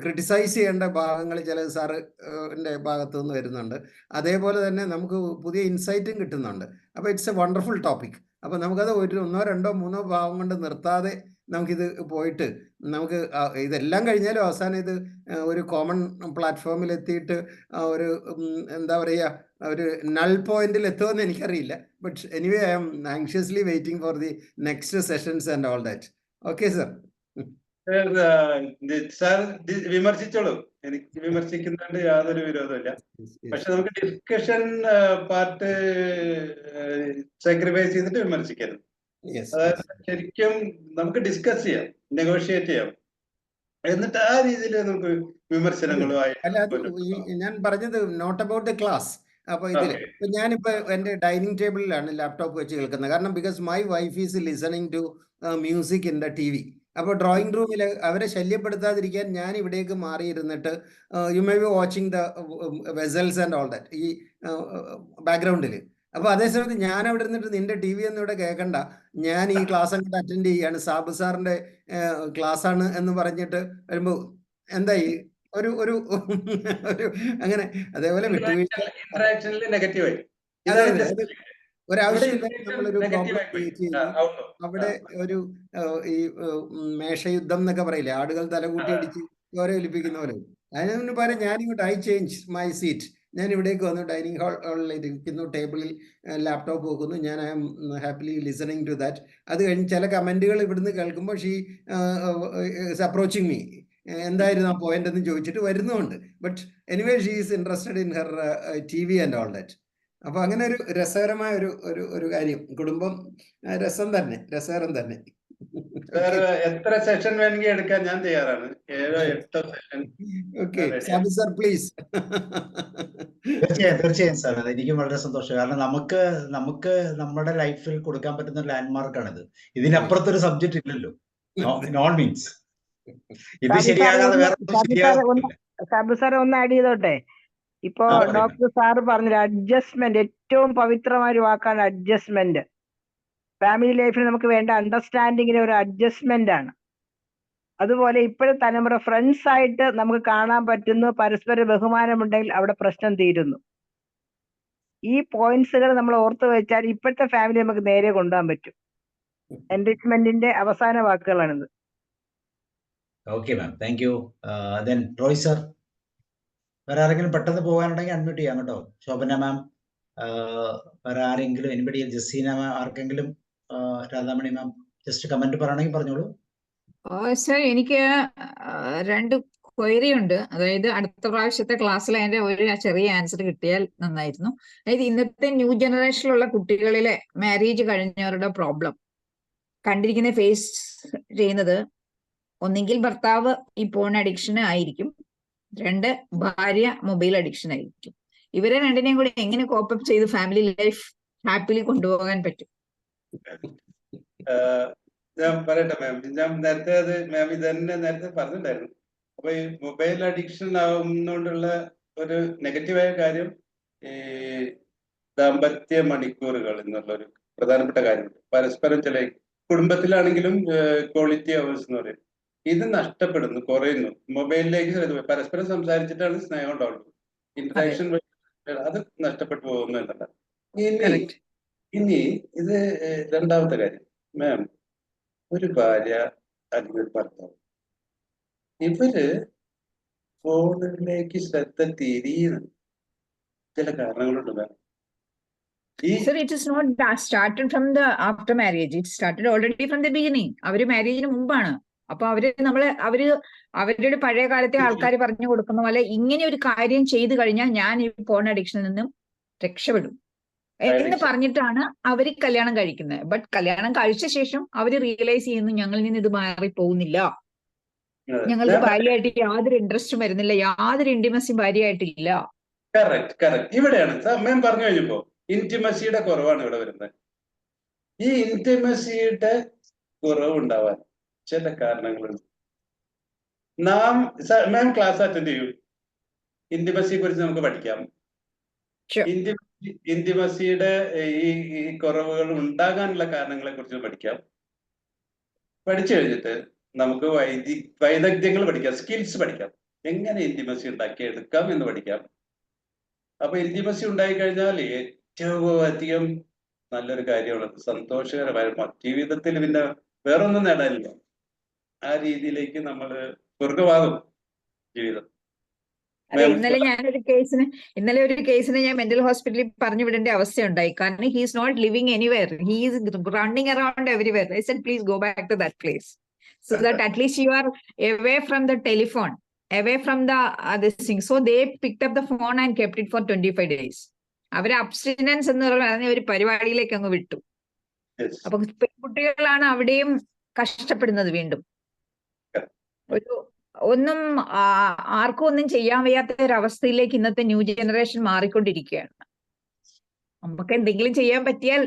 ക്രിട്ടിസൈസ് ചെയ്യേണ്ട ഭാഗങ്ങൾ ചില സാറിൻ്റെ ഭാഗത്തു നിന്ന് വരുന്നുണ്ട്. അതേപോലെ തന്നെ നമുക്ക് പുതിയ ഇൻസൈറ്റും കിട്ടുന്നുണ്ട്. അപ്പോൾ ഇറ്റ്സ് എ വണ്ടർഫുൾ ടോപ്പിക്. അപ്പോൾ നമുക്കത് 1, 1, 2, 3 ഭാഗം കൊണ്ട് നിർത്താതെ നമുക്കിത് പോയിട്ട് നമുക്ക് ഇതെല്ലാം കഴിഞ്ഞാലും അവസാനം ഇത് ഒരു കോമൺ പ്ലാറ്റ്ഫോമിൽ എത്തിയിട്ട് ഒരു എന്താ പറയുക, ഒരു നൾ പോയിന്റിൽ എത്തുമെന്ന് എനിക്കറിയില്ല. But anyway I am anxiously waiting for the next sessions and all that. Okay sir. Sir വിമർശിച്ചോളൂ, എനിക്ക് വിമർശിക്കുന്നതുകൊണ്ട് യാതൊരു വിരോധമില്ല. പക്ഷെ നമുക്ക് ഡിസ്കഷൻ പാർട്ട് സാക്രിഫൈസ് ചെയ്തിട്ട് വിമർശിക്കരുത്. അതായത് ശരിക്കും നമുക്ക് ഡിസ്കസ് ചെയ്യാം, നെഗോഷിയേറ്റ് ചെയ്യാം, എന്നിട്ട് ആ രീതിയിൽ നമുക്ക് വിമർശനങ്ങളുമായി. അല്ല, അത് ഞാൻ പറഞ്ഞത് നോട്ട് അബൌട്ട് ദ ക്ലാസ്. അപ്പോൾ ഇതിൽ ഞാനിപ്പോൾ എൻ്റെ ഡൈനിങ് ടേബിളിലാണ് ലാപ്ടോപ്പ് വെച്ച് കേൾക്കുന്നത്. കാരണം because my wife is listening to music in the TV. അപ്പോൾ ഡ്രോയിങ് റൂമിൽ അവരെ ശല്യപ്പെടുത്താതിരിക്കാൻ ഞാൻ ഇവിടേക്ക് മാറിയിരുന്നിട്ട് you may be watching the vessels and all that ഈ ബാക്ക്ഗ്രൗണ്ടിൽ. അപ്പോൾ അതേസമയത്ത് ഞാൻ അവിടെ ഇരുന്നിട്ട് നിന്റെ TV ഒന്നും ഇവിടെ കേൾക്കണ്ട, ഞാൻ ഈ ക്ലാസ് അങ്ങോട്ട് അറ്റൻഡ് ചെയ്യാണ്, സാബു സാറിൻ്റെ ക്ലാസ് ആണ് എന്ന് പറഞ്ഞിട്ട് വരുമ്പോൾ എന്തായി ഒരു ഒരു അങ്ങനെ. അതേപോലെ വിട്ടുവീഴ്ച ഇന്ററാക്ഷനിൽ നെഗറ്റീവായി. ഒരാവശ്യമില്ലാതെ നമ്മളൊരു നെഗറ്റീവ് പ്രോബ്ലം ആയിപ്പോയി. ക്രിയേറ്റ് ചെയ്ത് അവിടെ ഒരു ഈ മേഷയുദ്ധം എന്നൊക്കെ പറയില്ലേ, ആടുകൾ തലകൂട്ടി അടിച്ച് ചോര ഒലിപ്പിക്കുന്ന പോലെ. അതിനു പകരം ഞാനിങ്ങോട്ട് ഐ ചേഞ്ച് മൈ സീറ്റ്. ഞാൻ ഇവിടേക്ക് വന്നു, ഡൈനിങ് ഹാളിൽ ഇരിക്കുന്നു, ടേബിളിൽ ലാപ്ടോപ്പ് വെക്കുന്നു, ഞാൻ I am happily listening to that. അത് കഴിഞ്ഞ് ചില കമന്റുകൾ ഇവിടുന്ന് കേൾക്കുമ്പോൾ ഷീ ഇസ് അപ്രോച്ചിങ് മീ, എന്തായിരുന്നു ആ പോയിന്റ് എന്ന് ചോദിച്ചിട്ട് വരുന്നുണ്ട്. But anyway she is interested in her TV and all that. അപ്പൊ അങ്ങനെ ഒരു രസകരമായ ഒരു കാര്യം, കുടുംബം രസം തന്നെ, രസകരം തന്നെ. എത്ര സെഷൻ വേണമെങ്കിൽ എടുക്കാൻ ഞാൻ തയ്യാറാണ്. 7 8 session. Okay Sabu sir please. തീർച്ചയായും സാർ, എനിക്കും വളരെ സന്തോഷം. കാരണം നമുക്ക് നമ്മുടെ ലൈഫിൽ കൊടുക്കാൻ പറ്റുന്ന ലാൻഡ്മാർക്കാണിത്. ഇതിനപ്പുറത്തൊരു സബ്ജക്ട് ഇല്ലല്ലോ. നോൺ മീൻസ് ഇത് ശരിയാകാതെ വേറെ സാബു സാർ ഒന്ന് ആഡ് ചെയ്തോട്ടെ. ഇപ്പോ ഡോക്ടർ സാറ് പറഞ്ഞില്ല, അഡ്ജസ്റ്റ്മെന്റ്, ഏറ്റവും പവിത്രമായ ഒരു വാക്കാണ് അഡ്ജസ്റ്റ്മെന്റ്. ഫാമിലി ലൈഫിൽ നമുക്ക് വേണ്ട അണ്ടർസ്റ്റാൻഡിങ്ങിന് ഒരു അഡ്ജസ്റ്റ്മെന്റ് ആണ്. അതുപോലെ ഇപ്പോഴത്തെ തലമുറ ഫ്രണ്ട്സ് ആയിട്ട് നമുക്ക് കാണാൻ പറ്റുന്നു, പരസ്പര ബഹുമാനമുണ്ടെങ്കിൽ അവിടെ പ്രശ്നം തീരുന്നു. ഈ പോയിന്റ്സുകൾ നമ്മൾ ഓർത്ത് വെച്ചാൽ ഇപ്പോഴത്തെ ഫാമിലി നമുക്ക് നേരെ കൊണ്ടുപോകാൻ പറ്റും. എൻറിച്ച്മെന്റിന്റെ അവസാന വാക്കുകളാണിത്. Okay ma'am, thank you. Then Roy sir, വേറെ ആരെങ്കിലും പെട്ടെന്ന് പോകാനുണ്ടെങ്കിൽ അൺമ്യൂട്ട് ചെയ്യാം കേട്ടോ. ശോഭന മാം, വേറെ ആരെങ്കിലും, എനിബഡി, ജസീന മാം, ആർക്കെങ്കിലും, രാധാമണി മാം, ജസ്റ്റ് കമന്റ് പറയണമെങ്കിൽ പറഞ്ഞോളൂ. സർ, എനിക്ക് 2 ക്വയറി ഉണ്ട്. അതായത് അടുത്ത പ്രാവശ്യത്തെ ക്ലാസ്സിൽ അതിന്റെ ഒരു ചെറിയ ആൻസർ കിട്ടിയാൽ നന്നായിരുന്നു. അതായത് ഇന്നത്തെ ന്യൂ ജനറേഷനിലുള്ള കുട്ടികളിലെ മാരേജ് കഴിഞ്ഞവരുടെ പ്രോബ്ലം കണ്ടിരിക്കുന്ന ഫേസ് ചെയ്യുന്നത്, ഒന്നെങ്കിൽ ഭർത്താവ് ഈ പോൺ അഡിക്ഷന് ആയിരിക്കും, 2 ഭാര്യ മൊബൈൽ അഡിക്ഷൻ ആയിരിക്കും. ഇവരെ രണ്ടിനെയും കൂടി എങ്ങനെ കോപ്പപ്പ് ചെയ്ത് ഫാമിലി ലൈഫ് ഹാപ്പിലി കൊണ്ടുപോകാൻ പറ്റും? ഞാൻ പറയട്ടെ മാം, ഞാൻ നേരത്തെ മാം ഇതന്നെ നേരത്തെ പറഞ്ഞിട്ടുണ്ടായിരുന്നു. അപ്പൊ ഈ മൊബൈൽ അഡിക്ഷൻ ആവുന്നതുകൊണ്ടുള്ള ഒരു നെഗറ്റീവായ കാര്യം, ഈ ദാമ്പത്യ മണിക്കൂറുകൾ എന്നുള്ളൊരു പ്രധാനപ്പെട്ട കാര്യമുണ്ട്. പരസ്പരം ചില കുടുംബത്തിലാണെങ്കിലും ക്വാളിറ്റി അവേഴ്സ് എന്ന് പറയും, ഇത് നഷ്ടപ്പെടുന്നു, കുറയുന്നു. മൊബൈലിലേക്ക് പരസ്പരം സംസാരിച്ചിട്ടാണ് സ്നേഹം ഉണ്ടാവുള്ളൂ. ഇന്ററാക്ഷൻ അത് നഷ്ടപ്പെട്ടു പോകുന്നു എന്നല്ല. ഇനി ഇത് രണ്ടാമത്തെ കാര്യം മാം, ഒരു ഭാര്യ അല്ലെങ്കിൽ ഒരു ഭർത്താവ്, ഇവര് ഫോണിലേക്ക് ശ്രദ്ധ തിരിയുന്നു ചില കാരണങ്ങളുണ്ട് മാം. Sir, it is not started from the after marriage. It started already from the beginning. അവര് മാരേജിന് മുമ്പാണ്. അപ്പൊ അവരുടെ പഴയ കാലത്തെ ആൾക്കാർ പറഞ്ഞു കൊടുക്കുന്ന പോലെ ഇങ്ങനെ ഒരു കാര്യം ചെയ്തു കഴിഞ്ഞാൽ ഞാൻ ഈ ഫോൺ അഡിക്ഷനിൽ നിന്നും രക്ഷപ്പെടും എന്ന് പറഞ്ഞിട്ടാണ് അവര് കല്യാണം കഴിക്കുന്നത്. ബട്ട് കല്യാണം കഴിച്ച ശേഷം അവര് റിയലൈസ് ചെയ്യുന്നു, ഞങ്ങളിൽ നിന്ന് ഇത് മാറി പോകുന്നില്ല, ഞങ്ങൾക്ക് ഭാര്യയായിട്ട് യാതൊരു ഇൻട്രസ്റ്റും വരുന്നില്ല, യാതൊരു ഇന്റിമസിയും ഭാര്യയായിട്ടില്ല. ഇവിടെയാണ് മാം പറഞ്ഞു കഴിഞ്ഞപ്പോ ഇന്റിമസിയുടെ കുറവാണ് ഇവിടെ വരുന്നത്. ഈ ഇന്റിമസിയുടെ കുറവുണ്ടാവാൻ ചില കാരണങ്ങളുണ്ട്. മാം ക്ലാസ് അറ്റൻഡ് ചെയ്യൂ, ഇന്റിമസിയെ കുറിച്ച് നമുക്ക് പഠിക്കാം. ഇന്റിമസിയുടെ ഈ കുറവുകൾ ഉണ്ടാകാനുള്ള കാരണങ്ങളെ കുറിച്ച് പഠിക്കാം. പഠിച്ചു കഴിഞ്ഞിട്ട് നമുക്ക് വൈദഗ്ധ്യങ്ങൾ പഠിക്കാം, സ്കിൽസ് പഠിക്കാം, എങ്ങനെ ഇന്റിമസി ഉണ്ടാക്കിയെടുക്കാം എന്ന് പഠിക്കാം. അപ്പൊ ഇന്റിമസി ഉണ്ടായി കഴിഞ്ഞാൽ ഏറ്റവും അധികം നല്ലൊരു കാര്യമാണ്, സന്തോഷകരമായ ജീവിതത്തിൽ പിന്നെ വേറൊന്നും നേടാനില്ല. ആ രീതിയിലേക്ക് നമ്മൾ സ്വർഗമാകും ജീവിതം. ഇന്നലെ ഒരു കേസിന് ഞാൻ മെന്റൽ ഹോസ്പിറ്റലിൽ പറഞ്ഞു വിടേണ്ട അവസ്ഥയുണ്ടായി. കാരണം he is not living anywhere, he is running around everywhere. I said please go back to that place so that at least you are away from the telephone, away from this thing. So they picked up the phone and kept it for 25 days. അവര് abstinence എന്ന് പറഞ്ഞ ഒരു പരിപാടിയിലേക്ക് അങ്ങ് വിട്ടു. അപ്പൊ പെൺകുട്ടികളാണ് അവിടെയും കഷ്ടപ്പെടുന്നത്. വീണ്ടും ഒന്നും ആർക്കും ഒന്നും ചെയ്യാൻ വയ്യാത്ത ഒരു അവസ്ഥയിലേക്ക് ഇന്നത്തെ ന്യൂ ജനറേഷൻ മാറിക്കൊണ്ടിരിക്കുകയാണ്. നമുക്ക് എന്തെങ്കിലും ചെയ്യാൻ പറ്റിയാൽ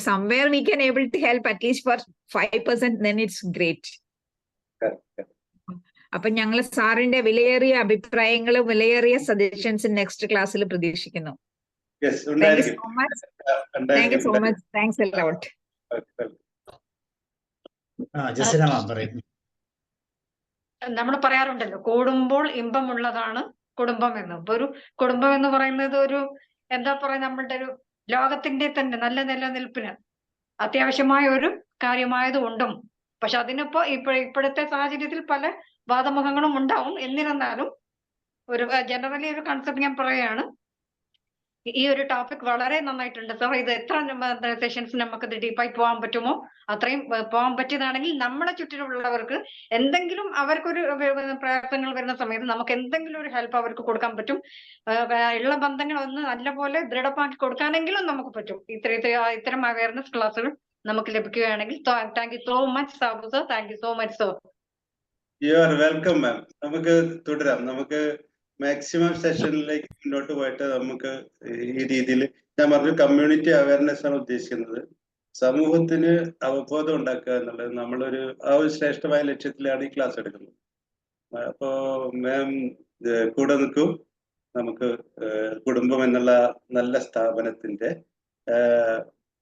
somewhere we can able to help at least for 5%, then it's great. അപ്പൊ ഞങ്ങൾ സാറിന്റെ വിലയേറിയ അഭിപ്രായങ്ങളും വിലയേറിയ സജഷൻസും നെക്സ്റ്റ് ക്ലാസ്സിൽ പ്രതീക്ഷിക്കുന്നു. Thank you so much. Thanks a lot. നമ്മൾ പറയാറുണ്ടല്ലോ, കൂടുമ്പോൾ ഇമ്പമുള്ളതാണ് കുടുംബം എന്ന്. ഇപ്പൊ ഒരു കുടുംബം എന്ന് പറയുന്നത് ഒരു എന്താ പറയാ, നമ്മളുടെ ഒരു ലോകത്തിന്റെ തന്നെ നല്ല നിലനിൽപ്പിന് അത്യാവശ്യമായ ഒരു കാര്യമായതുകൊണ്ടും, പക്ഷെ അതിനിപ്പോ ഇപ്പോഴത്തെ സാഹചര്യത്തിൽ പല വാദമുഖങ്ങളും ഉണ്ടാവും. എന്നിരുന്നാലും ഒരു ജനറലി ഒരു കൺസെപ്റ്റ് ഞാൻ പറയുകയാണ്. ഈ ഒരു ടോപ്പിക് വളരെ നന്നായിട്ടുണ്ട് സാർ. ഇത് എത്ര സെഷൻസ് നമുക്ക് ഇത് ഡീപ്പായി പോകാൻ പറ്റുമോ അത്രയും പോകാൻ പറ്റിയതാണെങ്കിൽ നമ്മളെ ചുറ്റിലുള്ളവർക്ക് എന്തെങ്കിലും അവർക്കൊരു പ്രയാസങ്ങൾ വരുന്ന സമയത്ത് നമുക്ക് എന്തെങ്കിലും ഒരു ഹെൽപ്പ് അവർക്ക് കൊടുക്കാൻ പറ്റും. ഉള്ള ബന്ധങ്ങൾ ഒന്ന് നല്ലപോലെ ദൃഢമാക്കി കൊടുക്കാനെങ്കിലും നമുക്ക് പറ്റും. ഇത്തരം അവയർനെസ് ക്ലാസ്സുകൾ നമുക്ക് ലഭിക്കുകയാണെങ്കിൽ. Thank you so much Sabu sir. Thank you so much sir. You are welcome മാം. നമുക്ക് തുടരാം. നമുക്ക് മാക്സിമം സെഷനിലേക്ക് മുന്നോട്ട് പോയിട്ട് നമുക്ക് ഈ രീതിയിൽ ഞാൻ പറഞ്ഞു കമ്മ്യൂണിറ്റി അവയർനെസ് ആണ് ഉദ്ദേശിക്കുന്നത്. സമൂഹത്തിന് അവബോധം ഉണ്ടാക്കുക എന്നുള്ളത് നമ്മളൊരു ആ ഒരു ശ്രേഷ്ഠമായ ലക്ഷ്യത്തിലാണ് ഈ ക്ലാസ് എടുക്കുന്നത്. അപ്പോ മാം കൂടെ നിൽക്കും. നമുക്ക് കുടുംബം എന്നുള്ള നല്ല സ്ഥാപനത്തിന്റെ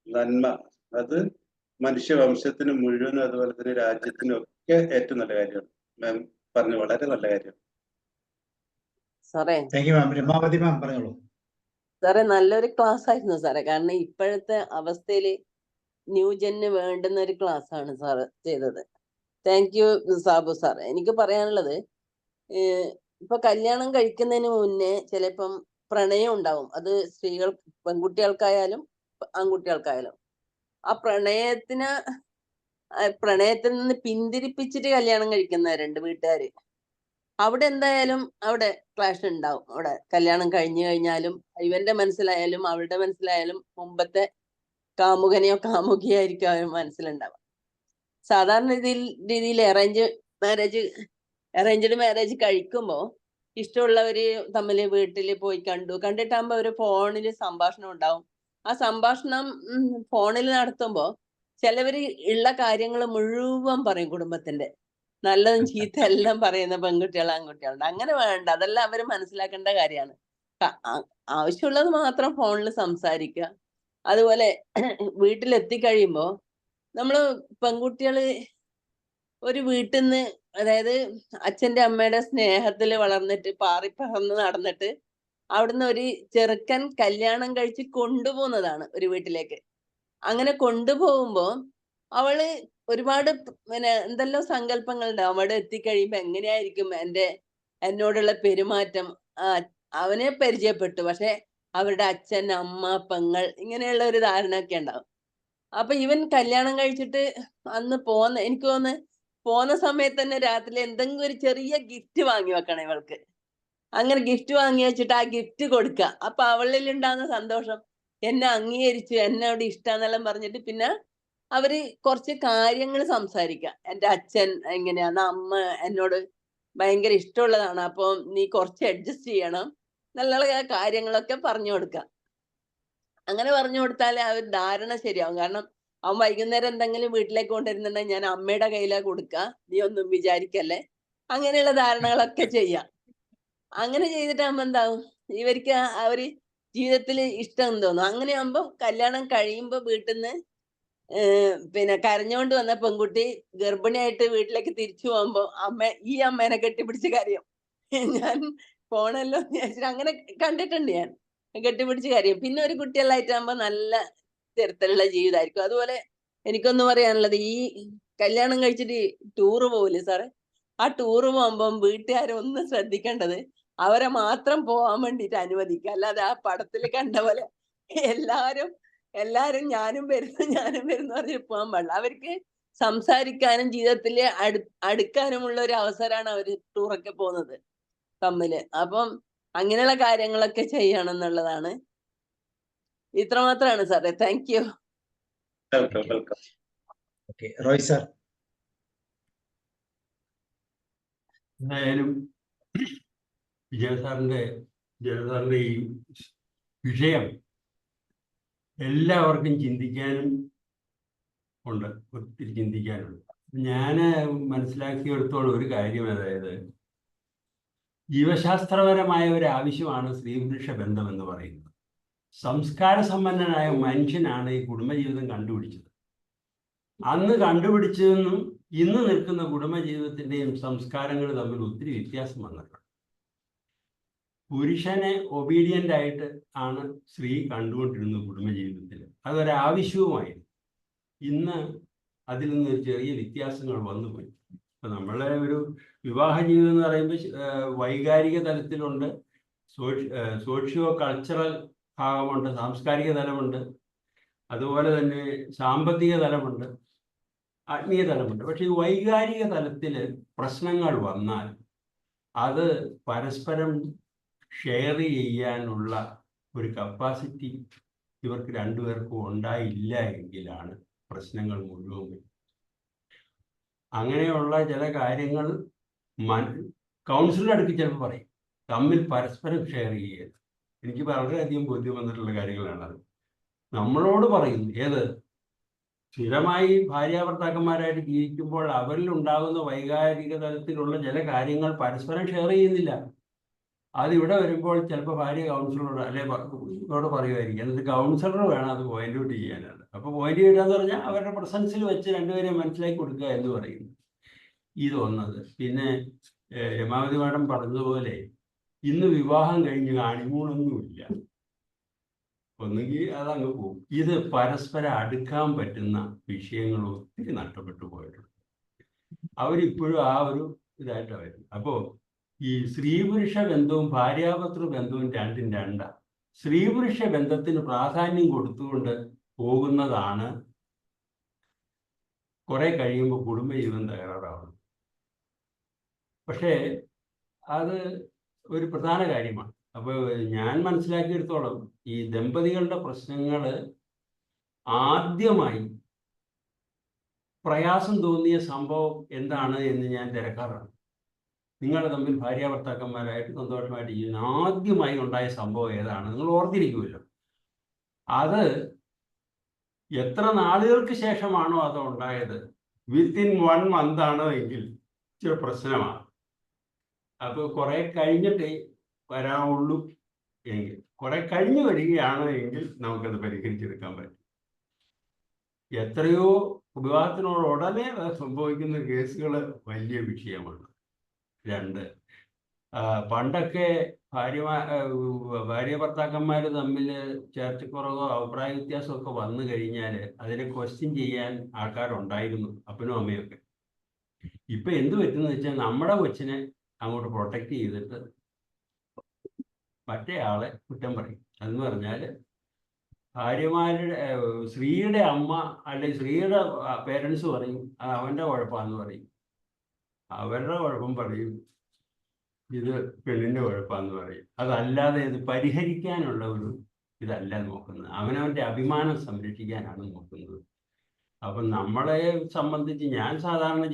നന്മ അത് മനുഷ്യവംശത്തിന് മുഴുവനും അതുപോലെ തന്നെ രാജ്യത്തിനും ഒക്കെ ഏറ്റവും നല്ല കാര്യമാണ്. മാം പറഞ്ഞു വളരെ നല്ല കാര്യം. സാറേ രമാവതി മാം പറഞ്ഞോളൂ. സാറേ നല്ലൊരു ക്ലാസ് ആയിരുന്നു സാറേ. കാരണം ഇപ്പോഴത്തെ അവസ്ഥയിൽ ന്യൂജന് വേണ്ടുന്ന ഒരു ക്ലാസ് ആണ് സാറ് ചെയ്തത്. Thank you Sabu sir. എനിക്ക് പറയാനുള്ളത്, ഇപ്പൊ കല്യാണം കഴിക്കുന്നതിന് മുന്നേ ചിലപ്പം പ്രണയം ഉണ്ടാവും. അത് പെൺകുട്ടികൾക്കായാലും ആൺകുട്ടികൾക്കായാലും. ആ പ്രണയത്തിൽ നിന്ന് പിന്തിരിപ്പിച്ചിട്ട് കല്യാണം കഴിക്കുന്നവരുണ്ട് വീട്ടുകാര്. അവിടെ എന്തായാലും അവിടെ ക്ലാഷ് ഉണ്ടാവും. അവിടെ കല്യാണം കഴിഞ്ഞു കഴിഞ്ഞാലും ഇവന്റെ മനസ്സിലായാലും അവളുടെ മനസ്സിലായാലും മുമ്പത്തെ കാമുകനെയോ കാമുകിയായിരിക്കും അവന് മനസ്സിലുണ്ടാവുക. സാധാരണ രീതിയിൽ അറേഞ്ച്ഡ് മാരേജ് കഴിക്കുമ്പോൾ ഇഷ്ടമുള്ളവര് തമ്മിൽ വീട്ടിൽ പോയി കണ്ടിട്ടാകുമ്പോ ഒരു ഫോണിൽ സംഭാഷണം ഉണ്ടാവും. ആ സംഭാഷണം ഫോണിൽ നടത്തുമ്പോൾ ചിലവര് ഉള്ള കാര്യങ്ങൾ മുഴുവൻ പറയും. കുടുംബത്തിന്റെ നല്ലതും ചീത്ത എല്ലാം പറയുന്ന പെൺകുട്ടികൾ ആൺകുട്ടികളുണ്ട്. അങ്ങനെ വേണ്ട. അതെല്ലാം അവര് മനസ്സിലാക്കേണ്ട കാര്യമാണ്. ആവശ്യമുള്ളത് മാത്രം ഫോണിൽ സംസാരിക്കുക. അതുപോലെ വീട്ടിലെത്തിക്കഴിയുമ്പോ നമ്മള് പെൺകുട്ടികള് ഒരു വീട്ടിൽ നിന്ന്, അതായത് അച്ഛന്റെ അമ്മയുടെ സ്നേഹത്തിൽ വളർന്നിട്ട് പാറിപ്പറന്ന് നടന്നിട്ട് അവിടുന്ന് ഒരു ചെറുക്കൻ കല്യാണം കഴിച്ച് കൊണ്ടുപോകുന്നതാണ് ഒരു വീട്ടിലേക്ക്. അങ്ങനെ കൊണ്ടുപോകുമ്പോ അവള് ഒരുപാട് എന്തെല്ലോ സങ്കല്പങ്ങളുണ്ടാവും. അവിടെ എത്തിക്കഴിയുമ്പോ എങ്ങനെയായിരിക്കും എന്നോടുള്ള പെരുമാറ്റം. അവനെ പരിചയപ്പെട്ടു, പക്ഷെ അവരുടെ അച്ഛൻ അമ്മ പെങ്ങൾ ഇങ്ങനെയുള്ള ഒരു ധാരണയൊക്കെ ഉണ്ടാവും. അപ്പൊ ഇവൻ കല്യാണം കഴിച്ചിട്ട് അന്ന് എനിക്ക് തോന്നുന്നു പോന്ന സമയത്ത് തന്നെ രാത്രി എന്തെങ്കിലും ഒരു ചെറിയ ഗിഫ്റ്റ് വാങ്ങി വെക്കണം ഇവൾക്ക്. അങ്ങനെ ഗിഫ്റ്റ് വാങ്ങി വെച്ചിട്ട് ആ ഗിഫ്റ്റ് കൊടുക്കുക. അപ്പൊ അവളിൽ ഉണ്ടാകുന്ന സന്തോഷം, എന്നെ അംഗീകരിച്ചു, എന്നോട് ഇഷ്ടാന്നെല്ലാം പറഞ്ഞിട്ട് പിന്നെ അവര് കുറച്ച് കാര്യങ്ങൾ സംസാരിക്കുക. എൻ്റെ അച്ഛൻ എങ്ങനെയാണ്, അമ്മ എന്നോട് ഭയങ്കര ഇഷ്ടമുള്ളതാണ്, അപ്പൊ നീ കുറച്ച് അഡ്ജസ്റ്റ് ചെയ്യണം, നല്ല കാര്യങ്ങളൊക്കെ പറഞ്ഞു കൊടുക്കുക. അങ്ങനെ പറഞ്ഞു കൊടുത്താലേ ആ ഒരു ധാരണ ശരിയാവും. കാരണം അവൻ വൈകുന്നേരം എന്തെങ്കിലും വീട്ടിലേക്ക് കൊണ്ടുവരുന്നുണ്ടെങ്കിൽ ഞാൻ അമ്മയുടെ കയ്യിലാ കൊടുക്കുക, നീ ഒന്നും വിചാരിക്കല്ലേ, അങ്ങനെയുള്ള ധാരണകളൊക്കെ ചെയ്യാം. അങ്ങനെ ചെയ്തിട്ടാകുമ്പോ എന്താവും, ഇവർക്ക് അവര് ജീവിതത്തിൽ ഇഷ്ടം തോന്നും. അങ്ങനെ ആകുമ്പോ കല്യാണം കഴിയുമ്പോ വീട്ടിൽ നിന്ന് കരഞ്ഞുകൊണ്ട് വന്ന പെൺകുട്ടി ഗർഭിണിയായിട്ട് വീട്ടിലേക്ക് തിരിച്ചു പോകുമ്പോ ഈ അമ്മേനെ കെട്ടിപ്പിടിച്ച് കരയും. ഞാൻ പോണല്ലോ എന്ന് വിചാരിച്ചിട്ട് അങ്ങനെ കണ്ടിട്ടുണ്ട് ഞാൻ. കെട്ടിപ്പിടിച്ച് കരയും. പിന്നെ ഒരു കുട്ടികളായിട്ടാകുമ്പോ നല്ല തരത്തിലുള്ള ജീവിതമായിരിക്കും. അതുപോലെ എനിക്കൊന്ന് പറയാനുള്ളത്, ഈ കല്യാണം കഴിച്ചിട്ട് ടൂറ് പോകില്ലേ സാറേ, ആ ടൂറ് പോകുമ്പം വീട്ടുകാരൊന്നും ശ്രദ്ധിക്കേണ്ടത് അവരെ മാത്രം പോകാൻ വേണ്ടിയിട്ട് അനുവദിക്കുക. അല്ലാതെ ആ പടത്തിൽ കണ്ട പോലെ എല്ലാരും ഞാനും വരുന്നു പറഞ്ഞ് പോകാൻ പാടില്ല. അവർക്ക് സംസാരിക്കാനും ജീവിതത്തിൽ അടുക്കാനുമുള്ള ഒരു അവസരമാണ് അവര് ടൂറൊക്കെ പോകുന്നത് തമ്മില്. അപ്പം അങ്ങനെയുള്ള കാര്യങ്ങളൊക്കെ ചെയ്യണം എന്നുള്ളതാണ്. ഇത്രമാത്രമാണ് സാറേ. Thank you. റോയ് സാർ. എന്തായാലും വിജയസാറിന്റെ ഈ വിഷയം എല്ലാവർക്കും ചിന്തിക്കാനും ഉണ്ട്, ഒത്തിരി ചിന്തിക്കാനുണ്ട്. ഞാൻ മനസ്സിലാക്കിയെടുത്തോളം ഒരു കാര്യം, അതായത് ജീവശാസ്ത്രപരമായ ഒരു ആവശ്യമാണ് സ്ത്രീ പുരുഷ ബന്ധം എന്ന് പറയുന്നത്. സംസ്കാര സമ്പന്നനായ മനുഷ്യനാണ് ഈ കുടുംബജീവിതം കണ്ടുപിടിച്ചത്. അന്ന് കണ്ടുപിടിച്ചതെന്നും ഇന്ന് നിൽക്കുന്ന കുടുംബജീവിതത്തിൻ്റെയും സംസ്കാരങ്ങൾ തമ്മിൽ ഒത്തിരി വ്യത്യാസം വന്നിട്ടുണ്ട്. പുരുഷനെ ഒബീഡിയന്റ് ആയിട്ട് ആണ് സ്ത്രീ കണ്ടുകൊണ്ടിരുന്നത് കുടുംബജീവിതത്തിൽ. അതൊരാവശ്യവുമായിരുന്നു. ഇന്ന് അതിൽ നിന്ന് ചെറിയ വ്യത്യാസങ്ങൾ വന്നുപോയി. ഇപ്പൊ നമ്മളെ ഒരു വിവാഹ ജീവിതം എന്ന് പറയുമ്പോൾ വൈകാരിക തലത്തിലുണ്ട്, സോഷ്യോ കൾച്ചറൽ ഭാഗമുണ്ട്, സാംസ്കാരിക തലമുണ്ട്, അതുപോലെ തന്നെ സാമ്പത്തിക തലമുണ്ട്, ആത്മീയ തലമുണ്ട്. പക്ഷെ ഈ വൈകാരിക തലത്തിൽ പ്രശ്നങ്ങൾ വന്നാൽ അത് പരസ്പരം ഷെയർ ചെയ്യാനുള്ള ഒരു കപ്പാസിറ്റി ഇവർക്ക് രണ്ടുപേർക്കും ഉണ്ടായില്ല എങ്കിലാണ് പ്രശ്നങ്ങൾ മുഴുവൻ വരും. അങ്ങനെയുള്ള ചില കാര്യങ്ങൾ കൗൺസിലർ അടുത്ത് ചിലപ്പോൾ പറയും, തമ്മിൽ പരസ്പരം ഷെയർ ചെയ്യുക. എനിക്ക് വളരെയധികം ബോധ്യം വന്നിട്ടുള്ള കാര്യങ്ങളാണത്. നമ്മളോട് പറയുന്നു, ഏത് സ്ഥിരമായി ഭാര്യാഭർത്താക്കന്മാരായിട്ട് ജീവിക്കുമ്പോൾ അവരിൽ ഉണ്ടാകുന്ന വൈകാരിക തലത്തിലുള്ള ചില കാര്യങ്ങൾ പരസ്പരം ഷെയർ ചെയ്യുന്നില്ല. അതിവിടെ വരുമ്പോൾ ചിലപ്പോൾ ഭാര്യ കൗൺസിലറോട് ഇവരോട് പറയുമായിരിക്കും, എന്നിട്ട് കൗൺസിലർ വേണം അത് പോയിന്റ് ഔട്ട് ചെയ്യാനാണ്. അപ്പോൾ പോയിന്റ് ചെയ്യാന്ന് പറഞ്ഞാൽ അവരുടെ പ്രസൻസിൽ വെച്ച് രണ്ടുപേരെയും മനസ്സിലാക്കി കൊടുക്കുക എന്ന് പറയുന്നു. ഇതൊന്നത്. പിന്നെ രമാവതി മാഡം പറഞ്ഞതുപോലെ ഇന്ന് വിവാഹം കഴിഞ്ഞ് ഹണിമൂണൊന്നുമില്ല. ഒന്നുകിൽ അതങ്ങ് പോകും. ഇത് പരസ്പരം അടുക്കാൻ പറ്റുന്ന വിഷയങ്ങൾ ഒത്തിരി നഷ്ടപ്പെട്ടു പോയിട്ടുണ്ട്. അവരിപ്പോഴും ആ ഒരു ഇതായിട്ടാണ് വരുന്നത്. അപ്പോൾ ഈ സ്ത്രീ പുരുഷ ബന്ധവും ഭാര്യാഭർത്തൃ ബന്ധവും രണ്ടും രണ്ടാണ്. സ്ത്രീ പുരുഷ ബന്ധത്തിന് പ്രാധാന്യം കൊടുത്തുകൊണ്ട് പോകുന്നതാണ് കുറെ കഴിയുമ്പോൾ കുടുംബജീവൻ തകരാറാവുന്നത്. പക്ഷേ അത് ഒരു പ്രധാന കാര്യമാണ്. അപ്പോൾ ഞാൻ മനസ്സിലാക്കിയെടുത്തോളം ഈ ദമ്പതികളുടെ പ്രശ്നങ്ങൾ ആദ്യമായി പ്രയാസം തോന്നിയ സംഭവം എന്താണ് എന്ന് ഞാൻ തിരക്കാറാണ്. നിങ്ങൾ തമ്മിൽ ഭാര്യാഭർത്താക്കന്മാരായിട്ട് സന്തോഷമായിട്ട് ചെയ്യുന്ന ആദ്യമായി ഉണ്ടായ സംഭവം ഏതാണ്? നിങ്ങൾ ഓർത്തിരിക്കുമല്ലോ. അത് എത്ര നാളുകൾക്ക് ശേഷമാണോ അത് ഉണ്ടായത്, വിത്തിൻ 1 month ആണോ എങ്കിൽ ഇച്ചിരി പ്രശ്നമാണ്. അപ്പോൾ കുറെ കഴിഞ്ഞിട്ടേ വരാവുള്ളൂ എങ്കിൽ, കുറെ കഴിഞ്ഞ് വരികയാണ് എങ്കിൽ നമുക്കത് പരിഹരിച്ചെടുക്കാൻ പറ്റും. എത്രയോ വിവാഹത്തിനോട് ഉടനെ സംഭവിക്കുന്ന കേസുകൾ വലിയ വിഷയമാണ്. 2, പണ്ടൊക്കെ ഭാര്യ ഭർത്താക്കന്മാർ തമ്മിൽ ചേർച്ചക്കുറവോ അഭിപ്രായ വ്യത്യാസമൊക്കെ വന്നു കഴിഞ്ഞാൽ അതിനെ ക്വസ്റ്റ്യൻ ചെയ്യാൻ ആൾക്കാരുണ്ടായിരുന്നു, അപ്പനും അമ്മയൊക്കെ. ഇപ്പൊ എന്ത് പറ്റുന്ന വെച്ചാൽ നമ്മുടെ കൊച്ചിനെ അങ്ങോട്ട് പ്രൊട്ടക്ട് ചെയ്തിട്ട് മറ്റേ ആളെ കുറ്റം പറയും. അതെന്ന് പറഞ്ഞാൽ ഭാര്യമാരുടെ സ്ത്രീയുടെ അമ്മ അല്ലെങ്കിൽ സ്ത്രീയുടെ പേരൻസ് പറയും അത് അവൻ്റെ കുഴപ്പമാണെന്ന് പറയും, അവരുടെ കുഴപ്പം പറയും ഇത് പെണ്ണിൻ്റെ കുഴപ്പമാണെന്ന് പറയും. അതല്ലാതെ ഇത് പരിഹരിക്കാനുള്ള ഒരു ഇതല്ല നോക്കുന്നത്, അവനവൻ്റെ അഭിമാനം സംരക്ഷിക്കാനാണ് നോക്കുന്നത്. അപ്പം നമ്മളെ സംബന്ധിച്ച് ഞാൻ സാധാരണ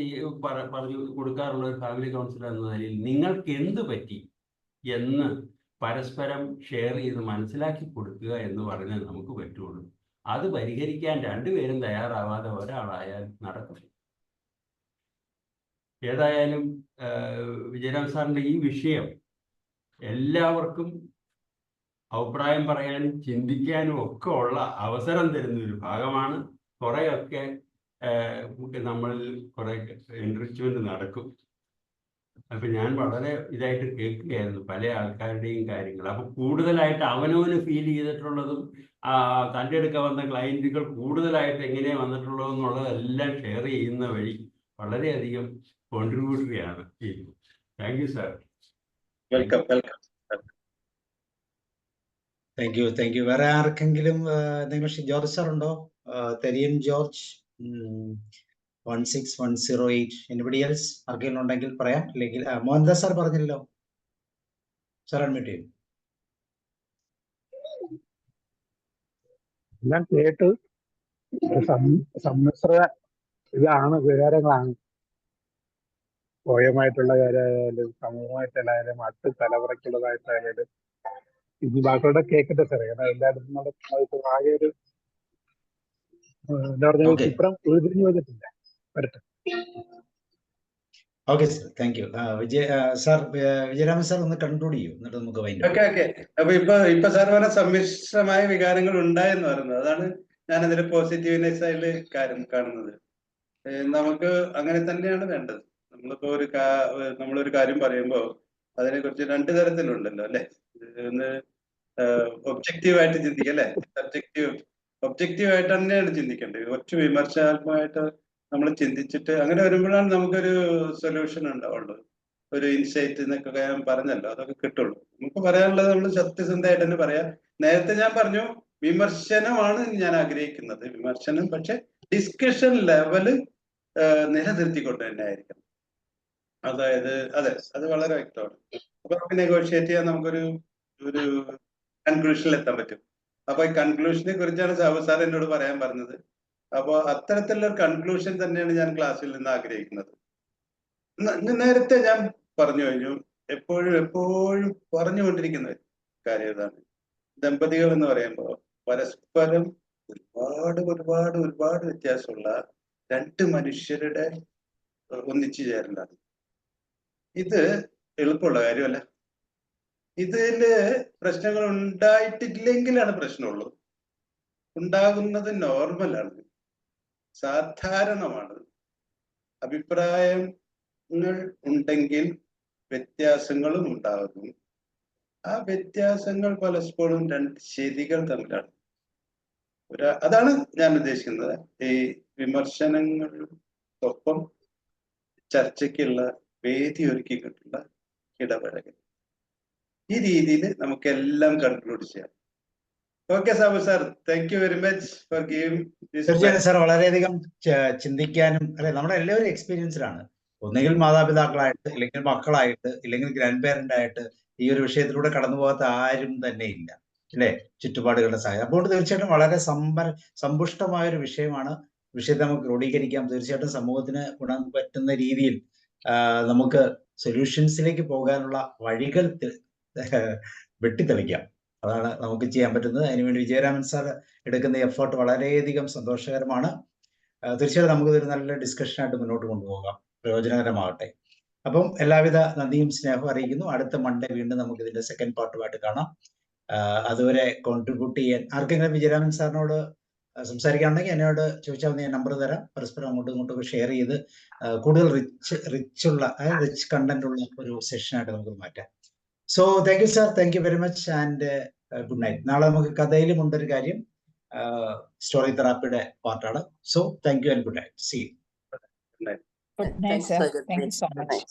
പറഞ്ഞു കൊടുക്കാറുള്ള ഒരു ഫാമിലി കൗൺസിലർ എന്ന നിലയിൽ നിങ്ങൾക്ക് എന്ത് പറ്റി എന്ന് പരസ്പരം ഷെയർ ചെയ്ത് മനസ്സിലാക്കി കൊടുക്കുക എന്ന് പറഞ്ഞാൽ നമുക്ക് പറ്റുള്ളൂ. അത് പരിഹരിക്കാൻ രണ്ടുപേരും തയ്യാറാവാതെ ഒരാളായാൽ നടക്കും. ഏതായാലും വിജയരാം സാറിൻ്റെ ഈ വിഷയം എല്ലാവർക്കും അഭിപ്രായം പറയാനും ചിന്തിക്കാനും ഒക്കെ ഉള്ള അവസരം തരുന്ന ഒരു ഭാഗമാണ്. കുറേയൊക്കെ നമ്മളിൽ കുറെ എൻറിച്ച്മെന്റ് നടക്കും. അപ്പൊ ഞാൻ വളരെ ഇതായിട്ട് കേൾക്കുകയായിരുന്നു പല ആൾക്കാരുടെയും കാര്യങ്ങൾ. അപ്പൊ കൂടുതലായിട്ട് അവനവന് ഫീൽ ചെയ്തിട്ടുള്ളതും തൻ്റെ അടുക്ക വന്ന ക്ലയന്റുകൾ കൂടുതലായിട്ട് എങ്ങനെയാണ് വന്നിട്ടുള്ളതെന്നുള്ളതെല്ലാം ഷെയർ ചെയ്യുന്ന വഴി വളരെയധികം കോൺട്രിബ്യൂട്ടറിയാണ്. Thank you sir. Welcome welcome. Thank you. വേറെ ആർക്കെങ്കിലും നിമിഷം ജോർജ് സാർ ഉണ്ടോ? തെരിയൻ ജോർജ് 16108. എനിബഡി എൽസ് ആർക്കെങ്കിലും ഉണ്ടെങ്കിൽ പറയാം. അല്ലെങ്കിൽ മോഹൻദാസ് സാർ പറഞ്ഞല്ലോ, സാർ അഡ്മിറ്റ് ചെയ്യും. എല്ലാം കേട്ട് സമ്മിശ്ര ഇതാണ് വികാരങ്ങളാണ്. സ്വയമായിട്ടുള്ള കാര്യമായാലും സമൂഹമായിട്ടുള്ളതായാലും അടുത്ത തലമുറയ്ക്കുള്ളതായിട്ടായാലും. ഇനി ബാക്കിയുടെ കേൾക്കട്ടെ സാറേ, കാരണം എല്ലായിടത്തും നടക്കുന്ന ആകെ ഒരു എന്താ പറഞ്ഞാൽ ചിത്രം ഉരുതിരിഞ്ഞു വന്നിട്ടില്ല. വരട്ടെ. Okay sir, thank U. Vijayaraman sir ഒന്ന് കൺക്ലൂഡ് ചെയ്യൂ, എന്നിട്ട് നമുക്ക് വൈൻഡ് അപ്പ്. ഓക്കെ. അപ്പൊ ഇപ്പൊ സാർ പറഞ്ഞ സമ്മിശ്രമായ വികാരങ്ങൾ ഉണ്ടായെന്ന് പറയുന്നത്, അതാണ് ഞാൻ അതിന്റെ പോസിറ്റീവ്നെസ് ആയിട്ട് കാണുന്നത്. നമുക്ക് അങ്ങനെ തന്നെയാണ് വേണ്ടത്. നമ്മളൊരു കാര്യം പറയുമ്പോൾ അതിനെക്കുറിച്ച് 2 തരത്തിലുണ്ടല്ലോ അല്ലെ? ഒന്ന് ഒബ്ജക്റ്റീവായിട്ട് ചിന്തിക്കുക അല്ലെ? ഒബ്ജക്റ്റീവായിട്ട് തന്നെയാണ് ചിന്തിക്കേണ്ടത്. കുറച്ച് വിമർശനാത്മകമായിട്ട് നമ്മൾ ചിന്തിച്ചിട്ട് അങ്ങനെ വരുമ്പോഴാണ് നമുക്കൊരു സൊല്യൂഷൻ ഉണ്ടാവുള്ളൂ. ഒരു ഇൻസൈറ്റ് എന്നൊക്കെ ഞാൻ പറഞ്ഞല്ലോ, അതൊക്കെ കിട്ടുള്ളൂ. നമുക്ക് പറയാനുള്ളത് നമ്മൾ സത്യസന്ധമായിട്ട് തന്നെ പറയാം. നേരത്തെ ഞാൻ പറഞ്ഞു വിമർശനമാണ് ഞാൻ ആഗ്രഹിക്കുന്നത്, വിമർശനം, പക്ഷെ ഡിസ്കഷൻ ലെവല് നിലനിർത്തിക്കൊണ്ട് തന്നെ ആയിരിക്കണം. അതായത് അതെ, അത് വളരെ വ്യക്തമാണ്. അപ്പൊ നമുക്ക് നെഗോഷിയേറ്റ് ചെയ്യാൻ നമുക്കൊരു കൺക്ലൂഷനിൽ എത്താൻ പറ്റും. അപ്പൊ ഈ കൺക്ലൂഷനെ കുറിച്ചാണ് സാബു സാർ എന്നോട് പറയാൻ പറഞ്ഞത്. അപ്പൊ അത്തരത്തിലുള്ള ഒരു കൺക്ലൂഷൻ തന്നെയാണ് ഞാൻ ക്ലാസ്സിൽ നിന്ന് ആഗ്രഹിക്കുന്നത്. നേരത്തെ ഞാൻ പറഞ്ഞു കഴിഞ്ഞു, എപ്പോഴും പറഞ്ഞുകൊണ്ടിരിക്കുന്ന കാര്യം ഇതാണ്. ദമ്പതികൾ എന്ന് പറയുമ്പോൾ പരസ്പരം ഒരുപാട് വ്യത്യാസമുള്ള 2 മനുഷ്യരുടെ ഒന്നിച്ചു ചേരലാണ്. ഇത് എളുപ്പമുള്ള കാര്യമല്ല. ഇതില് പ്രശ്നങ്ങൾ ഉണ്ടായിട്ടില്ലെങ്കിലാണ് പ്രശ്നമുള്ളൂ. ഉണ്ടാകുന്നത് നോർമലാണ്, സാധാരണമാണ്. അഭിപ്രായങ്ങൾ ഉണ്ടെങ്കിൽ വ്യത്യാസങ്ങളും ഉണ്ടാകും. ആ വ്യത്യാസങ്ങൾ പലപ്പോഴും 2 ശരികൾ തമ്മിലാണ്. അതാണ് ഞാൻ ഉദ്ദേശിക്കുന്നത്. ഈ വിമർശനങ്ങൾക്കൊപ്പം ചർച്ചയ്ക്കുള്ള വേദി ഒരുക്കിയിട്ടുള്ള ഇടപെടൽ. ഈ രീതിയിൽ നമുക്കെല്ലാം കൺക്ലൂഡ് ചെയ്യാം. Okay Sabu sir, thank you very much for giving this. തീർച്ചയായും സാർ, വളരെയധികം ചിന്തിക്കാനും അല്ലെ, നമ്മുടെ എല്ലാവരും എക്സ്പീരിയൻസിലാണ്. ഒന്നുകിൽ മാതാപിതാക്കളായിട്ട്, ഇല്ലെങ്കിൽ മക്കളായിട്ട്, ഇല്ലെങ്കിൽ ഗ്രാൻഡ് പേരന്റ് ആയിട്ട് ഈ ഒരു വിഷയത്തിലൂടെ കടന്നു പോകാത്ത ആരും തന്നെ ഇല്ല അല്ലെ, ചുറ്റുപാടുകളുടെ സാഹചര്യം. അപ്പോൾ തീർച്ചയായിട്ടും വളരെ സമ്പുഷ്ടമായ ഒരു വിഷയമാണ്. വിഷയത്തെ നമുക്ക് ക്രോഡീകരിക്കാം. തീർച്ചയായിട്ടും സമൂഹത്തിന് ഗുണം പറ്റുന്ന രീതിയിൽ നമുക്ക് സൊല്യൂഷൻസിലേക്ക് പോകാനുള്ള വഴികൾ വെട്ടിത്തെളിക്കാം. അതാണ് നമുക്ക് ചെയ്യാൻ പറ്റുന്നത്. അതിനുവേണ്ടി വിജയരാമൻ സാർ എടുക്കുന്ന എഫേർട്ട് വളരെയധികം സന്തോഷകരമാണ്. തീർച്ചയായിട്ടും നമുക്കിതൊരു നല്ല ഡിസ്കഷനായിട്ട് മുന്നോട്ട് കൊണ്ടുപോകാം, പ്രയോജനകരമാകട്ടെ. അപ്പം എല്ലാവിധ നന്ദിയും സ്നേഹവും അറിയിക്കുന്നു. അടുത്ത മൺഡേ വീണ്ടും നമുക്ക് ഇതിന്റെ സെക്കൻഡ് പാർട്ടുമായിട്ട് കാണാം. അതുവരെ കോൺട്രിബ്യൂട്ട് ചെയ്യാൻ ആർക്കെങ്കിലും വിജയരാമൻ സാറിനോട് സംസാരിക്കാനുണ്ടെങ്കിൽ എന്നോട് ചോദിച്ചാൽ മതി, ഞാൻ നമ്പർ തരാം. പരസ്പരം അങ്ങോട്ടും ഇങ്ങോട്ടും ഷെയർ ചെയ്ത് കൂടുതൽ റിച്ച് കണ്ടന്റ് ഉള്ള ഒരു സെഷനായിട്ട് നമുക്ക് മാറ്റാം. So thank you sir, thank you very much and good night. നാളെ നമുക്ക് കഥയിലും ഉണ്ടൊരു കാര്യം, സ്റ്റോറി തെറാപ്പിയുടെ പാർട്ടാണ്. So thank you and good night. See you. Good night, sir. Thank you so much.